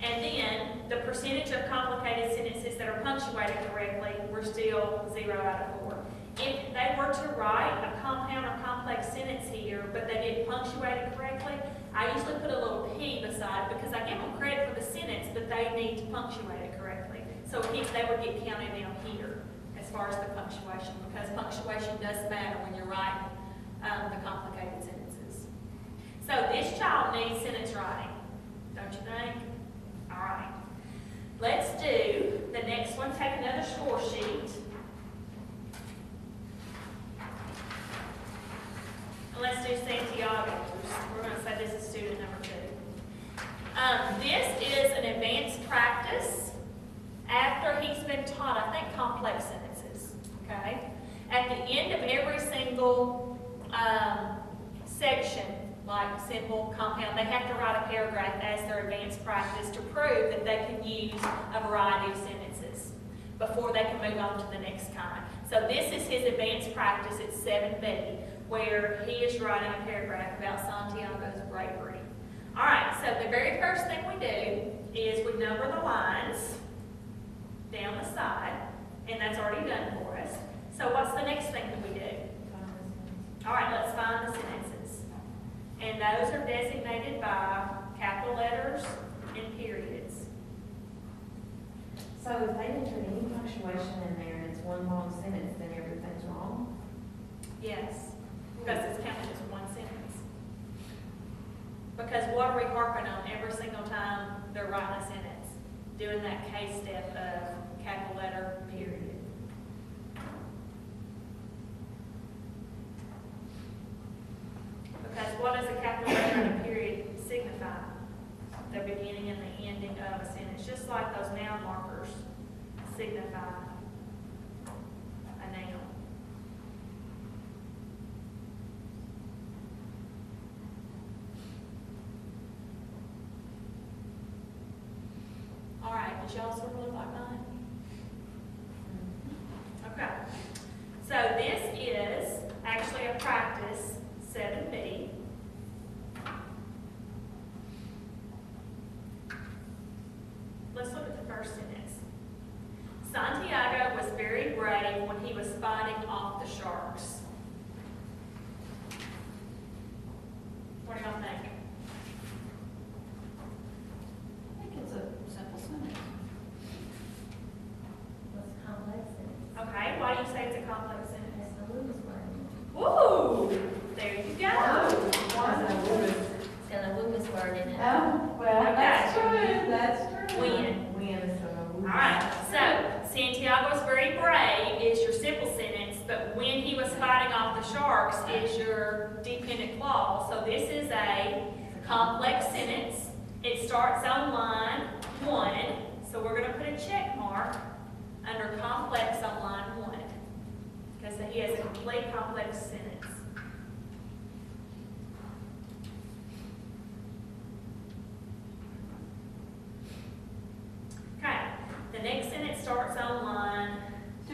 And then the percentage of complicated sentences that are punctuated correctly, we're still 0 out of 4. If they were to write a compound or complex sentence here, but they didn't punctuate it correctly, I usually put a little P beside because I give them credit for the sentence, but they need to punctuate it correctly. So they would get counted down here as far as the punctuation, because punctuation does matter when you're writing the complicated sentences. So this child needs sentence writing, don't you think? All right. Let's do the next one. Take another score sheet. And let's do Santiago. We're going to say this is student number 2. This is an advanced practice after he's been taught, I think, complex sentences. Okay? At the end of every single section, like simple, compound, they have to write a paragraph as their advanced practice to prove that they can use a variety of sentences before they can move on to the next kind. So this is his advanced practice. It's 7B, where he is writing a paragraph about Santiago's bravery. All right, so the very first thing we do is we number the lines down the side, and that's already done for us. So what's the next thing that we do? All right, let's find the sentences. And those are designated by capital letters and periods. So if they didn't put any punctuation in there and it's one long sentence, then everything's wrong? Yes, because it's counted as one sentence. Because what are we harping on every single time they're writing a sentence? Doing that case step of capital letter, period. Because what does a capital letter and a period signify? The beginning and the ending of a sentence, just like those noun markers signify a noun. All right, does y'all sort of look like mine? Okay. So this is actually a practice 7B. her sentence. Santiago was very brave when he was fighting off the sharks. What do y'all think? I think it's a simple sentence. Was complex and Okay, why do you say it's a complex sentence? it's the Lewis word. Woo! There you go. It's got a Lewis word in it. Oh, well, that's true, that's When. so. Alright, so Santiago was very brave is your simple sentence, but when he was fighting off the sharks is your dependent clause. So this is a complex sentence. It starts on line 1, so we're going to put a check mark under complex on line 1, because he has a complete complex sentence. Okay, the next sentence starts on line 2.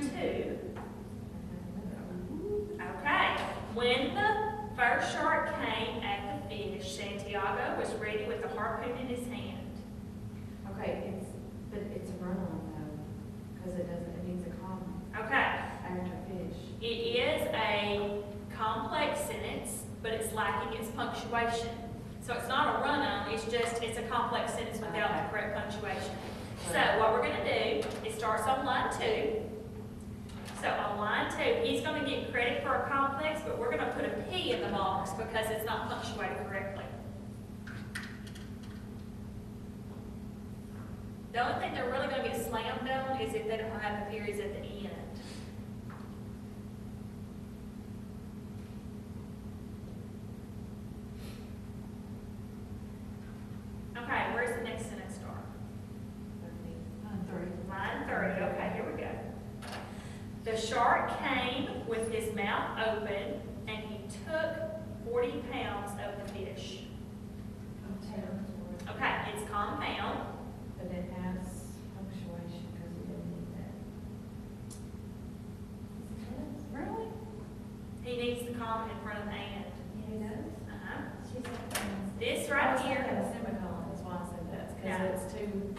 Okay, when the first shark came at the fish, Santiago was ready with the harpoon in his hand. Okay, but it's a run-on though, because it needs a comma Okay, after fish. it is a complex sentence, but it's lacking its punctuation. So it's not a run-on, it's a complex sentence without the correct punctuation. So what we're gonna do, it starts on line 2. So on line 2, he's gonna get credit for a complex, but we're gonna put a P in the box because it's not punctuated correctly. The only thing they're really gonna get slammed on is if they don't have the periods at the end. Okay, where's the next sentence start? Line 30, okay, here we go. The shark came with his mouth open, and he took 40 pounds of the fish. Okay, it's compound. But it has punctuation, because we didn't need that. Really? He needs the comma in front of the and. He does? Uh-huh. She said, This I right was here. thinking semicolon, that's why I said that, Yeah. because it's too.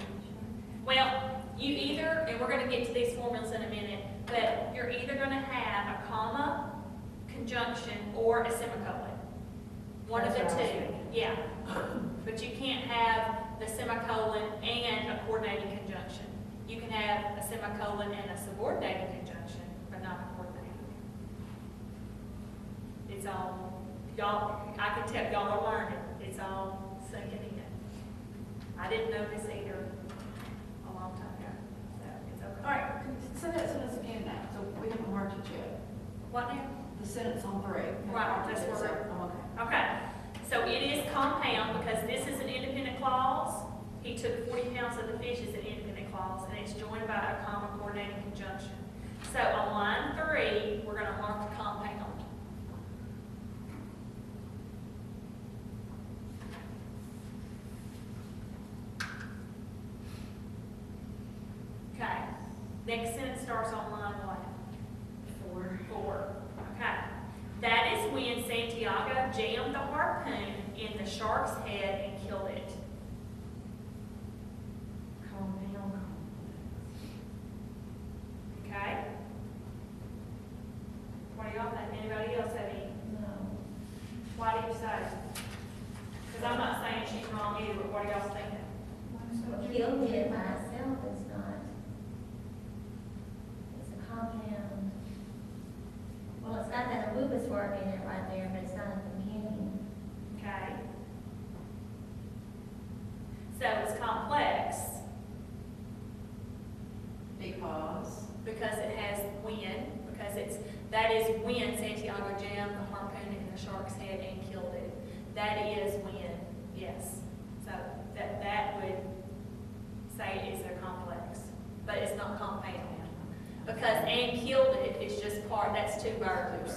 Well, you either, and we're gonna get to these formulas in a minute, but you're either gonna have a comma, conjunction, or a semicolon. One of the That's what I was two, thinking. yeah. But you can't have the semicolon and a coordinating conjunction. You can have a semicolon and a subordinating conjunction, but not a coordinating. It's all, y'all, I can tell y'all are learning, it's all sinking in. I didn't know this either a long time ago, so it's okay. All right, say that sentence again now, so we haven't marked it yet. What now? The sentence on 3. Right, that's So, where oh, okay. Okay, so it is compound because this is an independent clause. He took 40 pounds of the fish as an independent clause, and it's joined by a comma coordinating conjunction. So on line 3, we're gonna mark the compound. Okay, next sentence starts on line what? 4. Okay. That is when Santiago jammed the harpoon in the shark's head and killed it. Compound complex. Okay? What do y'all think? Anybody else have any? no. Why do you say? Because I'm not saying she's wrong either, but what are y'all thinking? Killed it by itself is not. It's a compound. Well, it's got that Lewis word in it right there, but it's not at the beginning. Okay? So it's complex because it has when, that is when Santiago jammed the harpoon in the shark's head and killed it. That is when, yes. So that would say it's a complex, but it's not compound. Because and killed it is just part, that's 2 verbs.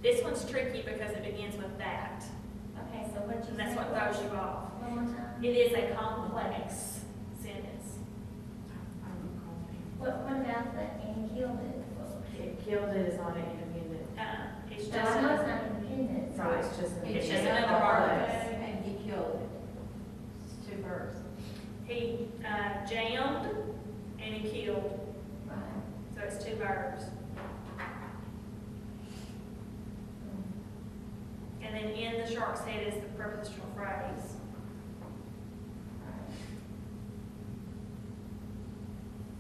This one's tricky because it begins with that. Okay, so what you And that's say what was- throws you off. One more time. It is a complex sentence. What about the and killed it? Well, It killed it is not an independent, It's No, just, I know it's not independent. so it's just. an it's just independent another shark's head is the prepositional phrase.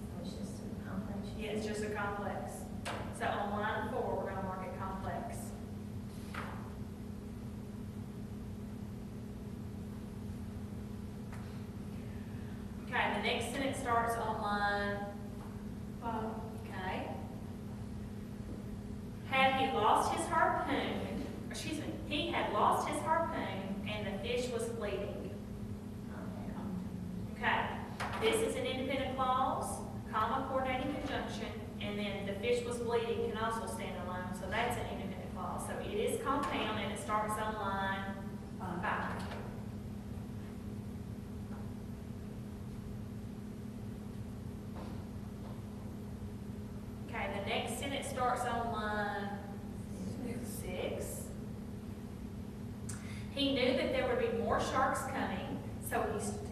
So it's just a complex. Yeah, it's just a complex. So on line 4, we're gonna mark it complex. Okay, the next sentence starts on line 5. Okay. Had he lost his harpoon, excuse me, he had lost his harpoon and the fish was bleeding. Okay, this is an independent clause, comma, coordinating conjunction, and then the fish was bleeding can also stand alone, so that's an independent clause. So it is compound and it starts on line 5. Okay, the next sentence starts on line 6. He knew that there would be more sharks coming, so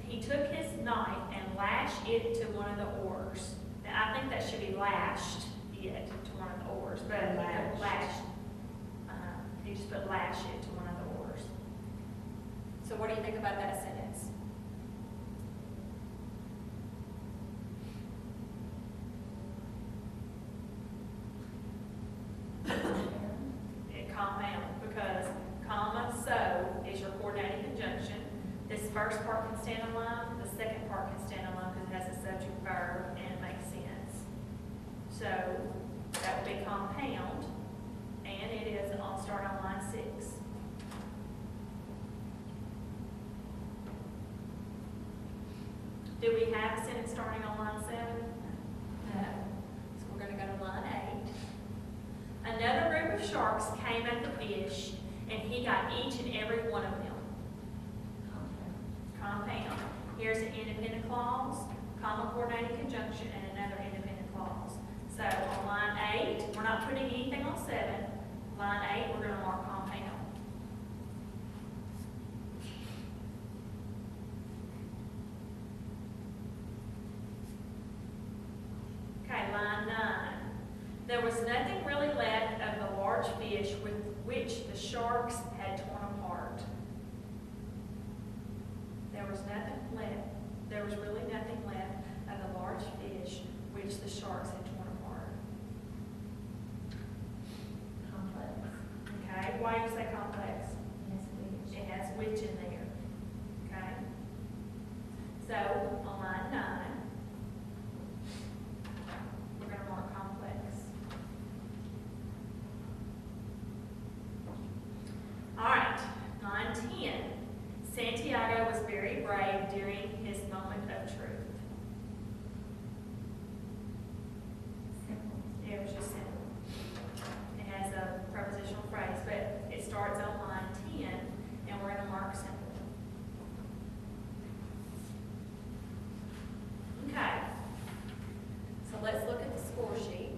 he took his knife and lashed it to one of the oars. Now, I think that should be lashed it to one of the oars, but he put lashed. He just put lash it to one of the oars. So what do you think about that sentence? It compound because comma, so is your coordinating conjunction. This first part can stand alone, the second part can stand alone because it has a subject verb and it makes sense. So that would be compound, and it is on start on line 6. Do we have a sentence starting on line 7? No. So we're going to go to line 8. Another group of sharks came at the fish, and he got each and every one of them. Compound. Here's an independent clause, comma, coordinating conjunction, and another independent clause. So on line 8, we're not putting anything on 7. Line 8, we're going to mark compound. Okay, line 9. There was nothing really left of the large fish with which the sharks had torn apart. There was nothing left. There was really nothing left of the large fish which the sharks had torn apart. Complex. Okay, why do you say complex? Yes, we. It has which in there. Okay? So on line 9, we're going to mark complex. All right, line 10. Santiago was very brave during his moment of truth. Simple. It was just simple. It has a prepositional phrase, but it starts on line 10, and we're going to mark simple. Okay. So let's look at the score sheet.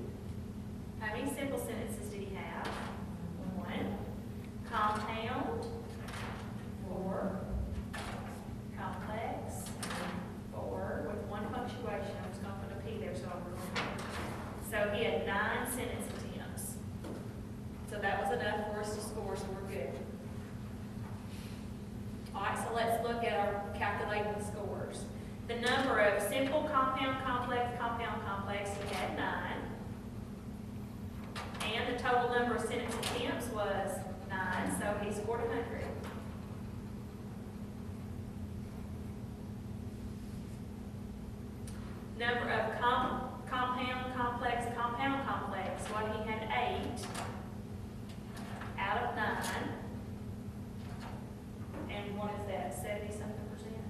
How many simple sentences did he have? 1. Compound. 4. Complex. 4. With 1 punctuation. I was going to put a P there so I remember. So he had 9 sentence attempts. So that was enough for us to score, so we're good. All right, so let's look at our calculating the scores. The number of simple, compound, complex, he had 9. And the total number of sentence attempts was 9, so he scored 100. Number of compound, complex, well, he had 8 out of 9. And what is that, 70-something percent?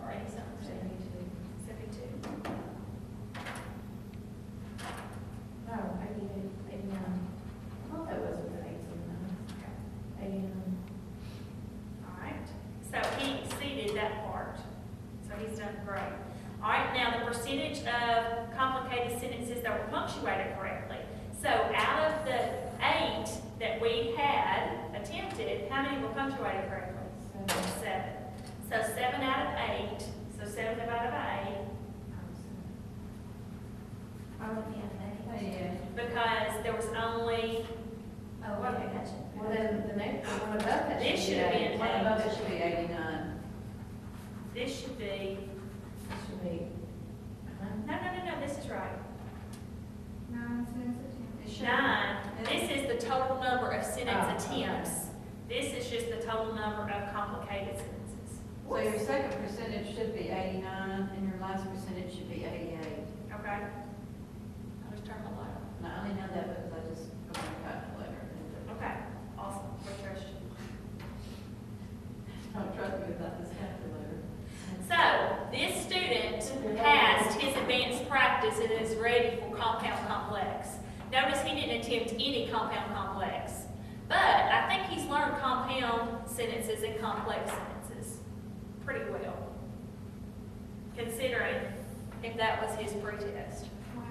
Or 80-something percent? 72. No, 88, 89. I thought that was with an 89. All right, so he exceeded that part, so he's done great. All right, now the percentage of complicated sentences that were punctuated correctly. So out of the 8 that we had attempted, how many were punctuated correctly? 7. So 7 out of 8, so 7 out of 8, Why would we have that? because there was only, Oh, okay, gotcha. Well, then the next, the one above that This should be should be 80. in One above it should be 89. This should be, Should be, no, this is right. 9 cents a ten. It should. 9, this is the total number of Oh, sentence okay. attempts. This is just the total number of complicated sentences. So your second percentage should be 89, and your last percentage should be 88. Okay? I'll just turn the light on. And I only know that because I just go on the calculator and do it. Okay, awesome, we trust you. Don't trust me without this calculator. So, this student passed his advanced practice and is ready for compound complex. Notice he didn't attempt any compound complex, but I think he's learned compound sentences and complex sentences pretty well, considering if that was his pretest. Wow.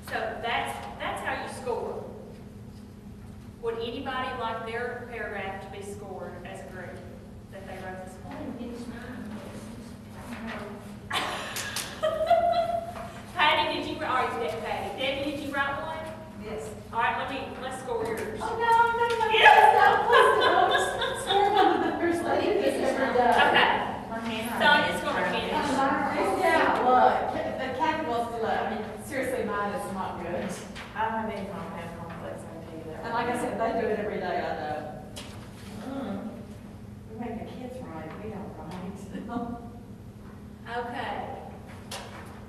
So that's how you score. Would anybody like their paragraph to be scored as a group that they wrote this I morning? didn't finish mine. Patty, did you, all right, Patty. Debbie, did you write one? Yes. All right, let's score yours. Oh, no, please don't. Swear on the numbers like this never does. Okay, my handwriting. Sonya's gonna finish. Yeah, look, the calculus, I mean, seriously, mine is not good. I don't have any compound complex, I can tell you that. And like I said, they do it every day, I know. We make the kids right, we don't write. Okay.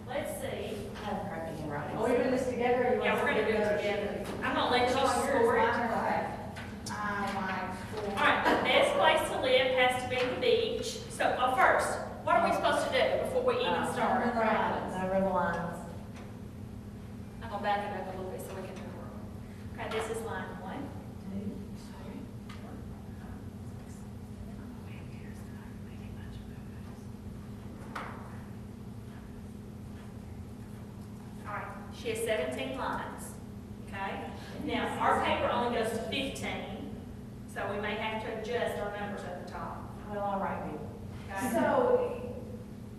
Let's see. I have crappy handwriting. Are we doing this together or you want? Yeah, we're gonna do it together. I'm gonna let you score it. All right, the best place to live has to be the beach. So, first, what are we supposed to do before we even start? Over the lines. I'm gonna back it up a little bit so we can do it. Okay, this is line 1. All right, she has 17 lines, okay? Now, our paper only goes to 15, so we may have to adjust our numbers at the top, Well, all right, people. okay? So,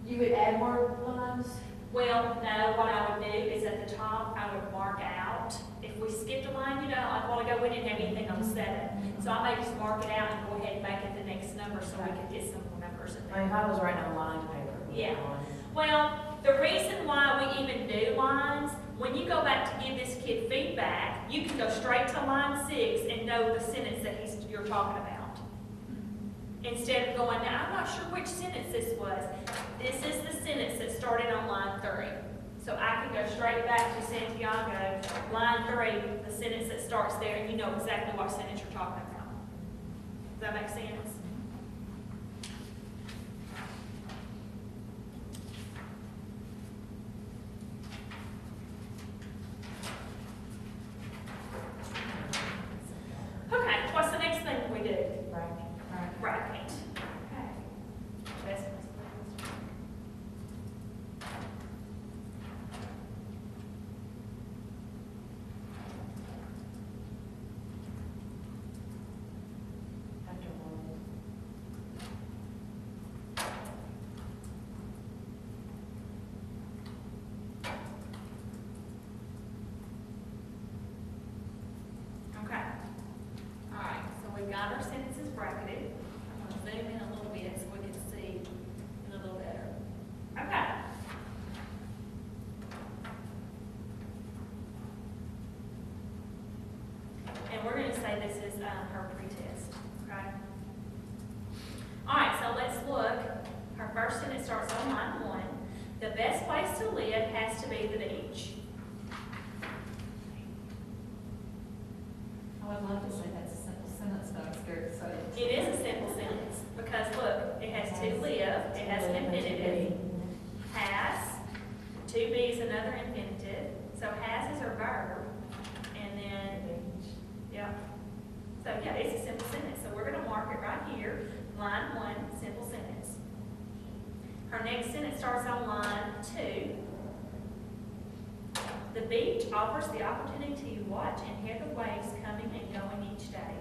you would add more lines? Well, no, what I would do is at the top, I would mark out, if we skipped a line, like a while ago, we didn't have anything on 7. So I may just mark it out and go ahead and make it the next number so we can get some more numbers in I there. mean, if I was writing on line paper. it would be Yeah. on. Well, the reason why we even do lines, when you go back to give this kid feedback, you can go straight to line 6 and know the sentence that you're talking about. Instead of going, now, I'm not sure which sentence this was. This is the sentence that started on line 3. So I can go straight back to Santiago, line 3, the sentence that starts there, and you know exactly what sentence you're talking about. Does that make sense? Okay, what's the next thing we do? Bracket. Bracket. Okay. Best place to live. After one. Okay. All right, so we've got our sentences bracketed. I'm going to zoom in a little bit so we can see it a little better. Okay. And we're going to say this is her pretest, okay? All right, so let's look. Her first sentence starts on line 1. The best place to live has to be the beach. I would love to say that's a simple sentence, but I'm scared to say it. It is a simple sentence, because look, it has to live, it has an infinitive, has, to be is another infinitive, so has is her verb, and then, yeah. So, yeah, it's a simple sentence, so we're gonna mark it right here, line 1, simple sentence. Her next sentence starts on line 2. The beach offers the opportunity to watch and hear the waves coming and going each day.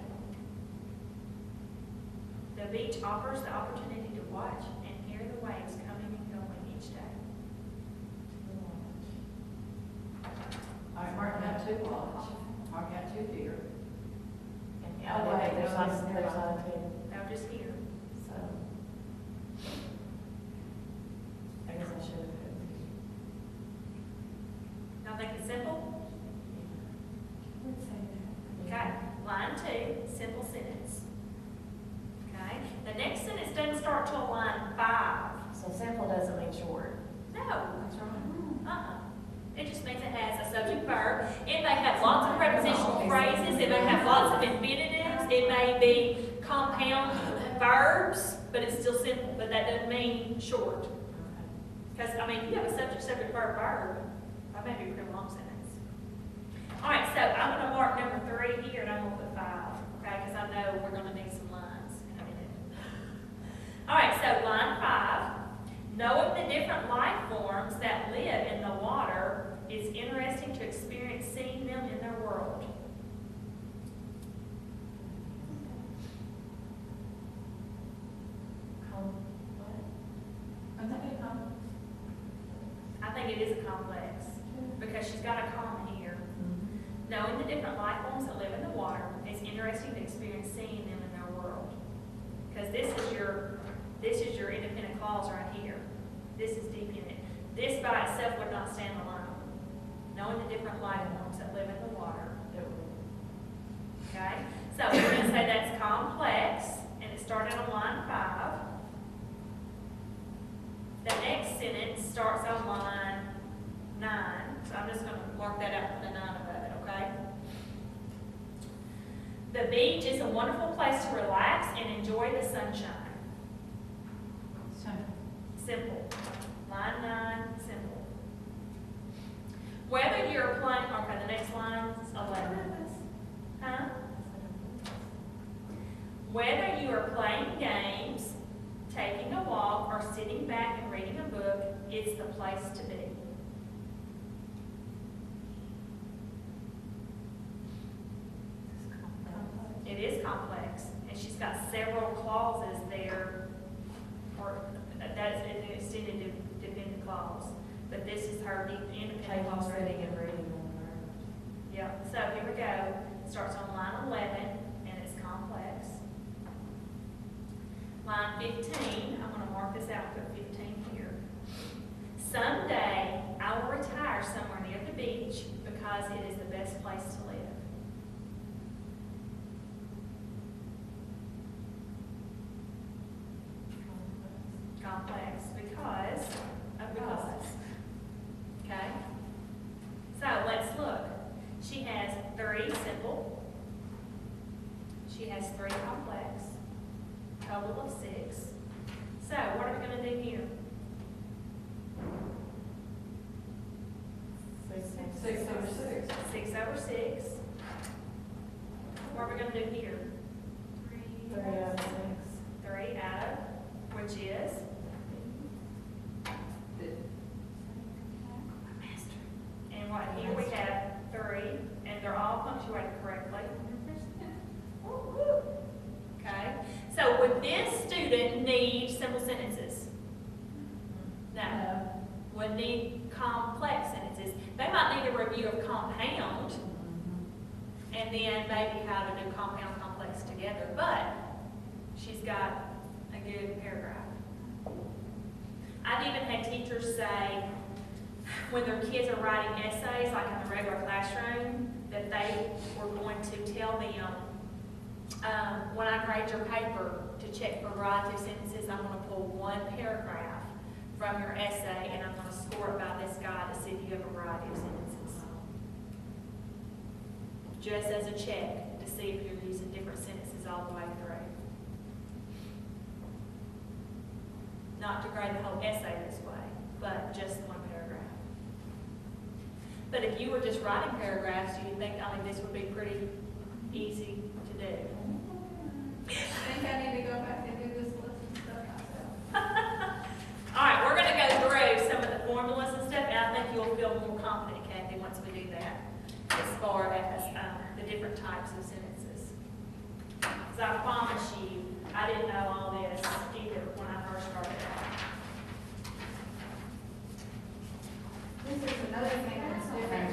The beach offers the opportunity to watch and hear the waves coming and going each day. two watch, I've got two deer. Oh, wait, there's like two. I'm just here. So. I guess I should have put. Y'all think it's simple? Let's say that. Okay, line 2, simple sentence. Okay, the next sentence doesn't start till line 5. So simple doesn't mean short. No. It just means it has a subject verb. It may have lots of prepositional phrases, it may have lots of infinitives, it may be compound verbs, but it's still simple, but that doesn't mean short. Because, I mean, you have a subject, verb, that may be a pretty long sentence. All right, so I'm going to mark number 3 here, and I'm going to put 5, okay, because I know we're going to need some lines in a minute. All right, so line 5. Knowing the different life forms that live in the water is interesting to experience seeing them in their world. I think it is a complex because she's got a comma here. Knowing the different life forms that live in the water is interesting to experience seeing them in their world. Because this is your independent clause right here. This is deep in it. This by itself would not stand alone. Knowing the different life forms that live in the water. Okay? So we're going to say that's complex, and it started on line 5. The next sentence starts on line 9. So I'm just going to mark that out for the 9 above it, okay? The beach is a wonderful place to relax and enjoy the sunshine. Simple. Line 9, simple. Whether you're playing, okay, the next line is 11. Huh? Whether you are playing games, taking a walk, or sitting back and reading a book, it's the place to be. It is complex, and she's got several clauses there, or that's an extended dependent clause. But this is her independent clause. Reading and reading on Yeah, so here we go. Starts on line 11, and it's complex. Line 15, I'm going to mark this out, put 15 here. Someday, I will retire somewhere near the beach because it is the best place to live. Complex because of because. Okay? So let's look. She has 3 simple. She has 3 complex. Total of 6. So what are we going to do here? 6 over 6. 6 over 6. What are we going to do here? 3 out of 6. 3 out of, which is? And what, here we have 3, and they're all punctuated correctly. Okay, so would this student need simple sentences? No. Would need complex sentences. They might need a review of compound, and then maybe how to do compound complex together, but she's got a good paragraph. I've even had teachers say, when their kids are writing essays, like in the regular classroom, that they were going to tell them, when I grade your paper to check for variety of sentences, I'm going to pull 1 paragraph from your essay, and I'm going to score it by this guy to see if you have a variety of sentences. Just as a check to see if you're using different sentences all the way through. Not to grade the whole essay this way, but just 1 paragraph. But if you were just writing paragraphs, do you think, this would be pretty easy to do? I think I need to go back and do this list and stuff myself. All right, we're going to go through some of the formulas and stuff, and I think you'll feel more confident, Kathy, once we do that, as far as the different types of sentences. Because I promise you, I didn't know all this either when I first started out. This is another thing that's different.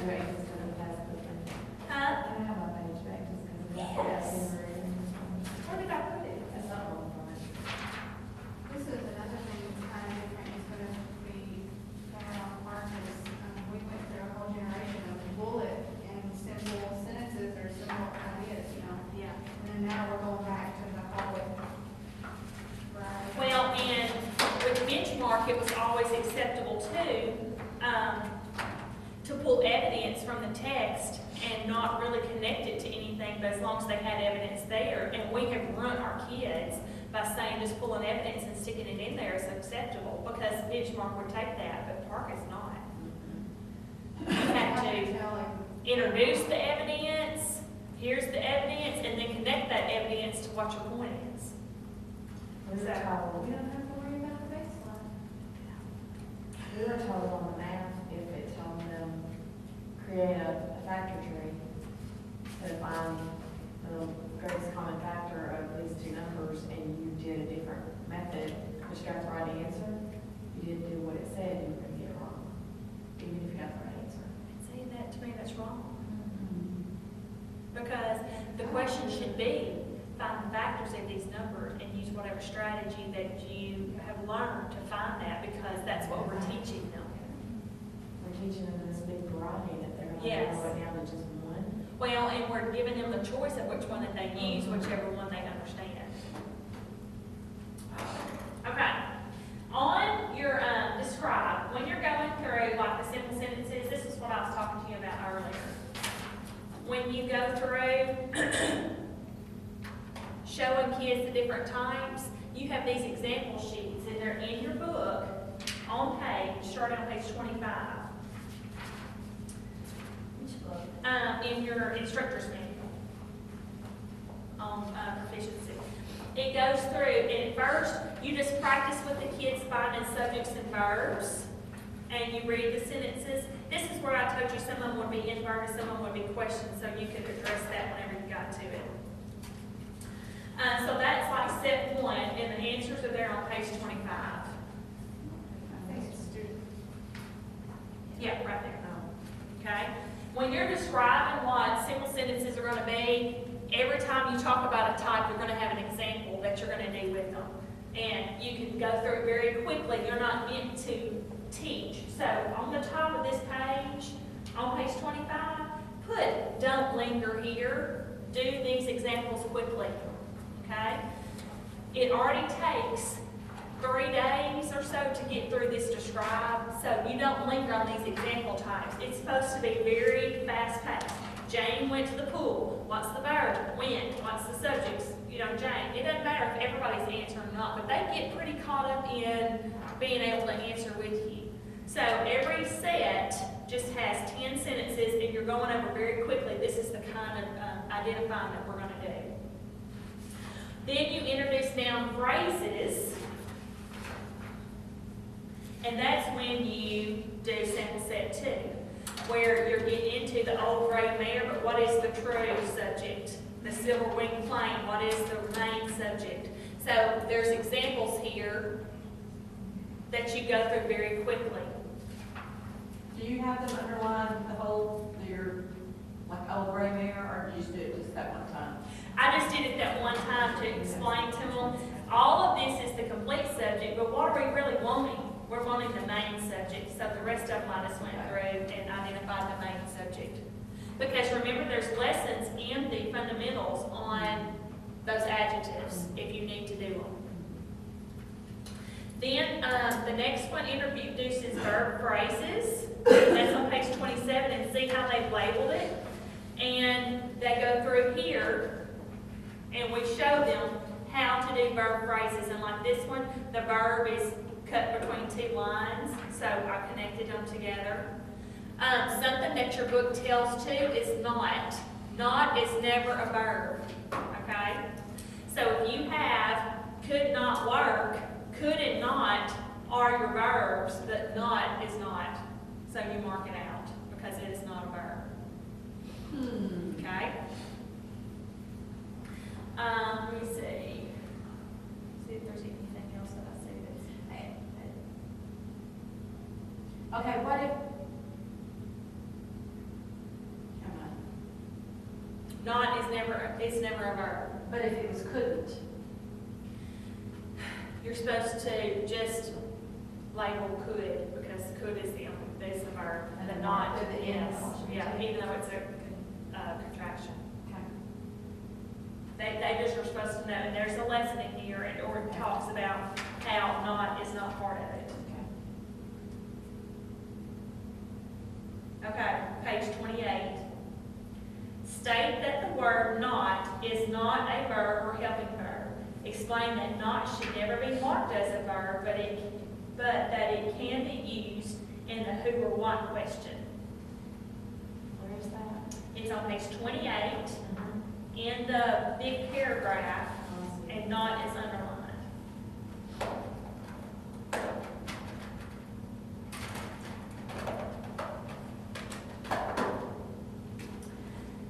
text and not really connect it to anything, but as long as they had evidence there, and we have run our kids by saying just pulling evidence and sticking it in there is acceptable, because Benchmark would take that, but Park is not. You have to introduce the evidence, here's the evidence, and then connect that evidence to what your point is. We were told, We don't have to worry about the baseline. we were told on the math, if it told them, create a factor tree to find the greatest common factor of these two numbers, and you did a different method, which got the right answer, you didn't do what it said, you were gonna get it wrong, even if you got the right answer. See, that, to me, that's wrong. Because the question should be, find the factors of these numbers and use whatever strategy that you have learned to find that, because that's what we're teaching them. We're teaching them this big variety that they're gonna Yes. narrow it down to just one. Well, and we're giving them the choice of which one that they use, whichever one they understand. Okay. On your, describe, when you're going through like the simple sentences, this is what I was talking to you about earlier. When you go through showing kids the different types, you have these example sheets, and they're in your book on page, starting on page 25. Which book? In your instructor's manual on proficiency. It goes through, and at first, you just practice with the kids finding subjects and verbs, and you read the sentences. This is where I told you some of them would be inverted, some of them would be questions, so you could address that whenever you got to it. So that's like step one, and the answers are there on page 25. Yeah, right there. Okay? When you're describing what simple sentences are going to be, every time you talk about a type, you're going to have an example that you're going to do with them. And you can go through it very quickly. You're not meant to teach. So on the top of this page, on page 25, put "don't linger here." Do these examples quickly. Okay? It already takes 3 days or so to get through this describe, so you don't linger on these example types. It's supposed to be very fast paced. Jane went to the pool. What's the verb? Went. What's the subjects? You know, Jane. It doesn't matter if everybody's answering or not, but they get pretty caught up in being able to answer with you. So every set just has 10 sentences, and you're going over very quickly. This is the kind of identifying that we're going to do. Then you introduce noun phrases. And that's when you do sample set 2, where you're getting into the old gray mare, but what is the true subject? The silver winged plane, what is the main subject? So there's examples here that you go through very quickly. Do you have them underline the whole, your, like, old gray mare, or do you just do it just that one time? I just did it that one time to explain to them. All of this is the complete subject, but what are we really wanting? We're wanting the main subject, so the rest of them I just went through and identified the main subject. Because remember, there's lessons in the fundamentals on those adjectives, if you need to do them. Then, the next one introduces verb phrases. That's on page 27, and see how they've labeled it. And they go through here, and we show them how to do verb phrases. And like this one, the verb is cut between 2 lines, so I connected them together. Something that your book tells to is not. Not is never a verb, okay? So if you have could not work, could and not are your verbs, but not is not. So you mark it out because it is not a verb. Okay? Let me see. See if there's anything else that I see that's. Okay, what if? Not is never a verb. But if it was couldn't? You're supposed to just label could, because could is the verb, And the then not, mark at the end. yeah, even though it's a contraction. Okay. They just are supposed to know, and there's a lesson in here, or it talks about how not is not part of it. Okay, page 28. State that the word not is not a verb or helping verb. Explain that not should never be marked as a verb, but that it can be used in the who or what question. Where is that? It's on page 28 in the big paragraph, and not is underlined.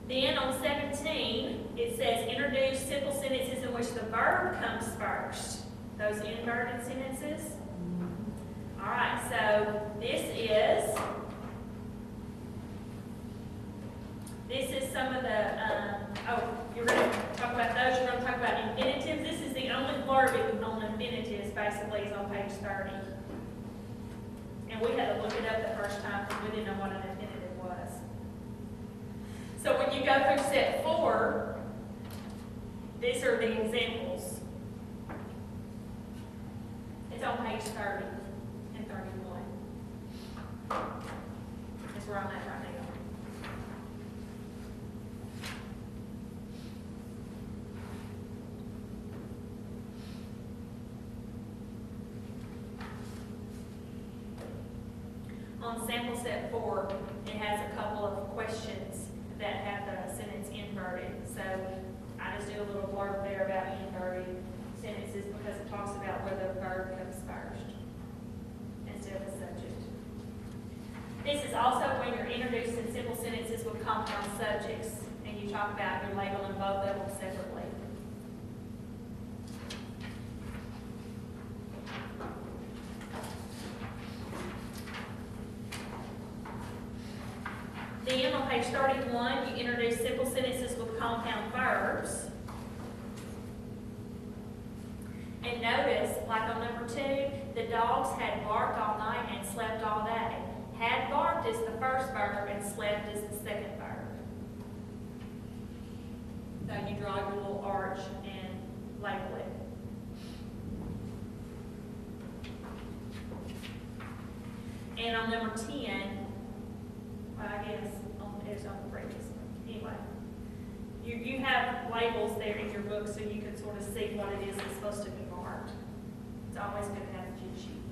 Then on 17, it says introduce simple sentences in which the verb comes first. Those inverted sentences. All right, so this is some of the, you're going to talk about those, you're going to talk about infinitives. This is the only blurbing on infinitives, basically, is on page 30. And we had to look it up the first time because we didn't know what an infinitive was. So when you go through set 4, these are the examples. It's on page 30 and 31. That's where I'm at right now. On sample set 4, it has a couple of questions that have the sentence inverted. So I just do a little blurb there about inverted sentences because it talks about where the verb comes first instead of the subject. This is also when you're introducing simple sentences with compound subjects and you talk about you're labeling both of them separately. Then on page 31, you introduce simple sentences with compound verbs. And notice, like on number 2, the dogs had barked all night and slept all day. Had barked is the first verb and slept is the second verb. So you draw your little arch and label it. And on number 10, well, I guess it's on the previous one. Anyway, you have labels there in your book so you can sort of see what it is that's supposed to be marked. It's always good to have a cheat sheet.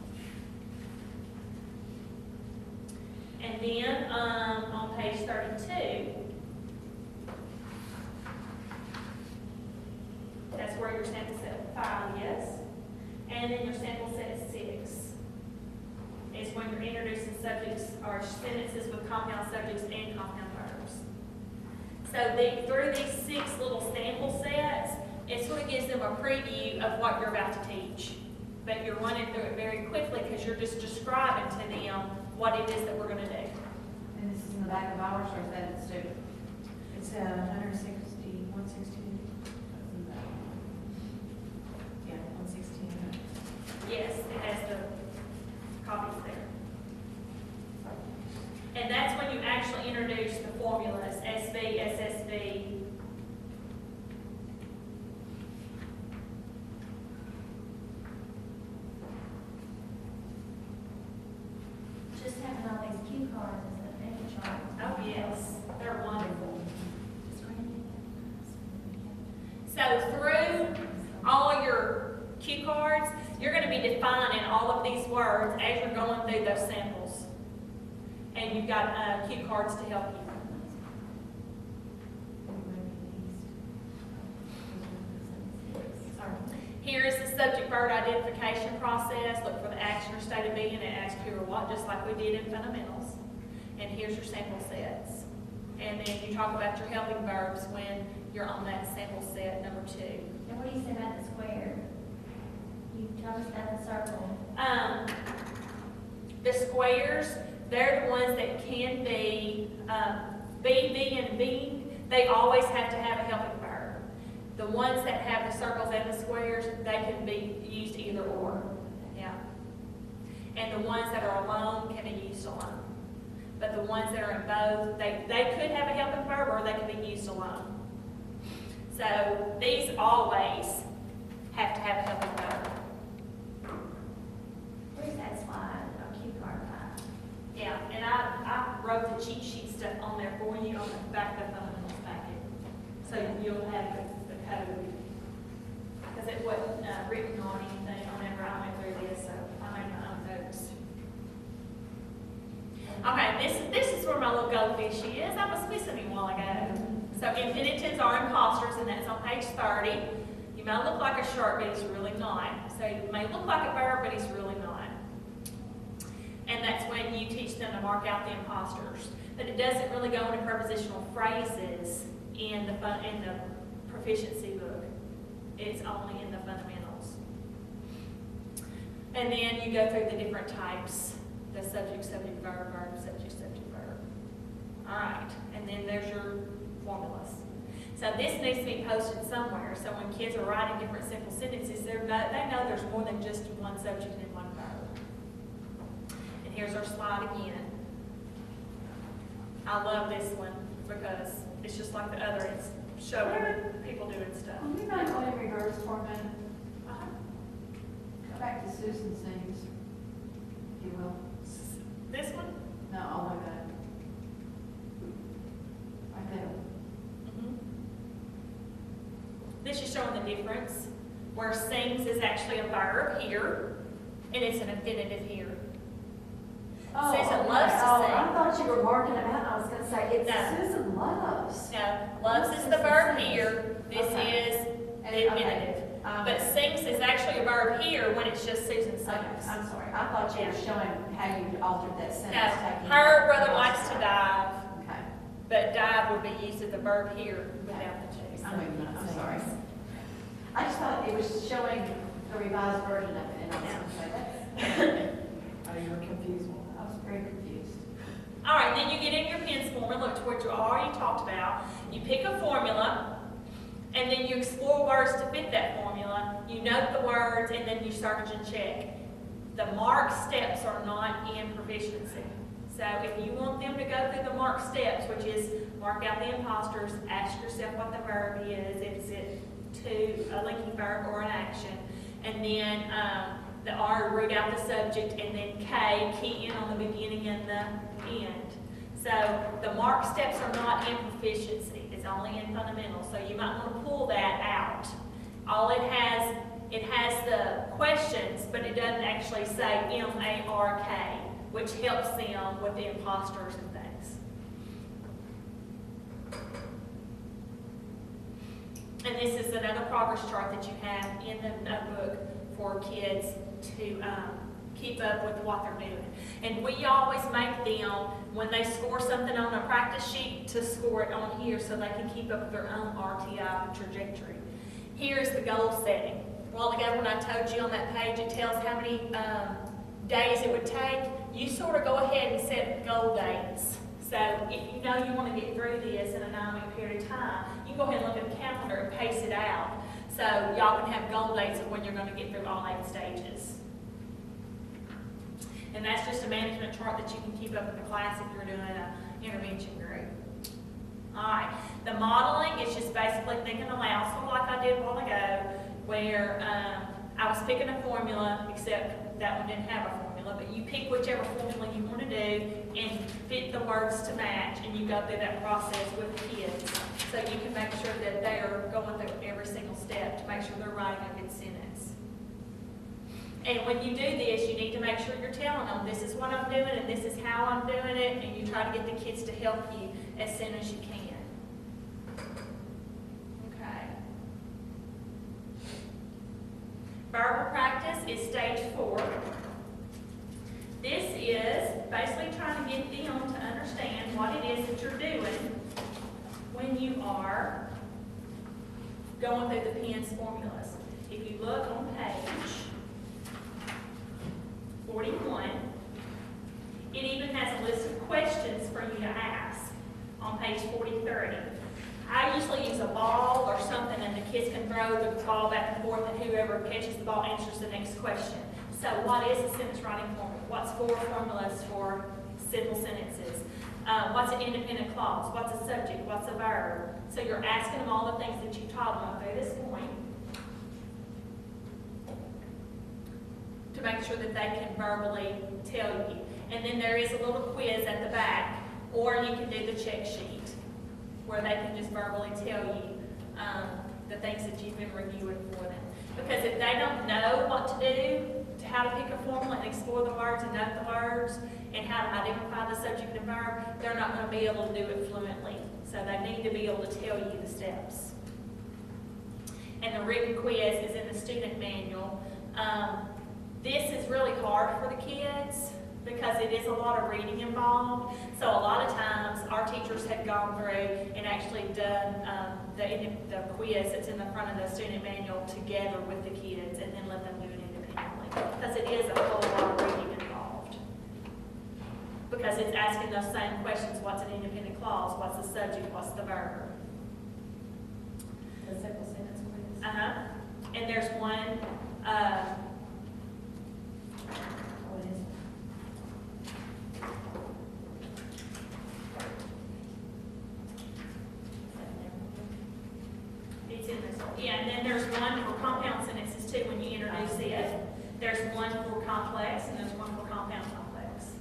And then on page 32, that's where your sample set 5 is. And then your sample set 6 is when you're introducing subjects or sentences with compound subjects and compound verbs. So through these 6 little sample sets, it sort of gives them a preview of what you're about to teach. But you're running through it very quickly because you're just describing to them what it is that we're going to do. And this is in the back of ours, or is that in the student? It's 160, 160. Yeah, 116. Yes, it has the copies there. And that's when you actually introduce the formulas, SB, SSB. Just having all these cue cards is a big chart. Oh, yes, they're wonderful. So through all your cue cards, you're going to be defining all of these words as you're going through those samples. And you've got cue cards to help you. Here is the subject verb identification process. Look for the action or state of being and ask who or what, just like we did in fundamentals. And here's your sample sets. And then you talk about your helping verbs when you're on that sample set number 2. And what do you say about the square? You tell us about the circle. The squares, they're the ones that can be be, and being. They always have to have a helping verb. The ones that have the circles and the squares, they can be used either or. Yeah. And the ones that are alone can be used alone. But the ones that are in both, they could have a helping verb or they can be used alone. So these always have to have a helping verb. Where's that slide on cue card 5? Yeah, and I wrote the cheat sheet stuff on there for you on the back of the fundamentals packet. infinitives are imposters, and that's on page 30. You may look like a shark, but he's really not. So you may look like a verb, but he's really not. And that's when you teach them to mark out the imposters. But it doesn't really go into prepositional phrases in the proficiency book. It's only in the fundamentals. And then you go through the different types, the subject, subject, verb, verb, subject, subject, verb. All right, and then there's your formulas. So this needs to be posted somewhere, so when kids are writing different simple sentences, they know there's more than just one subject and one verb. And here's our slide again. I love this one because it's just like the other, it's showing people doing stuff. Will you mind going in reverse for a minute? Uh-huh. Go back to Susan Sings, if you will. This one? No, all the way back. Right there. Mhm. This is showing the difference, where sings is actually a verb here, and it's an infinitive here. Susan loves to Oh, sing. I thought you were marking it out, I was gonna say, it's No. Susan loves. Now, loves is the verb here, this Okay. is And- the infinitive. But sings is actually a verb here when it's just Susan Okay, sings. I'm sorry, I thought you were showing how you altered that No, sentence. taking- her brother likes to dive, Okay, but dive would be used as a verb here without the J. I'm with you, I'm sorry. I just thought it was showing a revised version of it, and I was gonna say, that's. Oh, you were confused. I was very confused. All right, then you get in your PENS formula, which what you already talked about. You pick a formula, and then you explore words to fit that formula. You note the words, and then you search and check. The mark steps are not in proficiency. So if you want them to go through the mark steps, which is mark out the imposters, ask yourself what the verb is, is it to a linking verb or an action, and then the R, root out the subject, and then K, key in on the beginning and the end. So the mark steps are not in proficiency, it's only in fundamentals, so you might want to pull that out. All it has the questions, but it doesn't actually say M-A-R-K, which helps them with the imposters and things. And this is another progress chart that you have in the notebook for kids to keep up with what they're doing. And we always make them, when they score something on a practice sheet, to score it on here so they can keep up with their own RTI trajectory. Here's the goal setting. A while ago when I told you on that page, it tells how many days it would take. You sort of go ahead and set goal dates. So if you know you want to get through this in a 9-week period of time, you can go ahead and look at the calendar and pace it out. So y'all can have goal dates of when you're going to get through all 8 stages. And that's just a management chart that you can keep up with the class if you're doing an intervention group. All right, the modeling is just basically thinking aloud, sort of like I did a while ago, where I was picking a formula, except that one didn't have a formula, but you pick whichever formula you want to do and fit the words to match, and you go through that process with the kids. So you can make sure that they are going through every single step to make sure they're writing a good sentence. And when you do this, you need to make sure you're telling them, this is what I'm doing and this is how I'm doing it, and you try to get the kids to help you as soon as you can. Okay. Verbal practice is stage 4. This is basically trying to get them to understand what it is that you're doing when you are going through the PENS formulas. If you look on page 41, it even has a list of questions for you to ask on page 40-30. I usually use a ball or something, and the kids can throw the ball back and forth, and whoever catches the ball answers the next question. So what is a sentence writing formula? What's 4 formulas for simple sentences? What's an independent clause? What's a subject? What's a verb? So you're asking them all the things that you taught them up to this point to make sure that they can verbally tell you. And then there is a little quiz at the back, or you can do the check sheet where they can just verbally tell you the things that you've been reviewing for them. Because if they don't know what to do, how to pick a formula and explore the words and note the words, and how to identify the subject and verb, they're not going to be able to do it fluently. So So they need to be able to tell you the steps. And the written quiz is in the student manual. This is really hard for the kids because it is a lot of reading involved. So a lot of times, our teachers have gone through and actually done the quiz that's in the front of the student manual together with the kids and then let them do it independently. Because it is a whole lot of reading involved. Because it's asking those same questions: what's an independent clause? What's the subject? What's the verb? The simple sentence quiz. And there's one, What is it? it's in this, yeah, and then there's one for compound sentences too, when you introduce it. There's one for complex, and there's one for compound complex.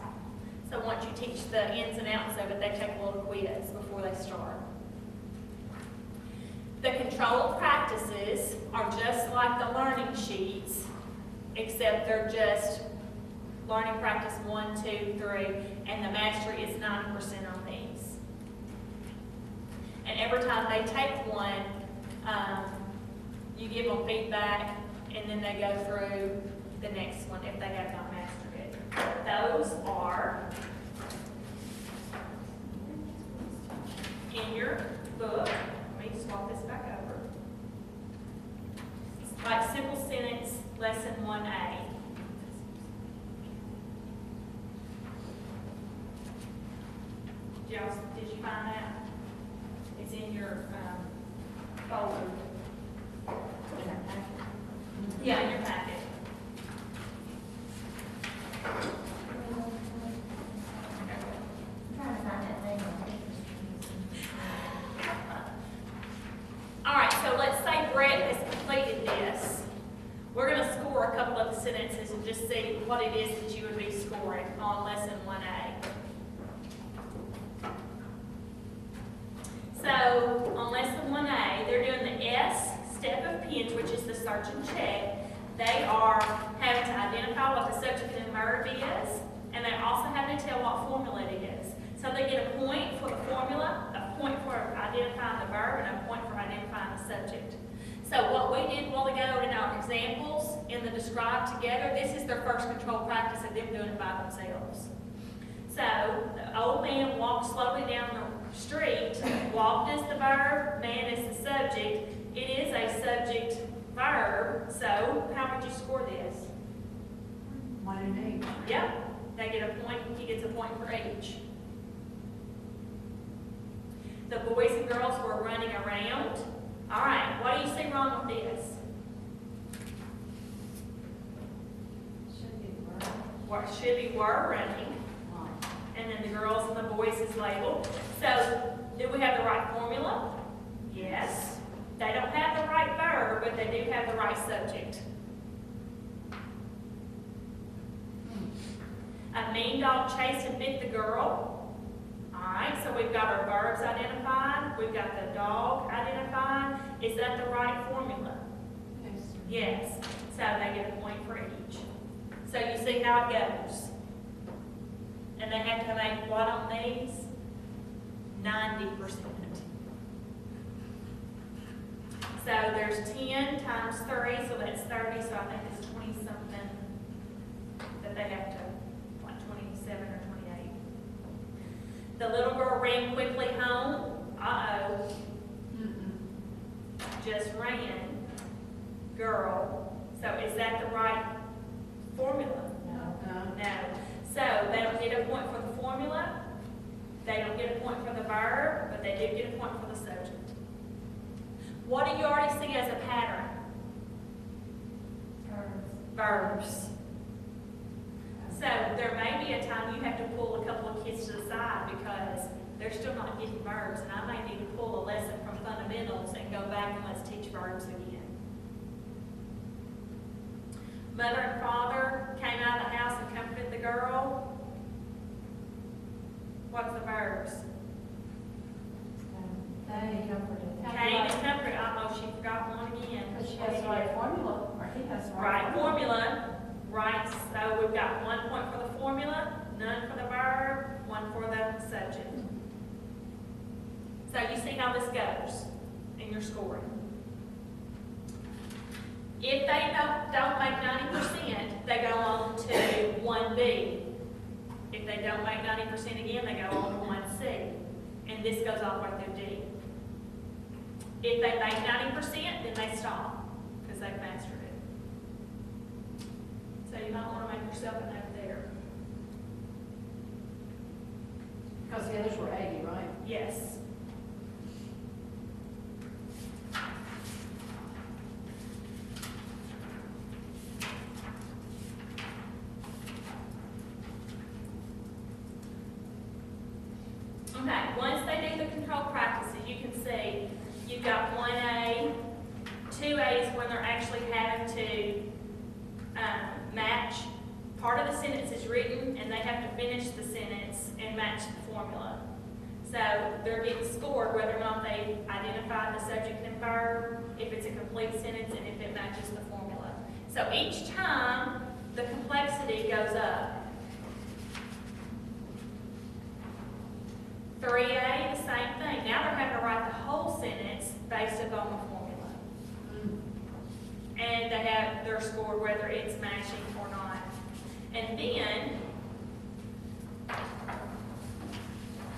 So once you teach the ins and outs of it, they take a little quiz before they start. The controlled practices are just like the learning sheets, except they're just learning practice 1, 2, 3, and the mastery is 90% on these. And every time they take one, you give them feedback, and then they go through the next one if they have not mastered it. Those are in your book. Let me swap this back over. It's like simple sentence, lesson 1A. Did you find that? It's in your folder. In our packet. Yeah, in your packet. I'm trying to find that thing. All right, so let's say Brett has completed this. We're going to score a couple of the sentences and just see what it is that you would be scoring on lesson 1A. So on lesson 1A, they're doing the S step of PINS, which is the search and check. They are having to identify what the subject and verb is, and they're also having to tell what formula it is. So they get a point for the formula, a point for identifying the verb, and a point for identifying the subject. So what we did a while ago in our examples in the describe together, this is their first control practice of them doing it by themselves. So the old man walked slowly down the street. Walked is the verb, man is the subject. It is a subject verb, so how would you score this? 1 and 8. Yep, they get a point, he gets a point for each. The boys and girls were running around. All right, what do you see wrong with this? Should be word. What should be were running, and then the girls and the boys is labeled. So, do we have the right formula? Yes. They don't have the right verb, but they do have the right subject. A mean dog chased and bit the girl. All right, so we've got our verbs identified. We've got the dog identified. Is that the right formula? Yes. So they get a point for each. So you see how it goes. And they have to make what on these? 90%. So there's 10 times 3, so that's 30, so I think it's 20-something that they have to, like 27 or 28. The little girl ran quickly home. Uh-oh. Just ran. Girl. So is that the right formula? No. No. So they don't get a point for the formula, they don't get a point for the verb, but they do get a point for the subject. What do you already see as a pattern? Verbs. So there may be a time you have to pull a couple of kids to the side because they're still not getting verbs, and I may need to pull a lesson from fundamentals and go back and let's teach verbs again. Mother and father came out of the house and comforted the girl. What's the verbs? They comforted them. Came and comforted. Oh, she forgot one again. But she has the right formula, or he has the Right formula. Right. So we've got 1 point for the formula, none for the verb, 1 for the subject. So you see how this goes in your scoring. If they don't make 90%, they go on to 1B. If they don't make 90% again, they go on to 1C. And this goes all the way through D. If they make 90%, then they stop, because they've mastered it. So you might want to make yourself a note there. Because the others were 80, right? Yes. Okay, once they do the controlled practices, you can see you've got 1A, 2A is when they're actually having to match. Part of the sentence is written, and they have to finish the sentence and match the formula. So they're getting scored whether or not they identified the subject and verb, if it's a complete sentence, and if it matches the formula. So each time, the complexity goes up. 3A, the same thing. Now they're having to write the whole sentence based upon the formula. And they have, they're scored whether it's matching or not. And then,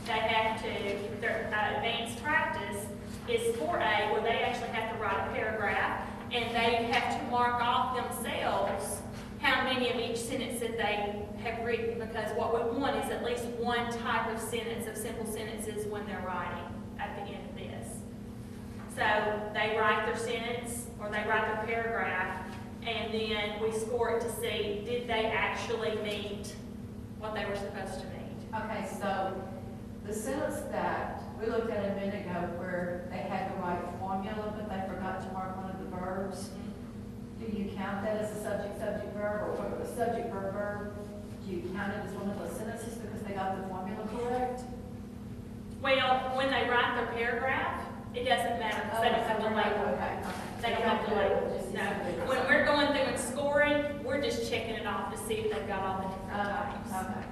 they have to, their advanced practice is 4A, where they actually have to write a paragraph, and they have to mark off themselves how many of each sentence that they have written, because what we want is at least one type of sentence, of simple sentences, when they're writing at the end of this. So they write their sentence, or they write their paragraph, and then we score it to see, did they actually meet what they were supposed to meet? Okay, so the sentence that we looked at a minute ago where they had to write a formula, but they forgot to mark one of the verbs, do you count that as a subject verb, or what, a subject verb? Do you count it as one of those sentences because they got the formula correct? Well, when they write their paragraph, it doesn't matter, because they don't have to label. Okay. They don't have to label, no. When we're going through and scoring, we're just checking it off to see if they've got all the different types. Okay.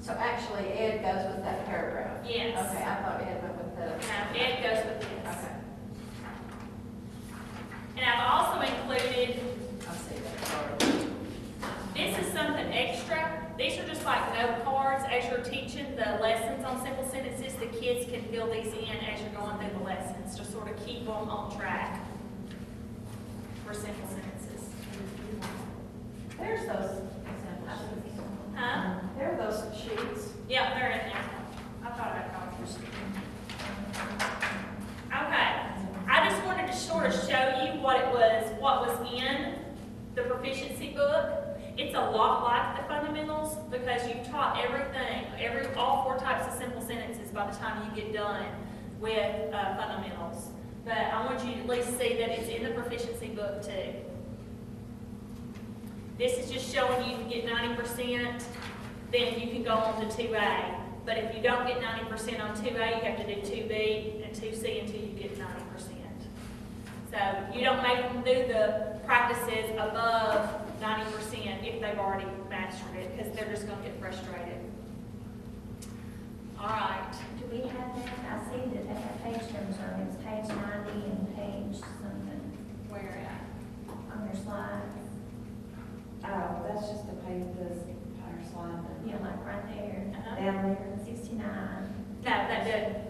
So actually, Ed goes with that paragraph? Yes. Okay, I thought Ed went with the. No, Ed goes with this. Okay, And I've also included, I see that, sorry. this is something extra. These are just like note cards as you're teaching the lessons on simple sentences. The kids can fill these in as you're going through the lessons to sort of keep them on track for simple sentences. There's those example sheets. Huh? There are those sheets. Yeah, they're in there. I thought I called for some. Okay, I just wanted to sort of show you what was in the proficiency book. It's a lot like the fundamentals because you've taught everything, all 4 types of simple sentences by the time you get done with fundamentals. But I want you to at least see that it's in the proficiency book too. This is just showing you to get 90%, then you can go on to 2A. But if you don't get 90% on 2A, you have to do 2B and 2C until you get 90%. So you don't make them do the practices above 90% if they've already mastered it, because they're just going to get frustrated. All right. Do we have that? I see that they have page numbers on it. It's page 90 and page something Where at? on their slides. Oh, that's just a page, this entire slide. Yeah, like right there. Uh-huh. Down there, 69. No,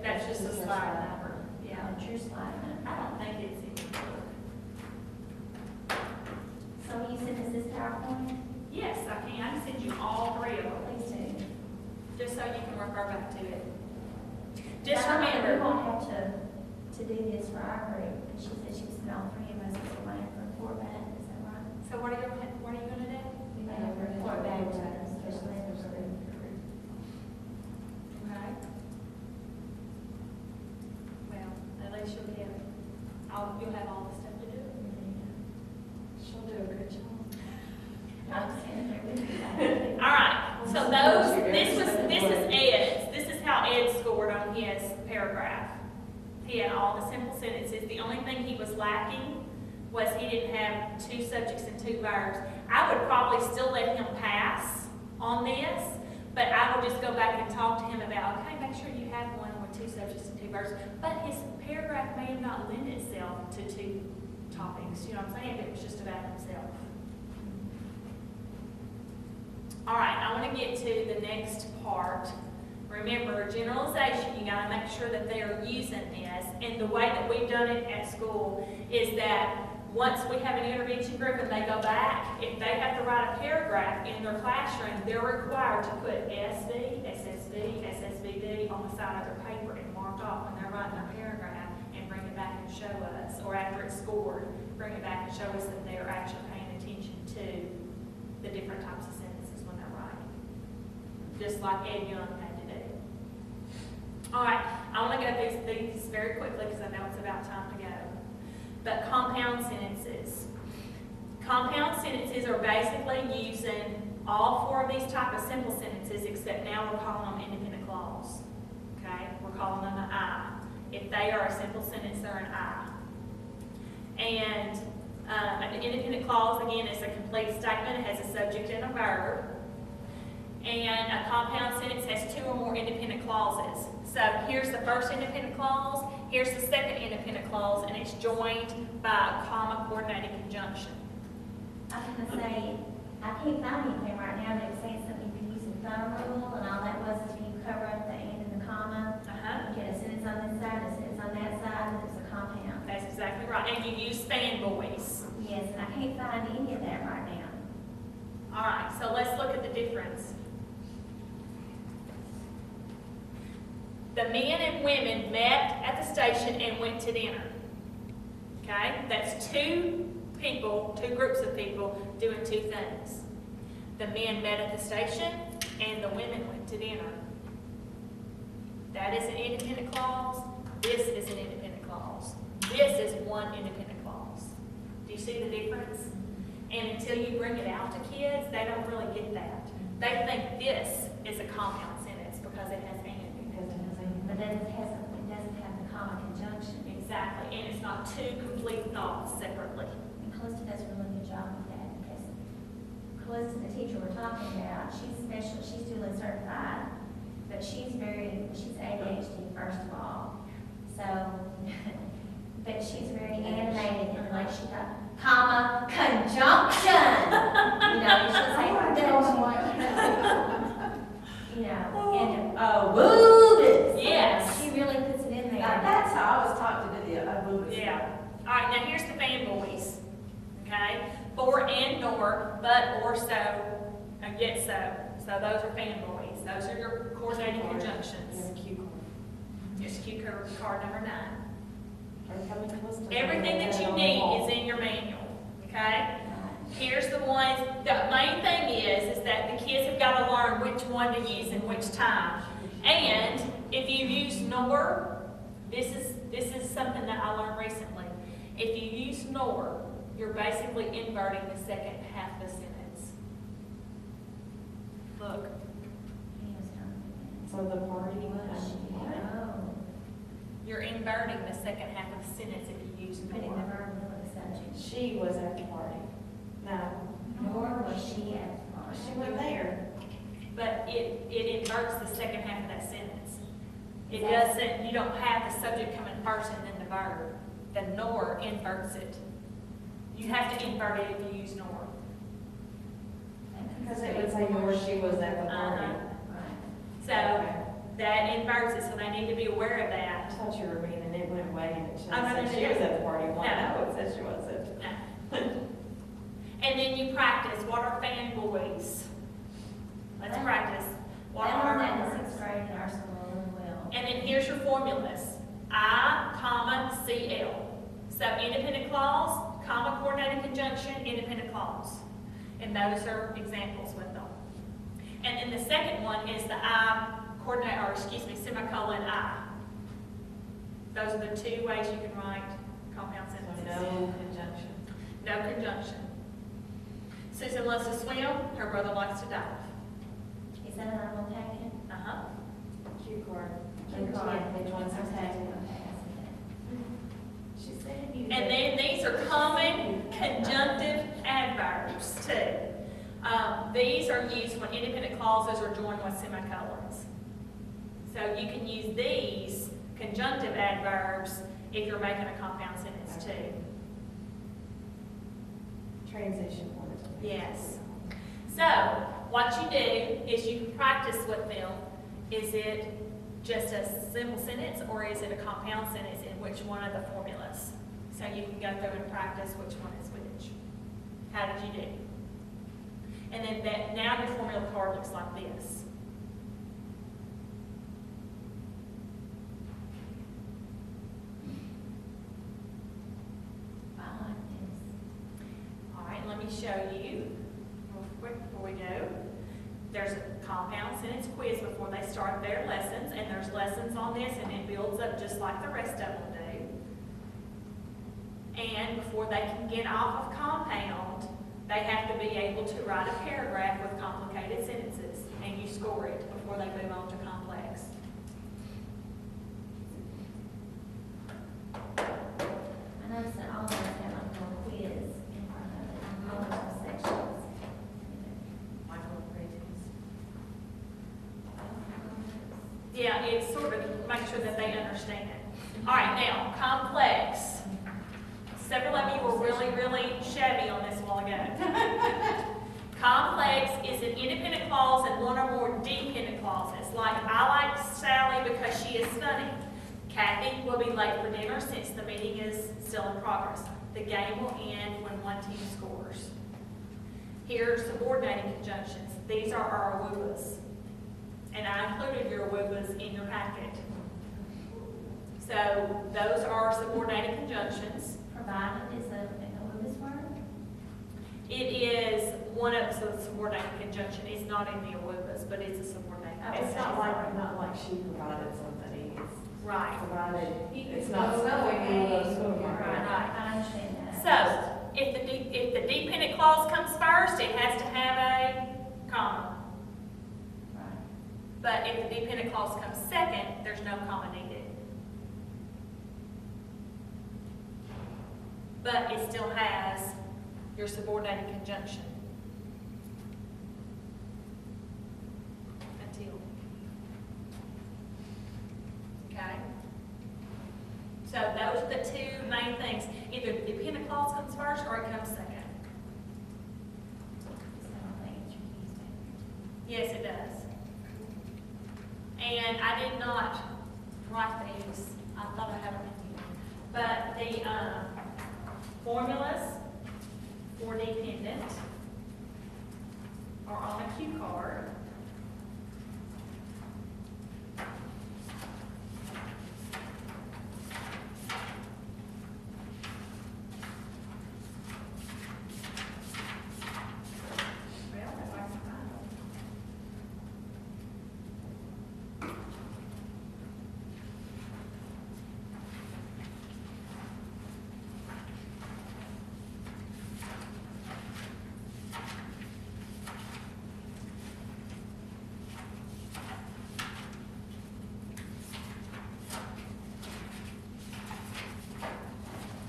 that's just a slide number. Yeah, it's your slide number. I don't think it's in the book. So you send us this PowerPoint? Yes, I can. I can send you all 3 of them, Please do. just so you can refer back to it. Just We remember, won't have to do this for our group, because she said she was sending all 3 of us a plan for report back, is that right? so what are you gonna do? We may have to report back to the special ed group. Okay. Well, at least you'll have all the stuff to do. She'll do a good job. I'm standing there with you. All right, so this is Ed's. This is how Ed scored on his paragraph. He had all the simple sentences. The only thing he was lacking was he didn't have 2 subjects and 2 verbs. I would probably still let him pass on this, but I would just go back and talk to him about, okay, make sure you have one with two subjects and two verbs, but his paragraph may have not lend itself to two topics, you know what I'm saying? It was just about himself. All right, I want to get to the next part. Remember, generalization, you gotta make sure that they are using this, and the way that we've done it at school is that once we have an intervention group and they go back, if they have to write a paragraph in their classroom, they're required to put SV, SSB, SSVD on the side of their paper and mark off when they're writing their paragraph and bring it back and show us, or after it's scored, bring it back and show us that they are actually paying attention to the different types of sentences when they're writing. Just like Ed Young had to do. All right, I want to go through these very quickly because I know it's about time to go. But compound sentences. Compound sentences are basically using all four of these type of simple sentences, except now we're calling them independent clause. Okay, we're calling them an I. If they are a simple sentence, they're an I. And an independent clause, again, is a complete statement. It has a subject and a verb. And a compound sentence has two or more independent clauses. So here's the first independent clause, here's the second independent clause, and it's joined by a comma coordinated conjunction. I was gonna say, I can't find anything right now that says something you can use in thumb rule, and all that was is you cover up the and and the comma. Uh-huh. You get a sentence on this side, a sentence on that side, and it's a compound. That's exactly right. And you use fanboys. Yes, and I can't find any of that right now. All right, so let's look at the difference. The men and women met at the station and went to dinner. Okay? That's two people, two groups of people doing two things. The men met at the station and the women went to dinner. That is an independent clause. This is an independent clause. This is one independent clause. Do you see the difference? And until you bring it out to kids, they don't really get that. They think this is a compound sentence because it has and. But then it doesn't have the comma conjunction. Exactly, and it's not two complete thoughts separately. And Calista does a really good job with that, because Calista, the teacher we're talking about, she's duly certified, but she's ADHD first of all. So, but she's very animated and like she got comma conjunction. You know, she'll say, you know, and boo. Yes. She really puts it in there. That's how I was taught to do the movie. Yeah. All right, now here's the fanboys. Okay? For and nor, but, or, so, and yet so. So those are fanboys. Those are your coordinating conjunctions. Here's cue card number 9. Everything that you need is in your manual. Okay? Here's the ones, the main thing is that the kids have got to learn which one to use in which time. And if you use nor, this is something that I learned recently. If you use nor, you're basically inverting the second half of the sentence. Look. So the party Oh, You're inverting the second half of the sentence if you use putting the nor. verb in the subject. She was at the party. No, Nor was she at the party. she wasn't there. But it inverts the second half of that sentence. It doesn't, you don't have the subject coming first and then the verb. The nor inverts it. You have to invert it if you use nor. Because it would say nor she was at the party. So that inverts it, so they need to be aware of I that. thought you were reading it went away and it Oh, no, no, said she no. was at the party. Well, No. no, it said she wasn't. And then you practice, what are fanboys? Let's practice. What I learned that in are, sixth grade in our school really well. and then here's your formulas. I, comma, CL. So independent clause, comma coordinated conjunction, independent clause. And those are examples with them. And then the second one is the I coordinate, or excuse me, semicolon I. Those are the two ways you can write compound sentences. No conjunction. No conjunction. Susan loves to swim, her brother likes to dive. Is that an I'm taking? Uh-huh. Cue card. Cue card. Page 162. She said you. And then these are common conjunctive adverbs too. These are used when independent clauses are joined with semicolons. So you can use these conjunctive adverbs if you're making a compound sentence too. Transition words. Yes. So, what you do is you can practice with them. Is it just a simple sentence or is it a compound sentence in which one of the formulas? So you can go through and practice which one is which. How did you do? And then now your formula card looks like this. I like this. All right, let me show you real quick before we go. There's a compound sentence quiz before they start their lessons, and there's lessons on this, and it builds up just like the rest of them do. And before they can get off of compound, they have to be able to write a paragraph with complicated sentences, and you score it before they move on to complex. I noticed that all of us have like a little quiz in front of it, all of those sections. Like little previews. Yeah, it's sort of make sure that they understand. All right, now, complex. Several of you were really, really shabby on this a while ago. Complex is an independent clause and one or more dependent clauses. Like, I like Sally because she is funny. Kathy will be late for dinner since the meeting is still in progress. The game will end when one team scores. Here are subordinating conjunctions. These are our awuwas. And I included your awuwas in your packet. So those are subordinating conjunctions. Provided is a Lewis word. It is one of the subordinating conjunction. It's not in the awuwas, but it's a subordinating. Oh, It's not like she provided something, it's Right. provided, it's No, not no, something we will school. Right. I understand that. So, if the dependent clause comes first, it has to have a comma. Right. But if the dependent clause comes second, there's no comma needed. But it still has your subordinated conjunction. Until. Okay? So those are the two main things. Either the dependent clause comes first or it comes second. So I don't think it's confusing. Yes, it does. And I did not write these. I thought I had them in here. But the formulas for dependent are on a cue card. Well, if I can find them.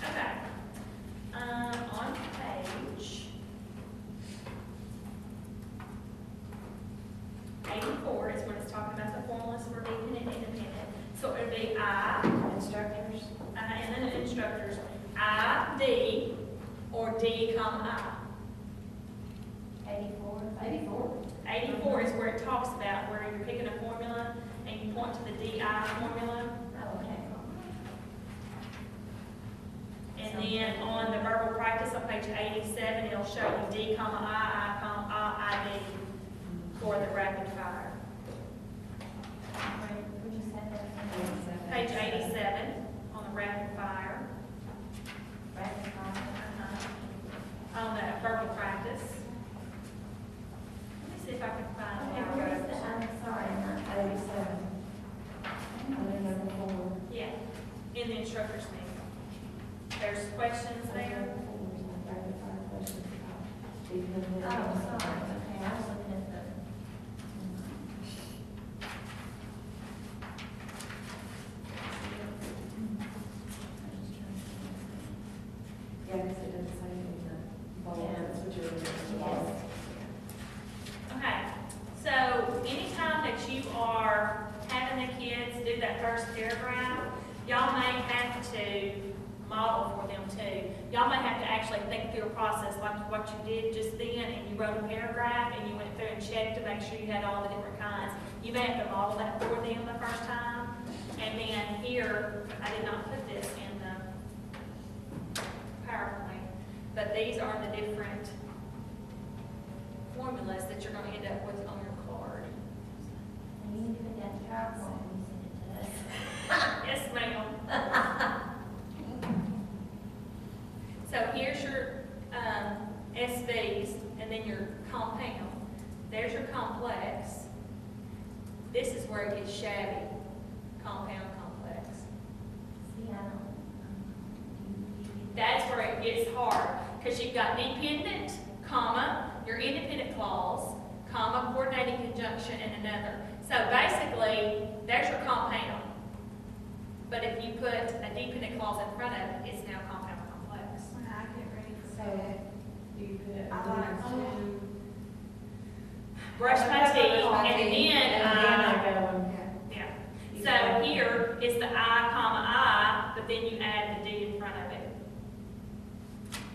Okay. On page 84 is when it's talking about the formulas for dependent and independent. So it would be I, Instructors, and then the instructors, I, D, or D, comma, 84. 84. I. 84 is where it talks about where you're picking a formula and you point to the DI formula. Oh, okay. And then on the verbal practice on page 87, it'll show you D, comma, I, comma, I, D for the rapid fire. Would you say that? Page 87 on the rapid fire. Rapid fire. On the verbal practice. Let me see if I can find Okay, it. where is the, I'm sorry, I'm not. 87. And then number 4. Yeah, in the instructor's manual. There's questions there. Rapid fire questions about dependent. Oh, sorry, okay, I was looking at the. Yeah, because it doesn't say in the bold, that's what you're looking Yes. at. Okay, so anytime that you are having the have, y'all may have to model for them too. Y'all may have to actually think through a process like what you did just then, and you wrote a paragraph, and you went through and checked to make sure you had all the different kinds. You may have to model that for them the first time. And then here, I did not put this in the PowerPoint, but these are the different formulas that you're gonna end up with on your card. And you need to put that in PowerPoint when you send it to us. Yes, ma'am. So here's your SVs, and then your compound. There's your complex. This is where it gets shabby, compound complex. See, I don't. That's where it gets hard, because you've got dependent, comma, your independent clause, comma, coordinating conjunction, and another. So basically, there's your compound. But if you put a dependent clause in front of it, it's now compound complex. When I get ready for So, bed, do you put it? I like to. Brush my teeth, and And then then, I go, yeah. So here is the I, comma, I, but then you add the D in front of it.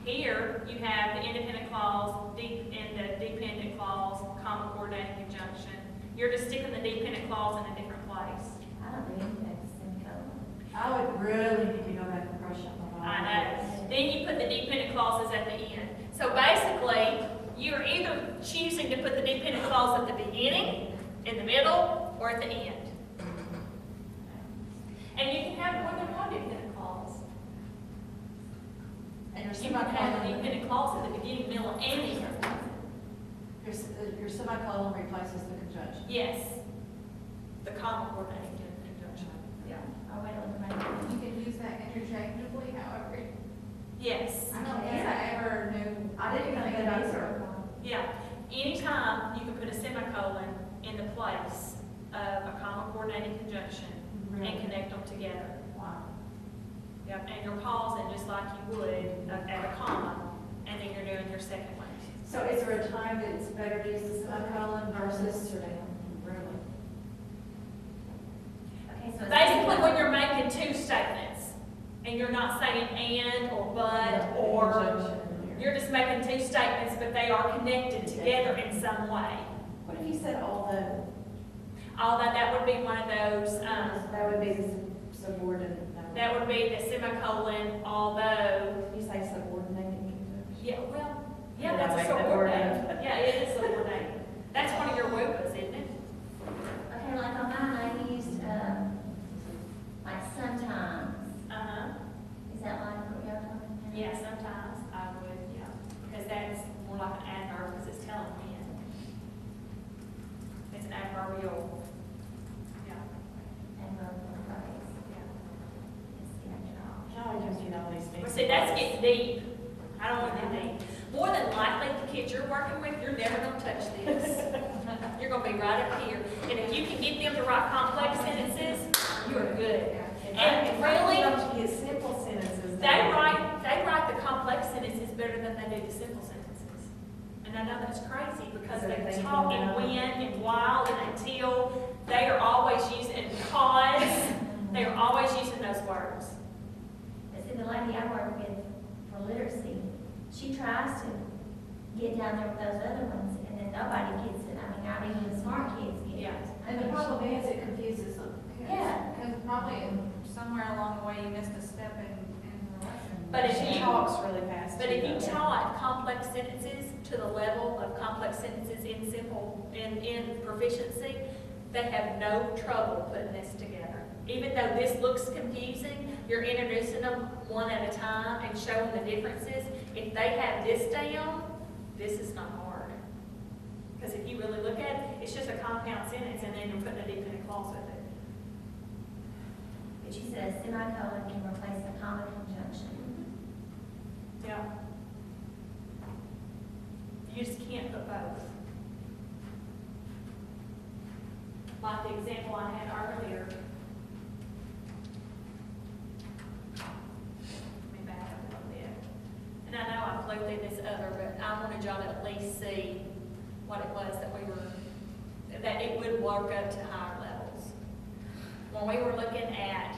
Here, you have the independent clause, and the dependent clause, comma, coordinating conjunction. You're just sticking the dependent clause in a different place. I don't do anything with semicolon. I would really need to go back and brush up on all I of know. Then you put the dependent clauses at the end. So basically, you're either choosing to put the dependent clause at the beginning, in the middle, or at the end. And you can have more than one dependent clause. And your You can have the semicolon, dependent clause at the beginning, middle, and end. your semicolon replaces the conjunction. Yes. The comma coordinating conjunction. Yeah. I'll wait on the right. You can use that interchangeably, however. Yes. I don't think I ever knew. I didn't know that either. Yeah. Anytime you can put a semicolon in the place of a comma coordinating conjunction and connect them together. Wow. Yep, and you're pausing just like you would at a comma, and then you're doing your second one. So is there a time that it's better to use the semicolon versus? Really? Okay, so. it's- Basically, when you're making two statements, and you're not saying and or but or, you're just making two statements, but they are connected together in some way. what if you said although? Although that would be one of those, That would be the subordinate. no. that would be the semicolon, although, You say subordinating conjunction? yeah, well, yeah, Yeah, that's a make that word subordinate. up. Yeah, it is subordinate. That's one of your WUPAs, isn't it? Okay, like on mine, I used, like sometimes. Uh-huh. Is that like what you're talking about? Yeah, sometimes I would, yeah, because that's more like an adverb, because it's telling when. It's an adverbial. Yeah, And verbal phrase. yeah. It's the actual. No, because you know these things. Well, see, that's getting deep. I don't want to get deep. More than likely, the kids you're working with, you're never gonna touch this. You're gonna be right up here. And if you can get them to write complex sentences, you're good. And really, Don't you get simple sentences? they write the complex sentences better than they do the simple sentences. And I know that's crazy because they talk in when and while and until. They are always using, and because, they are always using those words. But see, the lady I work with for literacy, she tries to get down there with those other ones, and then nobody gets it. I mean, not even the smart kids get it. Yeah. And the problem is it confuses them. Yeah. Because probably somewhere along the way you missed a step in the lesson. But if She you- talks really fast. But too, if you though. taught complex sentences to the level of complex sentences in proficiency, they have no trouble putting this together. Even though this looks confusing, you're introducing them one at a time and showing the differences. If they have this down, this is not hard. Because if you really look at it, it's just a compound sentence and then you're putting a dependent clause with it. But you said a semicolon can replace a comma conjunction. Yeah. You just can't put both. Like the example I had earlier. Let me back up a little bit. And I know I flew through this other, but I wanted y'all to at least see what it was that it would work up to higher levels. When we were looking at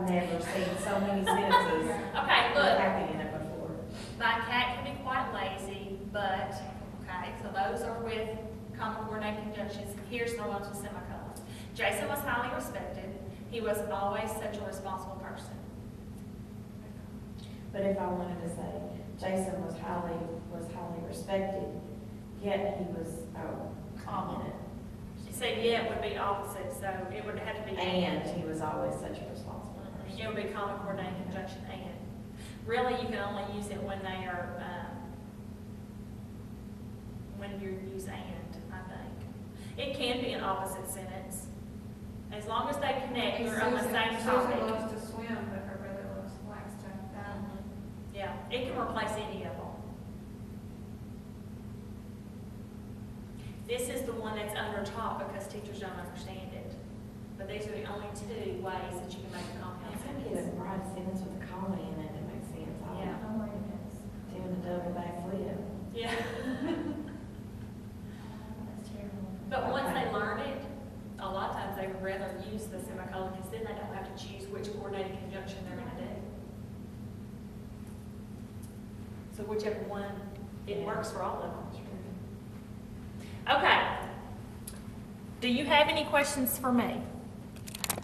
I've never seen so many sentences Okay, look, happen in it before. my cat can be quite lazy, but, okay, so those are with common coordinated conjunctions. Here's the ones with semicolons. Jason was highly respected. He was always such a responsible person. But if I wanted to say, Jason was highly respected, yet he was, common. So yeah, it would be opposite, so it would have to be And he was always such a responsible person. It would be common coordinated conjunction and. Really, you can only use it when they are, when you use and, I think. It can be an opposite sentence. As long as they connect, they're on the same Susan topic. loves to swim, but her brother likes to dive. Yeah, it can replace any of them. This is the one that's under top because teachers don't understand it. But these are the only two ways that you can make a compound If I get a sentence. right sentence with a comma in it, that makes sense. Yeah. Oh my goodness. Doing a double backflip. Yeah. That's terrible. But once they learn it, a lot of times they would rather use the semicolon because then they don't have to choose which coordinated conjunction they're gonna do. So whichever one, it works for all of them. Okay. Do you have any questions for me?